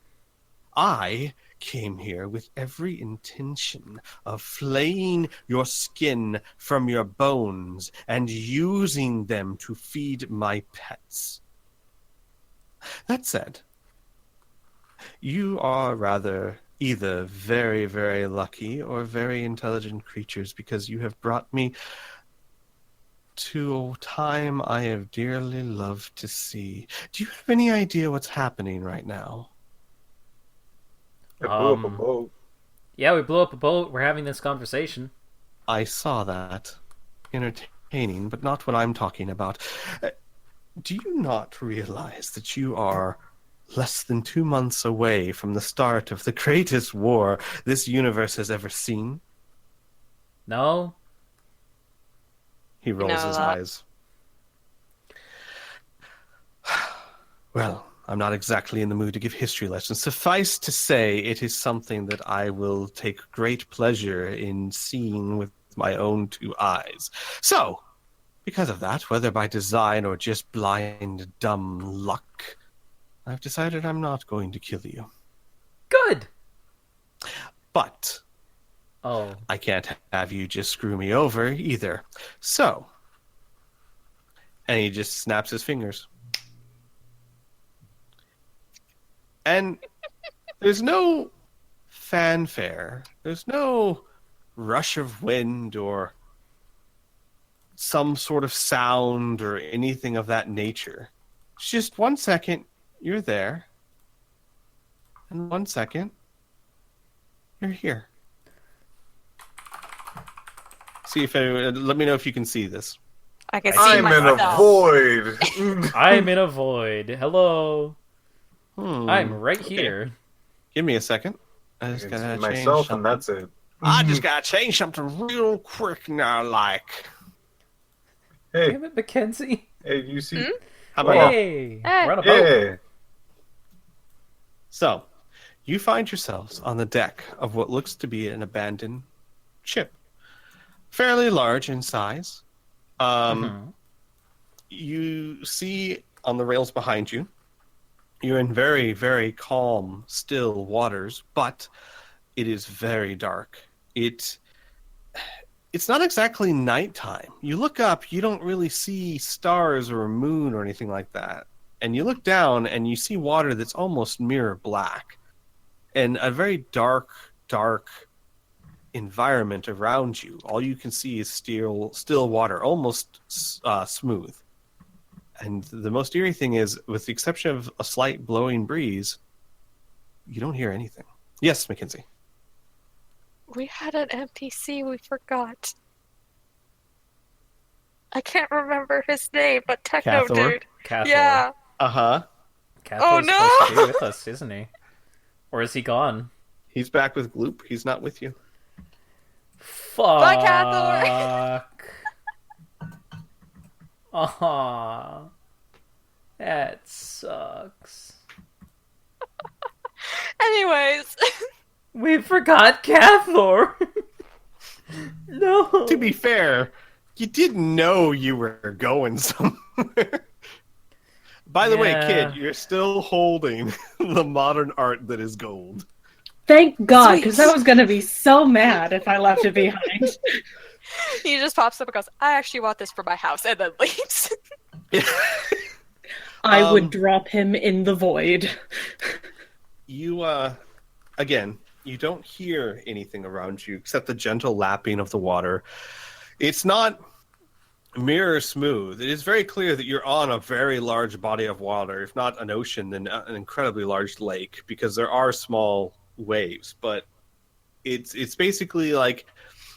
I came here with every intention of flaying your skin from your bones and using them to feed my pets. That said, you are rather either very, very lucky or very intelligent creatures, because you have brought me to a time I have dearly loved to see. Do you have any idea what's happening right now? I blew up a boat. Yeah, we blew up a boat. We're having this conversation. I saw that. Entertaining, but not what I'm talking about. Do you not realize that you are less than 2 months away from the start of the greatest war this universe has ever seen? No? He rolls his eyes. Well, I'm not exactly in the mood to give history lessons. Suffice to say, it is something that I will take great pleasure in seeing with my own 2 eyes. So, because of that, whether by design or just blind, dumb luck, I've decided I'm not going to kill you. Good! But I can't have you just screw me over either. So, and he just snaps his fingers. And there's no fanfare. There's no rush of wind or some sort of sound or anything of that nature. It's just 1 second, you're there. And 1 second, you're here. See if anyone, let me know if you can see this. I can see I'm in a myself. void. I'm in a void. Hello. Hmm. I'm right here. Give me a second. I I just can gotta see change myself, something. and that's it. I just gotta change something real quick now, like. Hey, Damn it, Mackenzie. hey, you see? How about now? Hey! Hey. We're on a boat. Yeah. So, you find yourselves on the deck of what looks to be an abandoned ship. Fairly large in size. You see on the rails behind you, you're in very, very calm, still waters, but it is very dark. It's not exactly nighttime. You look up, you don't really see stars or a moon or anything like that. And you look down and you see water that's almost mirror black. And a very dark, dark environment around you. All you can see is still water, almost smooth. And the most eerie thing is, with the exception of a slight blowing breeze, you don't hear anything. Yes, Mackenzie. We had an NPC we forgot. I can't remember his name, but Techno Cathor? Dude. Cathor. Yeah. Uh-huh. Cathor's Oh, no! supposed to be with us, isn't he? Or is he gone? He's back with Gloop. He's not with you. Fuck. Bye, Cathor! Aw. That sucks. Anyways. We forgot Cathor. No. To be fair, you didn't know you were going somewhere. By the way, Yeah. kid, you're still holding the modern art that is gold. Thank God, because Sweet. I was gonna be so mad if I left it behind. He just pops up and goes, I actually want this for my house, and then leaves. I would drop him in the void. You, again, you don't hear anything around you except the gentle lapping of the water. It's not mirror smooth. It is very clear that you're on a very large body of water, if not an ocean, then an incredibly large lake, because there are small waves. But it's basically like,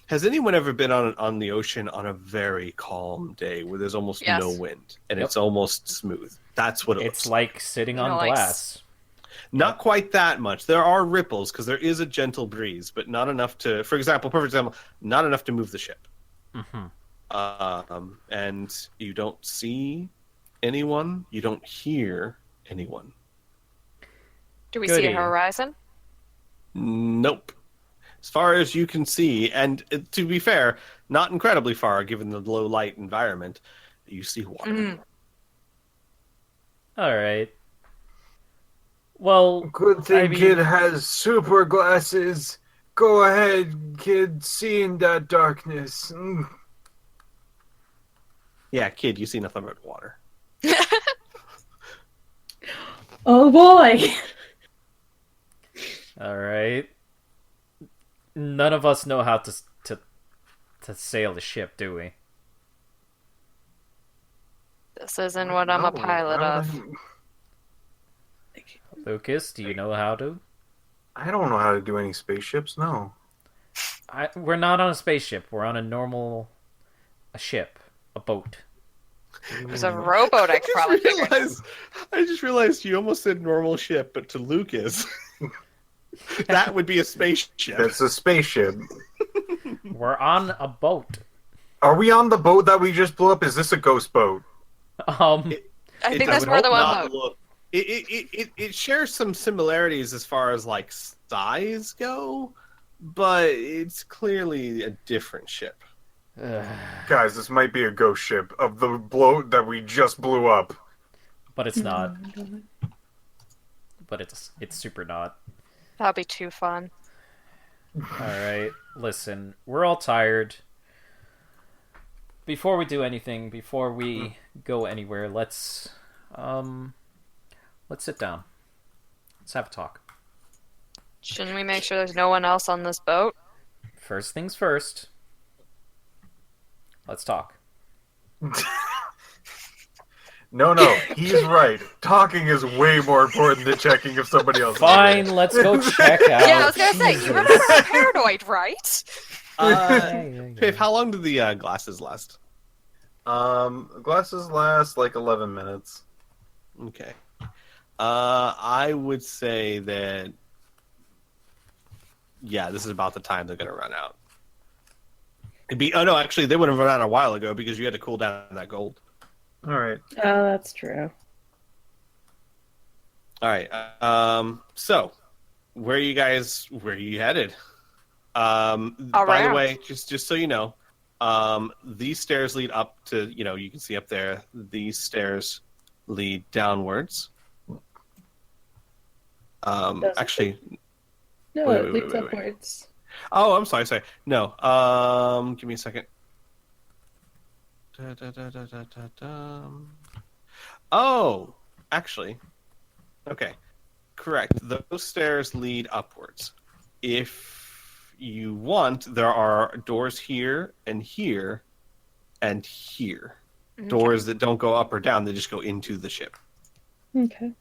has anyone ever been on the ocean on a very calm day where there's almost Yes. no wind and Yep. it's almost smooth? That's what it It's looks like sitting on Nice. glass. Not quite that much. There are ripples because there is a gentle breeze, but not enough to, for example, perfect example, not enough to move the ship. Mm-hmm. And you don't see anyone, you don't hear anyone. Do we see a Goody. horizon? Nope. As far as you can see, and to be fair, not incredibly far given the low light environment, you see water. Mm. All right. Well, Good thing I mean- kid has super glasses. Go ahead, kid, see in that darkness. Yeah, kid, you see nothing but water. Oh boy! all right. None of us know how to sail the ship, do we? This isn't what I'm a pilot of. Lucas, do you know how to? I don't know how to do any spaceships, no. We're not on a spaceship. We're on a ship, a boat. There's a rowboat I could probably figure out. I just realized you almost said normal ship, but to Lucas, that would be a spaceship. That's a spaceship. We're on a boat. Are we on the boat that we just blew up? Is this a ghost boat? I think I there's would more than hope one not. boat. Look, it shares some similarities as far as like size go, but it's clearly a different ship. Guys, this might be a ghost ship of the boat that we just blew up. But it's not. But it's super not. That'd be too fun. Alright, listen. We're all tired. Before we do anything, before we go anywhere, let's sit down. Let's have a talk. Shouldn't we make sure there's no one else on this boat? First things first. Let's talk. No, he's right. Talking is way more important than checking if somebody else is Fine, there. let's go check out. Yeah, I was gonna say, you remember I'm paranoid, right? Piph, how long do the glasses last? Glasses last like 11 minutes. Okay. I would say that, yeah, this is about the time they're going to run out. Actually, they would have run out a while ago because you had to cool down that gold. All right. Oh, that's true. All right. So, where are you headed? By the Around. way, just so you know, these stairs lead up to, you can see up there, these stairs lead downwards. Actually, No, Wait, it wait, leads wait, wait. upwards. oh, I'm sorry. No. Give me a second. Oh, actually, okay, correct. Those stairs lead upwards. If you want, there are doors here and here and here. Okay. Doors that don't go up or down; they just go into the ship. Okay.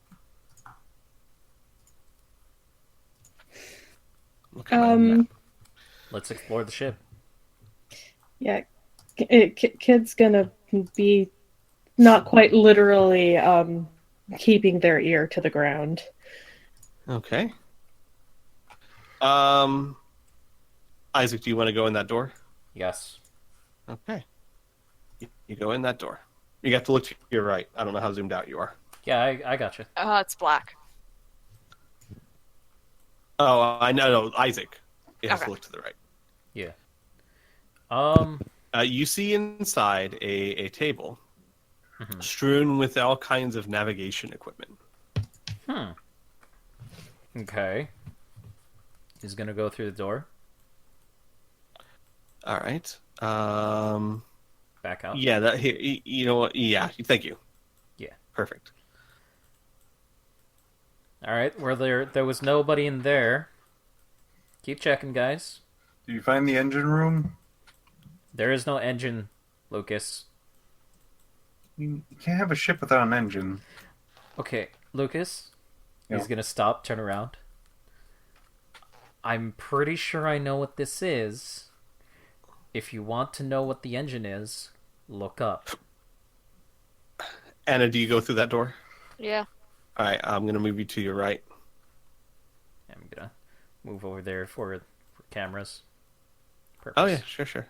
Look at my map. Let's explore the ship. Yeah, kid's gonna be not quite literally keeping their ear to the ground. Okay. Isaac, do you want to go in that door? Yes. Okay. You go in that door. You got to look to your right. I don't know how zoomed out you are. Yeah, I got you. It's black. Oh, I know. No, Isaac. It has Okay. to look to the right. Yeah. You see inside a table Mhm. strewn with all kinds of navigation equipment. Okay. He's gonna go through the door. All right. Back out. Yeah. That here. You know what? Yeah. Thank you. Yeah. Perfect. All right. Where there was nobody in there. Keep checking, guys. Do you find the engine room? There is no engine, Lucas. You can't have a ship without an engine. Okay, Lucas. Yeah. He's gonna stop, turn around. I'm pretty sure I know what this is. If you want to know what the engine is, look up. Anna, do you go through that door? Yeah. All right. I'm gonna move you to your right. I'm gonna move over there for cameras. Purpose. Oh yeah. Sure.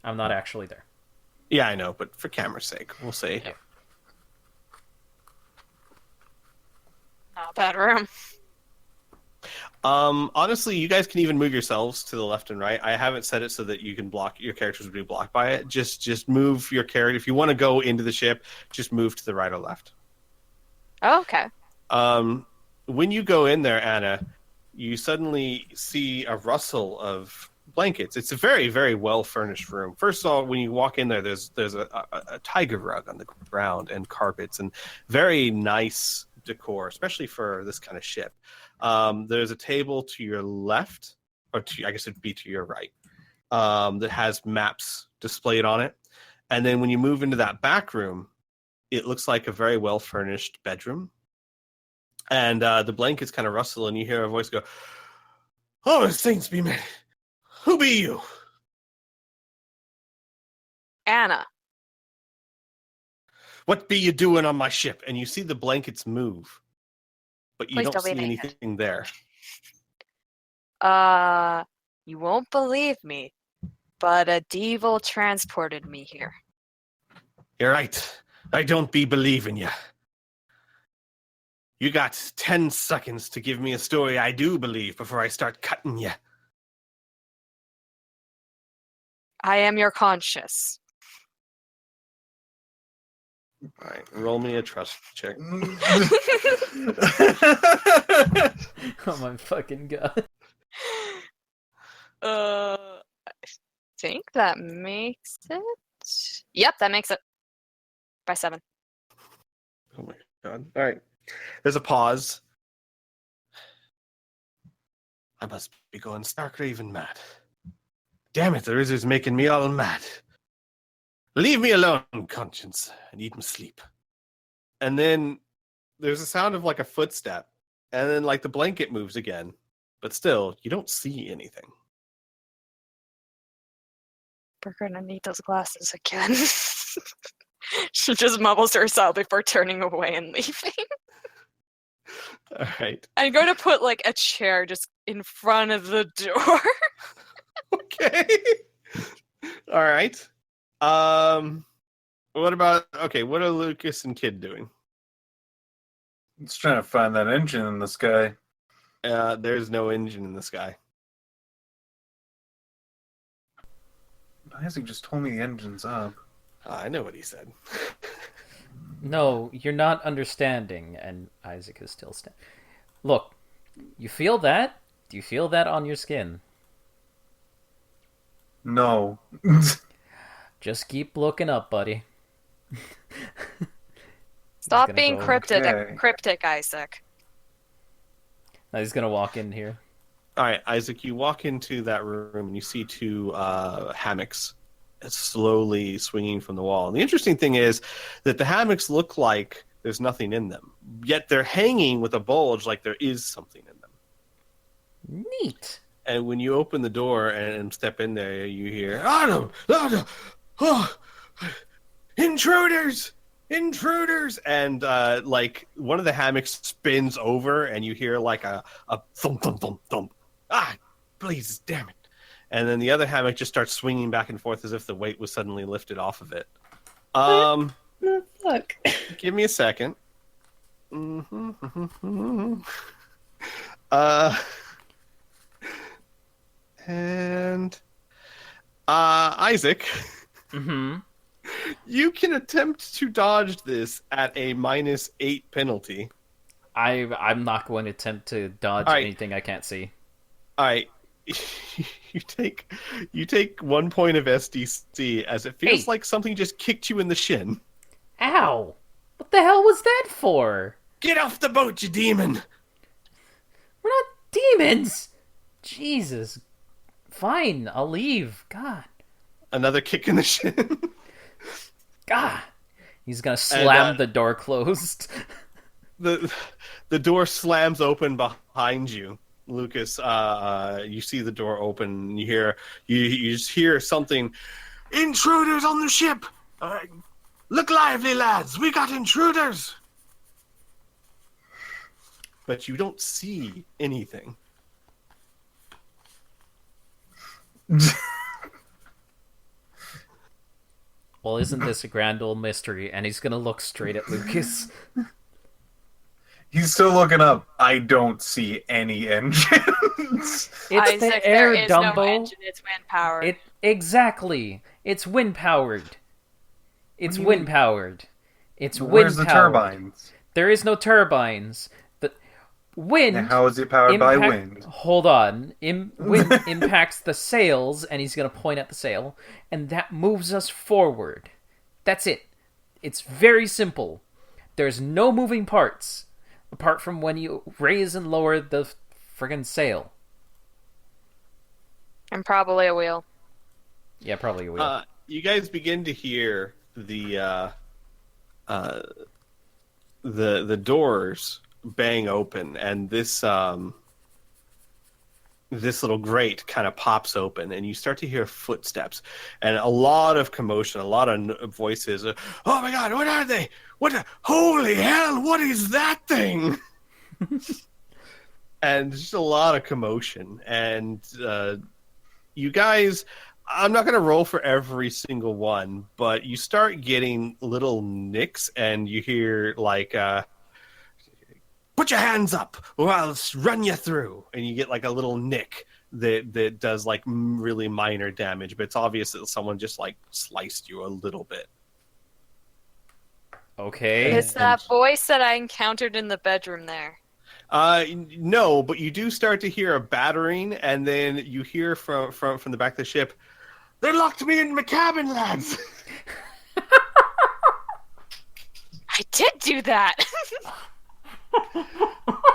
I'm not actually there. Yeah, I know, but for camera's sake, we'll say. Yeah. that room. Honestly, you guys can even move yourselves to the left and right. I haven't set it so that you can block your characters would be blocked by it. Just move your character. If you want to go into the ship, just move to the right or left. Oh, okay. When you go in there, Anna, you suddenly see a rustle of blankets. It's a very, very well furnished room. First of all, when you walk in there, there's a tiger rug on the ground and carpets and very nice decor, especially for this kind of ship. There's a table to your left, or I guess it'd be to your right, that has maps displayed on it. And then when you move into that back room, it looks like a very well furnished bedroom. And the blankets kind of rustle, and you hear a voice go, "Oh, saints be many! Who be you?" Anna. "What be you doing on my ship?" And you see the blankets move, but you Please don't don't be see naked. anything there. You won't believe me, but a devil transported me here. You're right. I don't be believing you. You got 10 seconds to give me a story I do believe before I start cutting you. I am your conscience. All right, roll me a trust check. Oh my fucking god. I think that makes it. Yep, that makes it. By 7. Oh my god. All right. There's a pause. I must be going stark raving mad. Damn it, the Rizzer's making me all mad. Leave me alone, conscience. I need my sleep. And then there's a sound of like a footstep. And then like the blanket moves again. But still, you don't see anything. We're gonna need those glasses again. She just mumbles to herself before turning away and leaving. All right. I'm going to put like a chair just in front of the door. Okay. All right. What are Lucas and Kid doing? It's trying to find that engine in the sky. There's no engine in the sky. Isaac just told me the engine's up. I know what he said. No, you're not understanding, and Isaac is still standing. Look, you feel that? Do you feel that on your skin? No. Just keep looking up, buddy. Stop gonna being go- cryptic, Isaac. Now he's gonna walk in here. All right, Isaac, you walk into that room and you see 2 hammocks slowly swinging from the wall. And the interesting thing is that the hammocks look like there's nothing in them, yet they're hanging with a bulge like there is something in them. Neat. And when you open the door and step in there, you hear, oh, intruders! Intruders! And like one of the hammocks spins over and you hear like a thump, thump, thump, thump. Ah, please, damn it. And then the other hammock just starts swinging back and forth as if the weight was suddenly lifted off of it. Oh, fuck. Give me a second. And Isaac, Mm-hmm. you can attempt to dodge this at a -8 penalty. I'm not going to attempt to dodge All right. anything I can't see. All right. You take 1 point of SDC as it feels Hey. like something just kicked you in the shin. Ow! What the hell was that for? Get off the boat, you demon! We're not demons! Jesus. Fine, I'll leave. God. Another kick in the shin. God. He's gonna slam And, the door closed. The door slams open behind you, Lucas. You see the door open. And you just hear something. Intruders on the ship. Look lively, lads. We got intruders. But you don't see anything. Well, isn't this a grand old mystery? And he's gonna look straight at Lucas. He's still looking up. I don't see any engines. It's Isaac, the air, there is Dumbo. no engine, it's wind powered. Exactly. It's wind powered. It's do you wind mean? powered. It's wind Where's the powered. turbines? There is no turbines. The wind. Now, how is it powered by wind? Hold on. Wind impacts the sails, and he's going to point at the sail, and that moves us forward. That's it. It's very simple. There's no moving parts, apart from when you raise and lower the friggin' sail. And probably a wheel. Yeah, probably a wheel. You guys begin to hear the doors bang open, and this little grate kind of pops open, and you start to hear footsteps and a lot of commotion, a lot of voices. Oh my God, what are they? Holy hell, what is that thing? And just a lot of commotion. And you guys, I'm not going to roll for every single one, but you start getting little nicks, and you hear like, put your hands up or I'll run you through. And you get like a little nick that does like really minor damage, but it's obvious that someone just like sliced you a little bit. Okay. It's that voice that I encountered in the bedroom there. No, but you do start to hear a battering, and then you hear from the back of the ship, they locked me in my cabin, lads. I did do that!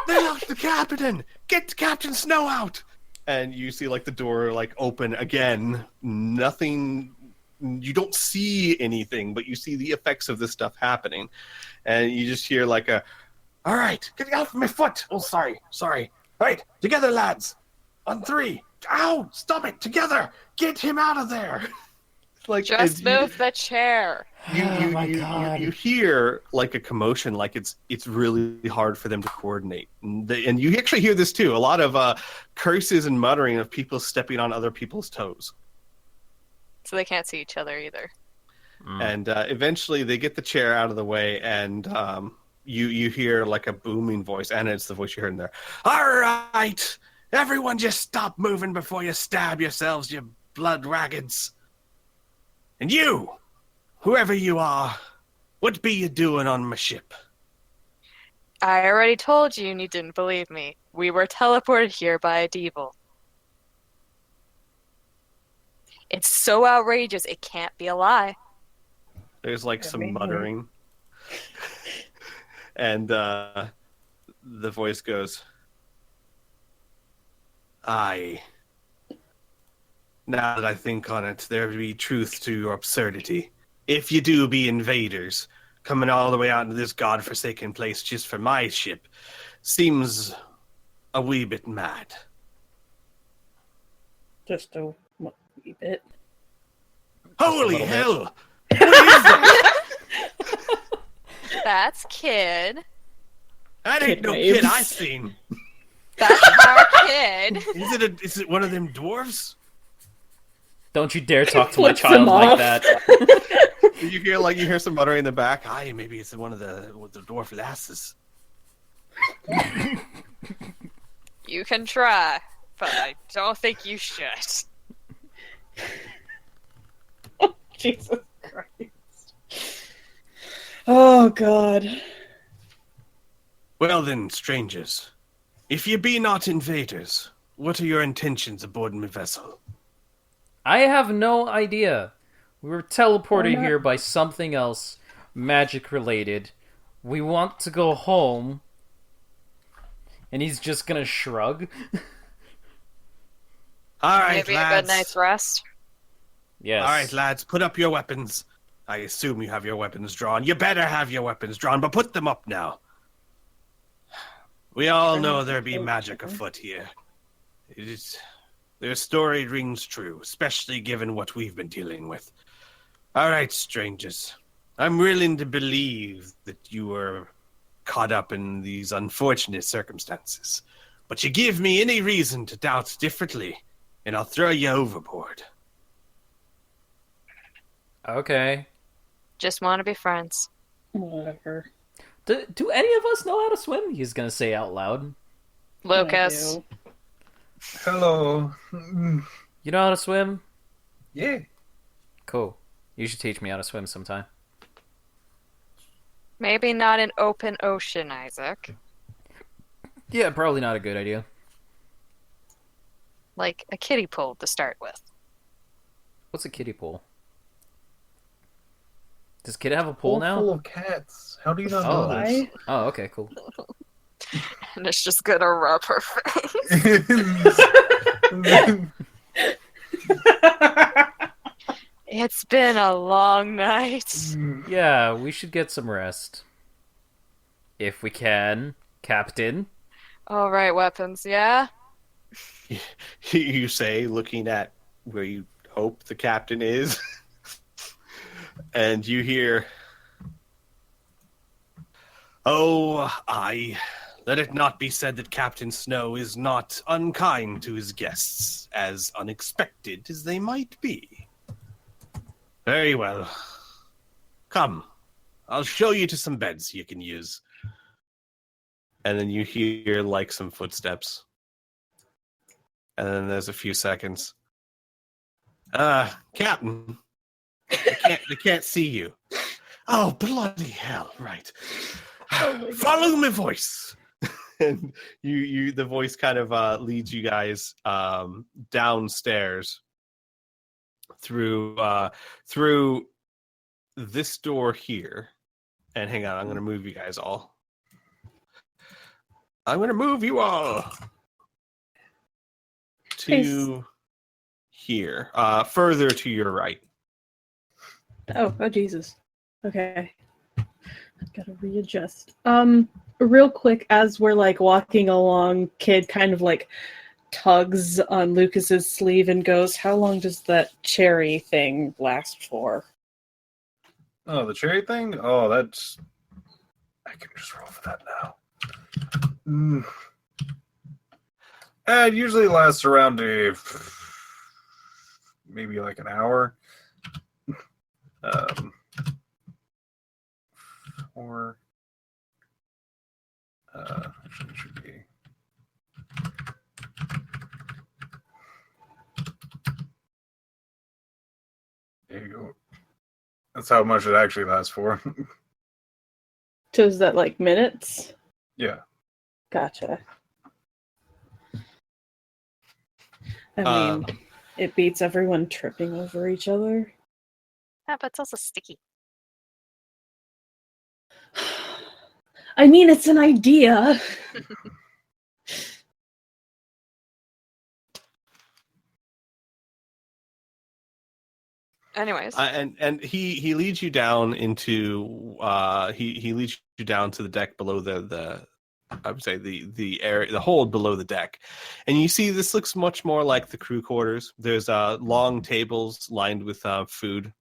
They locked the captain. Get Captain Snow out. And you see like the door like open again. Nothing. You don't see anything, but you see the effects of this stuff happening, and you just hear like a, "All right, get out from my foot." Oh, sorry. All right, together, lads. On 3. Ow! Stop it! Together. Get him out of there. Like Just move the chair. You hear like a commotion, like it's really hard for them to coordinate, and you actually hear this too. A lot of curses and muttering of people stepping on other people's toes. So they can't see each other either. And eventually they get the chair out of the way, and you hear like a booming voice, and it's the voice you heard in there. All right, everyone, just stop moving before you stab yourselves, you blood raggeds. And you, whoever you are, what be you doing on my ship? I already told you and you didn't believe me. We were teleported here by a devil. It's so outrageous, it can't be a lie. There's like some muttering. And the voice goes, Aye. Now that I think on it, there be truth to your absurdity. If you do be invaders, coming all the way out into this godforsaken place just for my ship, seems a wee bit mad. Just a wee bit. Holy hell! That's Kid. That ain't no waves. kid I seen. That's our kid. Is it one of them dwarves? Don't you dare talk to my Flips child him like off. that. You hear some muttering in the back. Aye, maybe it's one of the dwarf lasses. You can try, but I don't think you should. Jesus Christ. Oh, God. Well then, strangers, if ye be not invaders, what are your intentions aboard my vessel? I have no idea. We were teleported Why not? here by something else, magic related. We want to go home. And he's just gonna shrug. All right, Maybe a lads. good night's rest. Yes. All right, lads, put up your weapons. I assume you have your weapons drawn. You better have your weapons drawn, but put them up now. We all know there be magic afoot here. Their story rings true, especially given what we've been dealing with. All right, strangers. I'm willing to believe that you were caught up in these unfortunate circumstances. But you give me any reason to doubt differently, and I'll throw you overboard. Okay. Just want to be friends. Whatever. Do any of us know how to swim? He's gonna say out loud. Lucas. I do. Hello. You know how to swim? Yeah. Cool. You should teach me how to swim sometime. Maybe not an open ocean, Isaac. Yeah, probably not a good idea. Like a kiddie pool to start with. What's a kiddie pool? Does Kid have a pool Pool now? full of cats. How do you not Oh. know this? Oh, okay, cool. And it's just gonna rub her face. It's been a long night. Yeah, we should get some rest. If we can, Captain. All right, weapons, yeah? You say, looking at where you hope the captain is, and you hear, "Oh, aye. Let it not be said that Captain Snow is not unkind to his guests, as unexpected as they might be. Very well. Come, I'll show you to some beds you can use." And then you hear, like, some footsteps. And then there's a few seconds. Captain, they can't see you. Oh, bloody hell, right. Oh my God. Follow my voice. And the voice kind of leads you guys downstairs through this door here. And hang on, I'm going to move you guys all. I'm going to move you all to here, further to your right. Oh, Jesus. Okay. I've got to readjust. Real quick, as we're like walking along, Kid kind of like tugs on Lucas's sleeve and goes, "How long does that cherry thing last for?" Oh, the cherry thing? Oh, that's... I can just roll for that now. It usually lasts around maybe like an hour. Or actually it should be. There you go. That's how much it actually lasts for. So is that like minutes? Yeah. Gotcha. I mean, it beats everyone tripping over each other. Yeah, but it's also sticky. I mean, it's an idea. Anyways. And he leads you down into he leads you down to the deck below the I would say the area, the hold below the deck, and you see this looks much more like the crew quarters. There's long tables lined with food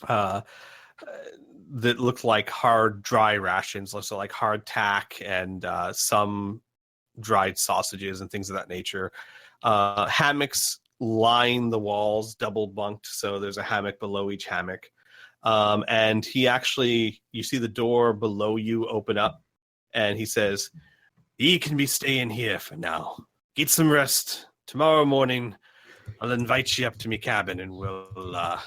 that look like hard dry rations, also like hard tack and some dried sausages and things of that nature. Hammocks line the walls, double bunked, so there's a hammock below each hammock. And you see the door below you open up, and he says, "Ye can be staying here for now. Get some rest. Tomorrow morning, I'll invite you up to me cabin, and we'll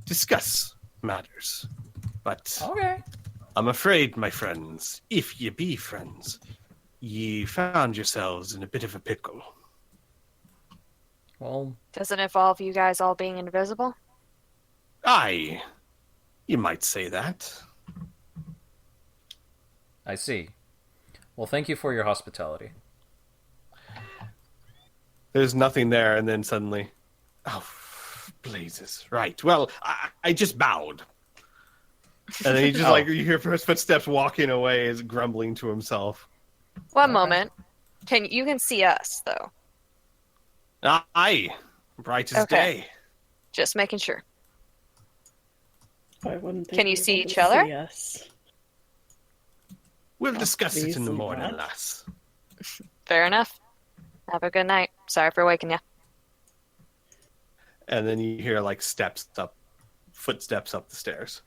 discuss matters. But Okay. I'm afraid, my friends, if ye be friends, ye found yourselves in a bit of a pickle." Well, Does it involve you guys all being invisible? Aye, you might say that. I see. Well, thank you for your hospitality. There's nothing there, and then suddenly, oh, blazes! Right. Well, I just bowed, and then he just like you hear his footsteps walking away, is grumbling to himself. One moment. You can see us though. Aye, bright as Okay. day. Just making sure. I wouldn't think Can you you'd see able each to other? see us. We'll discuss it in the Obviously morning, not. lass. Fair enough. Have a good night. Sorry for waking you. And then you hear like footsteps up the stairs.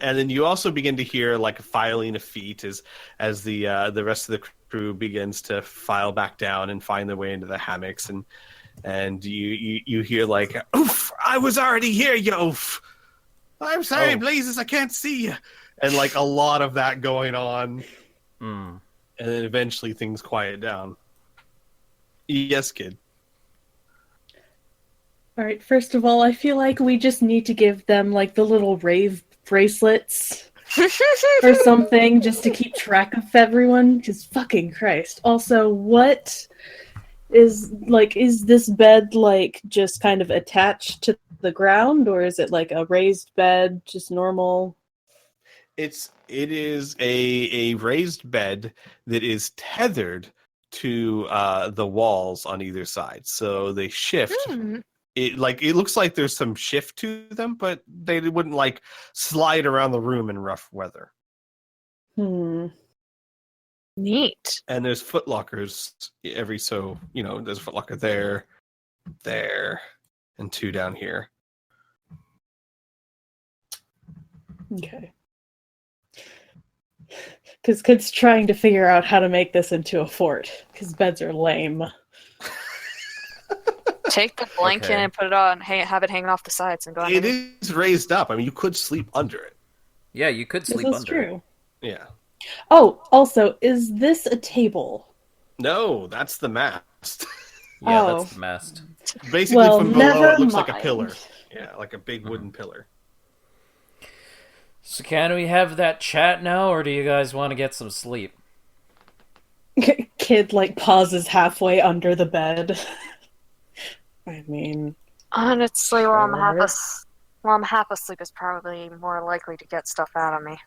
And then you also begin to hear like a filing of feet as the rest of the crew begins to file back down and find their way into the hammocks, and you hear like, "Oof! I was already here, you oof! I'm sorry, Blazes, I can't see you," and like a lot of that going on, and then eventually things quiet down. Yes, kid. All right, first of all, I feel like we just need to give them like the little rave bracelets or something just to keep track of everyone, because fucking Christ. Also, what is this bed like just kind of attached to the ground, or is it like a raised bed, just normal? It is a raised bed that is tethered to the walls on either side, so they shift. It looks like there's some shift to them, but they wouldn't like slide around the room in rough weather. Neat. And there's footlockers there's a footlocker there, and 2 down here. Okay. Because Kid's trying to figure out how to make this into a fort, because beds are lame. Take the blanket and put it on, have it hanging off the sides, and go It underneath. is raised up. I mean, you could sleep under it. Yeah, you could sleep This is under true. it. Yeah. Oh, also, is this a table? No, that's the mast. Yeah, Oh. that's the mast. Basically, from below, never it looks like a mind. pillar. Yeah, like a big wooden pillar. So can we have that chat now, or do you guys want to get some sleep? Kid like pauses halfway under the bed. I mean, Honestly, while sure. I'm half asleep is probably more likely to get stuff out of me.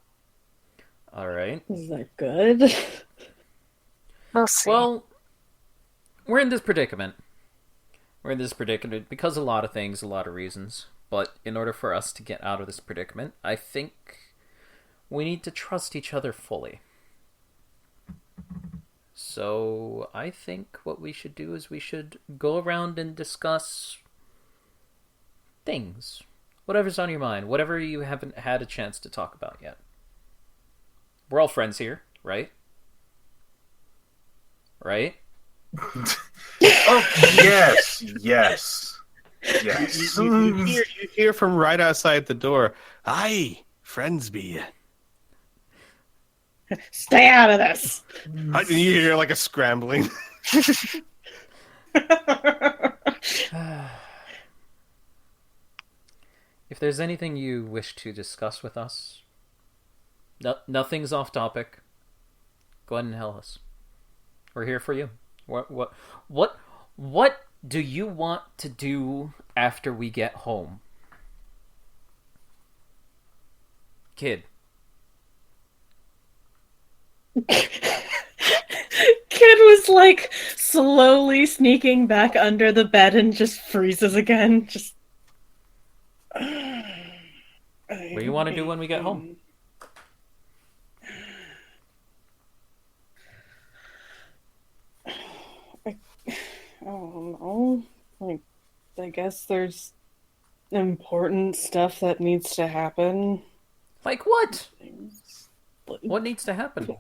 All right. Is that good? We'll see. Well, we're in this predicament. We're in this predicament because of a lot of things, a lot of reasons. But in order for us to get out of this predicament, I think we need to trust each other fully. So I think what we should do is we should go around and discuss things. Whatever's on your mind. Whatever you haven't had a chance to talk about yet. We're all friends here, right? Right? Oh, yes. You hear from right outside the door, "Aye, friends be ya." Stay out of this! And you hear like a scrambling. If there's anything you wish to discuss with us, nothing's off topic. Go ahead and tell us. We're here for you. What do you want to do after we get home? Kid. Kid was like slowly sneaking back under the bed and just freezes again. Just. What do you want to do when we get home? I don't know. Like, I guess there's important stuff that needs to happen. Like what? What needs to happen?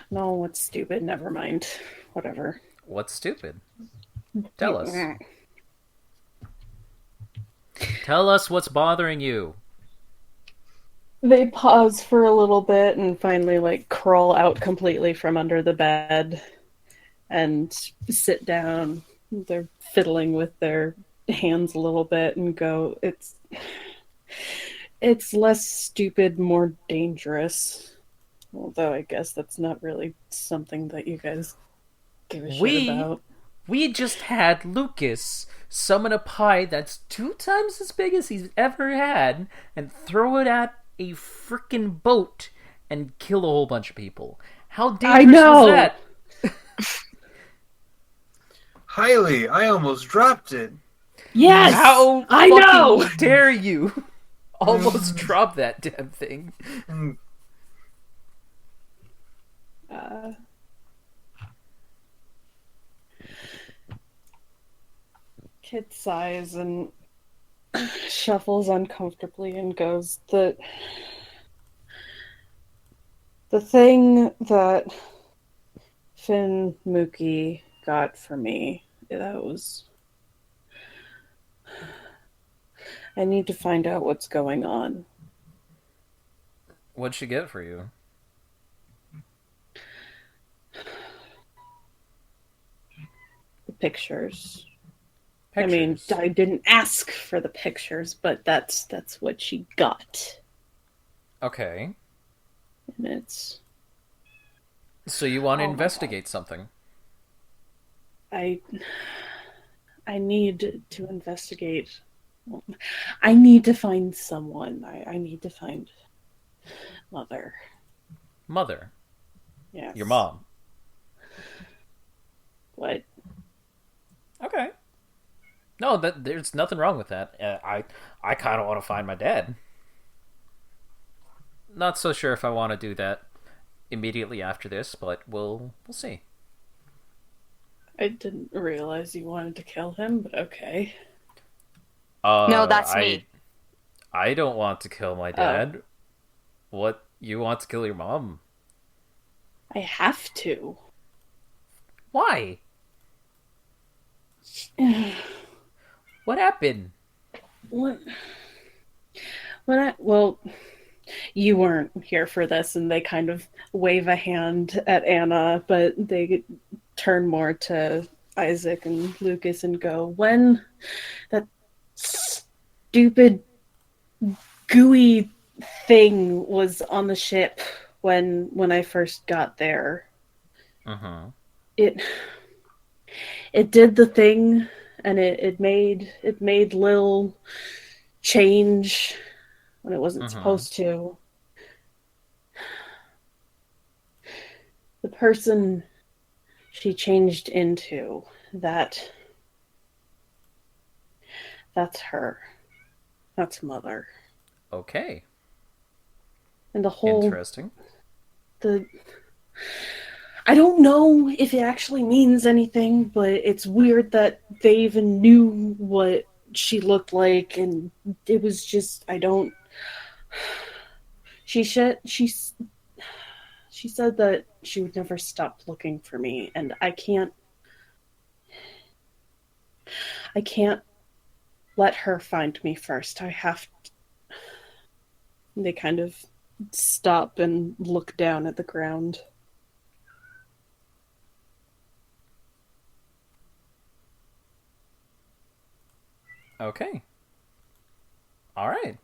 No, what's stupid? Never mind. Whatever. What's stupid? Tell us. Tell us what's bothering you. They pause for a little bit and finally like crawl out completely from under the bed and sit down. They're fiddling with their hands a little bit and go, it's less stupid, more dangerous. Although I guess that's not really something that you guys give a shit about. We just had Lucas summon a pie that's 2 times as big as he's ever had and throw it at a frickin' boat and kill a whole bunch of people. How dangerous was that? Highly, I almost dropped it. Yes! How I know! dare you almost drop that damn thing? Kid sighs and shuffles uncomfortably and goes, the thing that Finn Mookie got for me, that was... I need to find out what's going on. What'd she get for you? The pictures. Pictures. I mean, I didn't ask for the pictures, but that's what she got. Okay. And it's... So you want to Oh my investigate something? I need to investigate. I need to find someone. I need to find Mother. Mother. Yes. Your mom. What? Okay. No, there's nothing wrong with that. I kind of want to find my dad. Not so sure if I want to do that immediately after this, but we'll see. I didn't realize you wanted to kill him, but okay. No, that's me. I don't want to kill my dad. What? You want to kill your mom? I have to. Why? What happened? What? Well, you weren't here for this, and they kind of wave a hand at Anna, but they turn more to Isaac and Lucas and go, when that stupid gooey thing was on the ship when I first got there, it did the thing, and it made Lil change when it wasn't supposed to. The person she changed into, that's her. That's Mother. Okay. And the whole... Interesting. I don't know if it actually means anything, but it's weird that they even knew what she looked like, and it was just... I don't... She said that she would never stop looking for me, and I can't let her find me first. I have to... They kind of stop and look down at the ground. Okay. All right.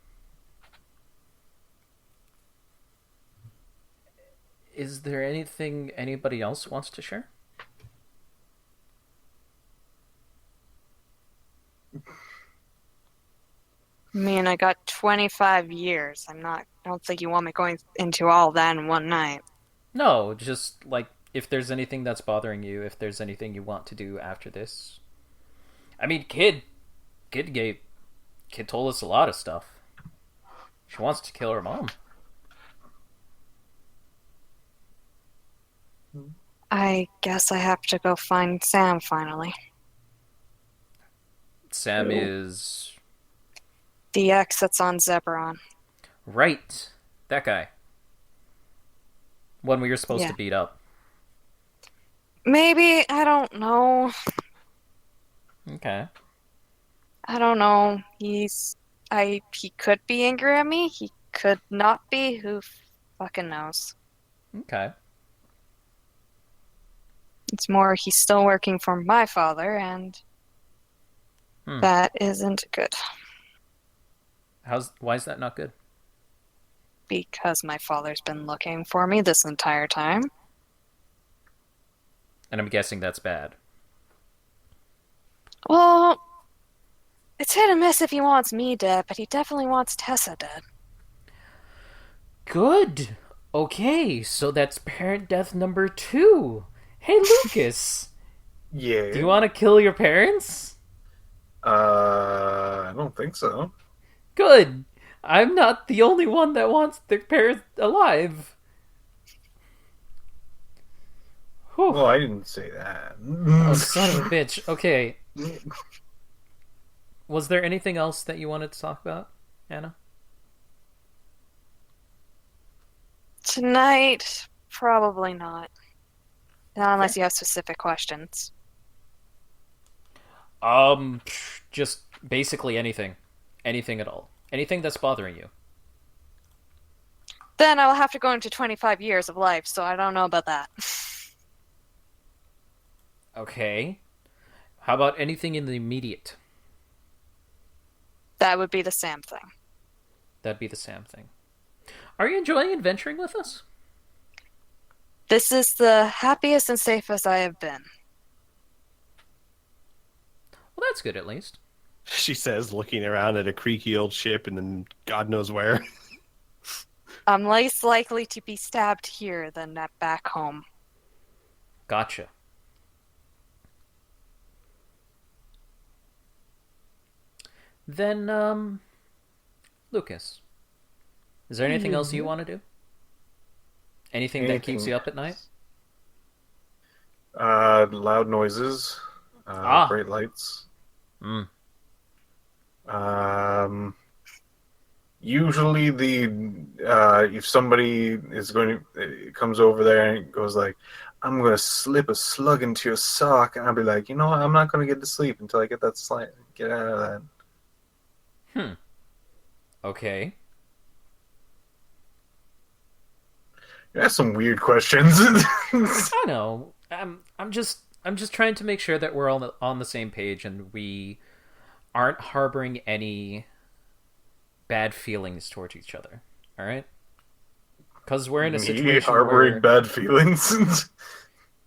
Is there anything anybody else wants to share? I got 25 years. I don't think you want me going into all that in one night. No, just like if there's anything that's bothering you, if there's anything you want to do after this. I mean, Kid told us a lot of stuff. She wants to kill her mom. I guess I have to go find Sam finally. Sam is... The ex that's on Zebron. Right. That guy. One we were supposed to beat up. Maybe, I don't know. Okay. I don't know. He could be angry at me. He could not be. Who fucking knows? Okay. It's more he's still working for my father, and that isn't good. Why is that not good? Because my father's been looking for me this entire time. And I'm guessing that's bad. Well, it's hit and miss if he wants me dead, but he definitely wants Tessa dead. Good. Okay, so that's parent death number 2. Hey, Lucas. Yeah. Do you want to kill your parents? I don't think so. Good. I'm not the only one that wants their parents alive. Whew. Well, I didn't say that. Oh, son of a bitch. Okay. Was there anything else that you wanted to talk about, Anna? Tonight, probably not. Not unless Fair. you have specific questions. Just basically anything. Anything at all. Anything that's bothering you. Then I will have to go into 25 years of life, so I don't know about that. Okay. How about anything in the immediate? That would be the Sam thing. That'd be the Sam thing. Are you enjoying adventuring with us? This is the happiest and safest I have been. Well, that's good at least. She says, looking around at a creaky old ship and then God knows where. I'm less likely to be stabbed here than at back home. Gotcha. Then, Lucas, is there anything else you want to do? Anything that keeps you up at night? Loud noises, Ah. bright lights. Mm. Usually if somebody is going to comes over there and goes like, I'm going to slip a slug into your sock, and I'll be like, you know what? I'm not going to get to sleep until I get that get out of that. Okay. You ask some weird questions. I know. I'm just trying to make sure that we're all on the same page and we aren't harboring any bad feelings towards each other. All right? Because we're in a Me situation harboring where bad feelings.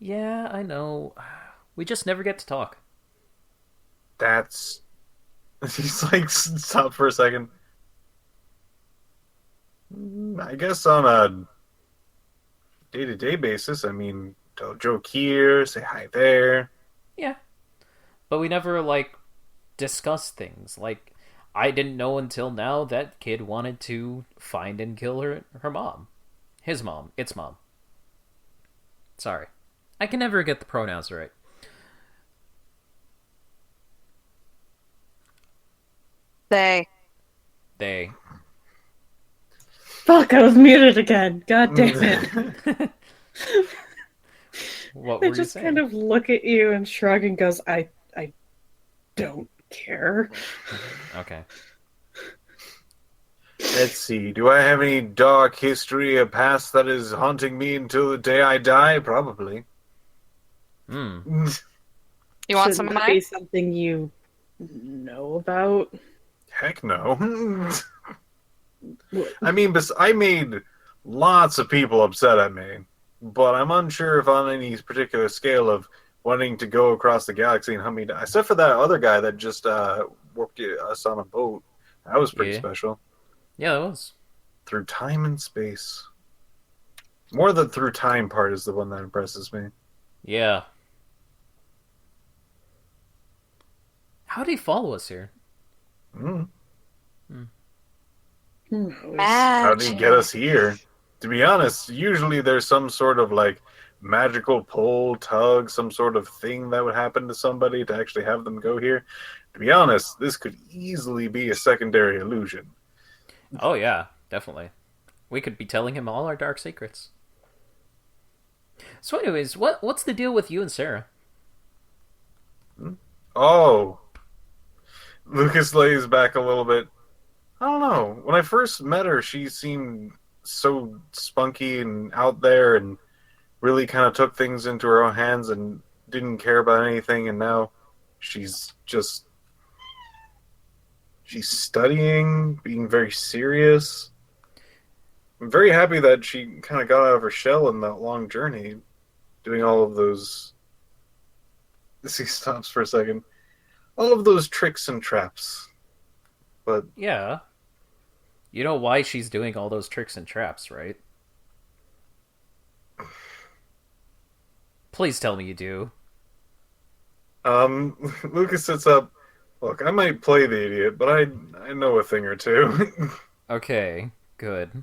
yeah, I know. We just never get to talk. That's. He's like, stop for a second. I guess on a day-to-day basis, I mean, tell a joke here, say hi there. Yeah. But we never discuss things. I didn't know until now that kid wanted to find and kill her mom. His mom. Its mom. Sorry. I can never get the pronouns right. They. Fuck, I was muted again. God damn it. What I were you just saying? kind of look at you and shrug and goes, I don't care. Okay. Let's see. Do I have any dark history, a past that is haunting me until the day I die? Probably. Hmm. You want Should some of that mine? be something you know about? Heck no. I mean, I made lots of people upset at me, but I'm unsure if on any particular scale of wanting to go across the galaxy and hunt me down. Except for that other guy that just worked us on a boat. That was pretty Yeah. special. Yeah, that was. Through time and space. More the through time part is the one that impresses me. Yeah. How did he follow us here? Mm. Who knows? How did he get us here? To be honest, usually there's some sort of magical pull, tug, some sort of thing that would happen to somebody to actually have them go here. To be honest, this could easily be a secondary illusion. Oh yeah, definitely. We could be telling him all our dark secrets. So, anyways, what's the deal with you and Sarah? Oh. Lucas lays back a little bit. I don't know. When I first met her, she seemed so spunky and out there and really kind of took things into her own hands and didn't care about anything. And now she's studying, being very serious. I'm very happy that she kind of got out of her shell in that long journey, doing all of those. He stops for a second. All of those tricks and traps. But Yeah. You know why she's doing all those tricks and traps, right? Please tell me you do. Lucas sits up. Look, I might play the idiot, but I know a thing or two. Okay, good.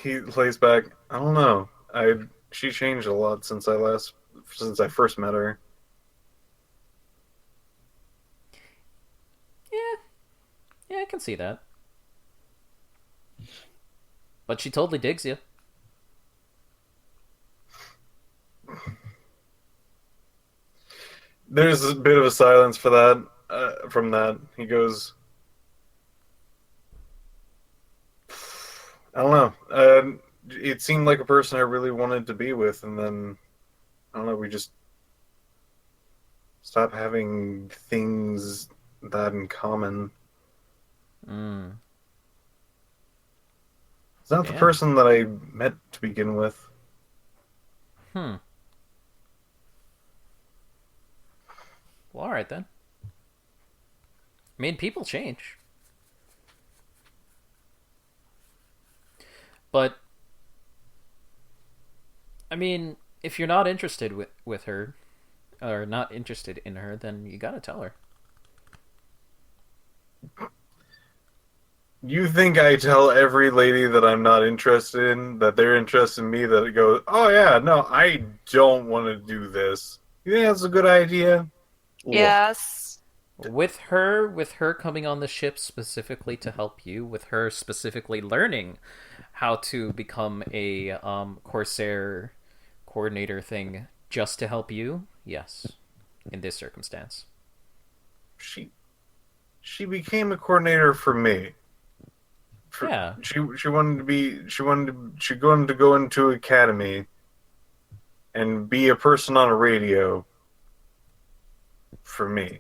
He lays back. I don't know. She changed a lot since I first met her. see that. But she totally digs you. There's a bit of a silence for that. From that, he goes, I don't know. It seemed like a person I really wanted to be with, and then I don't know. We just stopped having things that in common. Mm. It's not the Yeah. person that I met to begin with. Well, alright then. I mean, people change. But, I mean, if you're not interested with her, or not interested in her, then you gotta tell her. You think I tell every lady that I'm not interested in, that they're interested in me, that it goes, oh yeah, no, I don't want to do this. You think that's a good idea? Yes. With her coming on the ship specifically to help you, with her specifically learning how to become a Corsair coordinator thing just to help you, yes, in this circumstance. She became a coordinator for me. Yeah. She wanted to go into academy and be a person on a radio for me.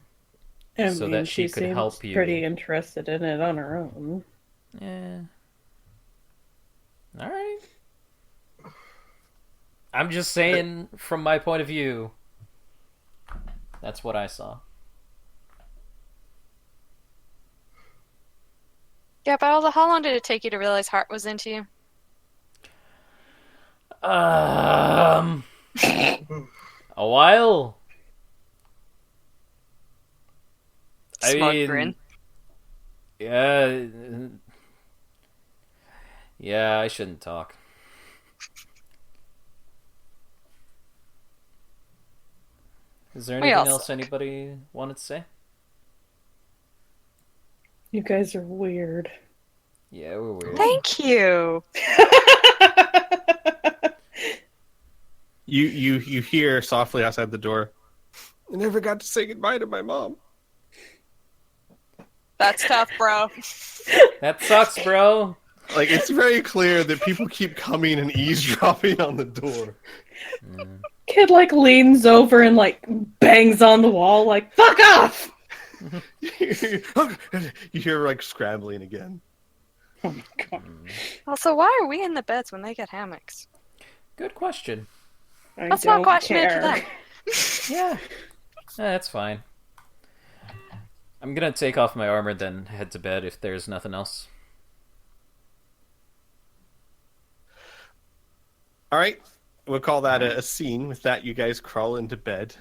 I So mean, that she could seems help you. pretty interested in it on her own. Yeah. Alright. I'm just saying, from my point of view, that's what I saw. Yeah, but also, how long did it take you to realize Hart was into you? A while. Smug grin. Yeah. Yeah, I shouldn't talk. Is there anything else anybody wanted to say? You guys are weird. Yeah, we're weird. Thank you. You hear softly outside the door, I never got to say goodbye to my mom. That's tough, bro. That sucks, bro. Like, it's very clear that people keep coming and eavesdropping on the door. Kid like leans over and like bangs on the wall like, fuck off! You hear like scrambling again. Oh my god. Also, why are we in the beds when they get hammocks? Good question. Let's not question it to them. Yeah. That's fine. I'm gonna take off my armor, then head to bed if there's nothing else. All right, we'll call that a scene. With that, you guys crawl into bed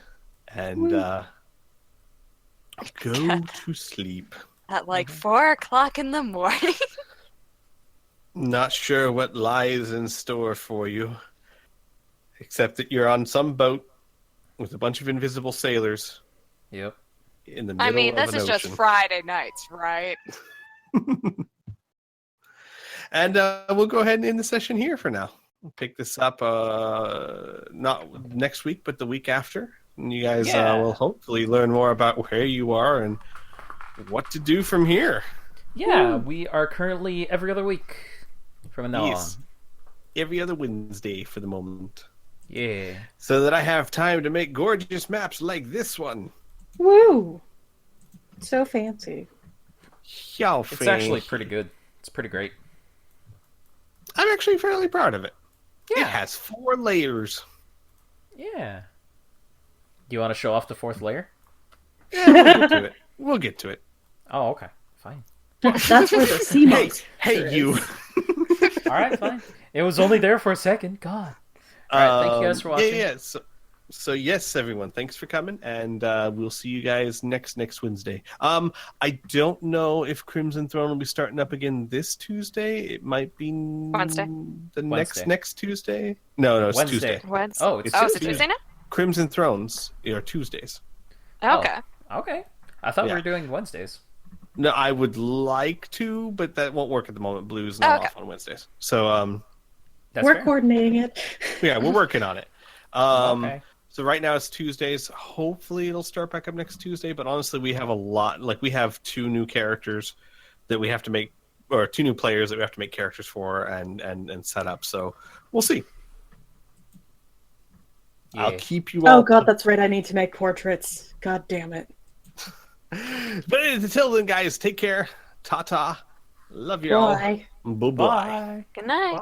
and go to sleep. At like 4 o'clock in the morning. Not sure what lies in store for you, except that you're on some boat with a bunch of invisible sailors. Yep. In the middle of this an is just ocean. Friday nights, right? And we'll go ahead and end the session here for now. We'll pick this up not next week, but the week after. And you guys will hopefully learn more about where you are and what to do from here. Yeah, we are currently every other week from now on. Every other Wednesday for the moment. Yeah. So that I have time to make gorgeous maps like this one. Woo! So fancy. It's actually pretty good. It's pretty great. I'm actually fairly proud of it. Yeah. It has 4 layers. Yeah. Do you want to show off the 4th layer? Yeah, we'll get to it. We'll get to it. Oh, okay. Fine. That's where the sea monster Hey, you. Alright, fine. It was only there for a second. God. Alright, thank you guys for watching. Yeah. So yes, everyone, thanks for coming, and we'll see you guys next Wednesday. I don't know if Crimson Throne will be starting up again this Tuesday. It might be Wednesday. Next Tuesday. No, it's Wednesday. Tuesday. Wednesday. Oh, it's Is it Tuesday now? Crimson Thrones are Tuesdays. Okay. Okay. I thought we were doing Wednesdays. No, I would like to, but that won't work at the moment. Blue's not Okay. off on Wednesdays. So, That's We're fair. coordinating it. yeah, we're working on it. Okay. So right now it's Tuesdays. Hopefully it'll start back up next Tuesday, but honestly we have a lot. Like, we have 2 new characters that we have to make, or 2 new players that we have to make characters for and set up. So we'll see. Yeah. I'll keep you all. Oh god, that's right. I need to make portraits. God damn it. But until then, guys, take care. Ta-ta. Love you all. Bye. Bye-bye. Bye. Good night.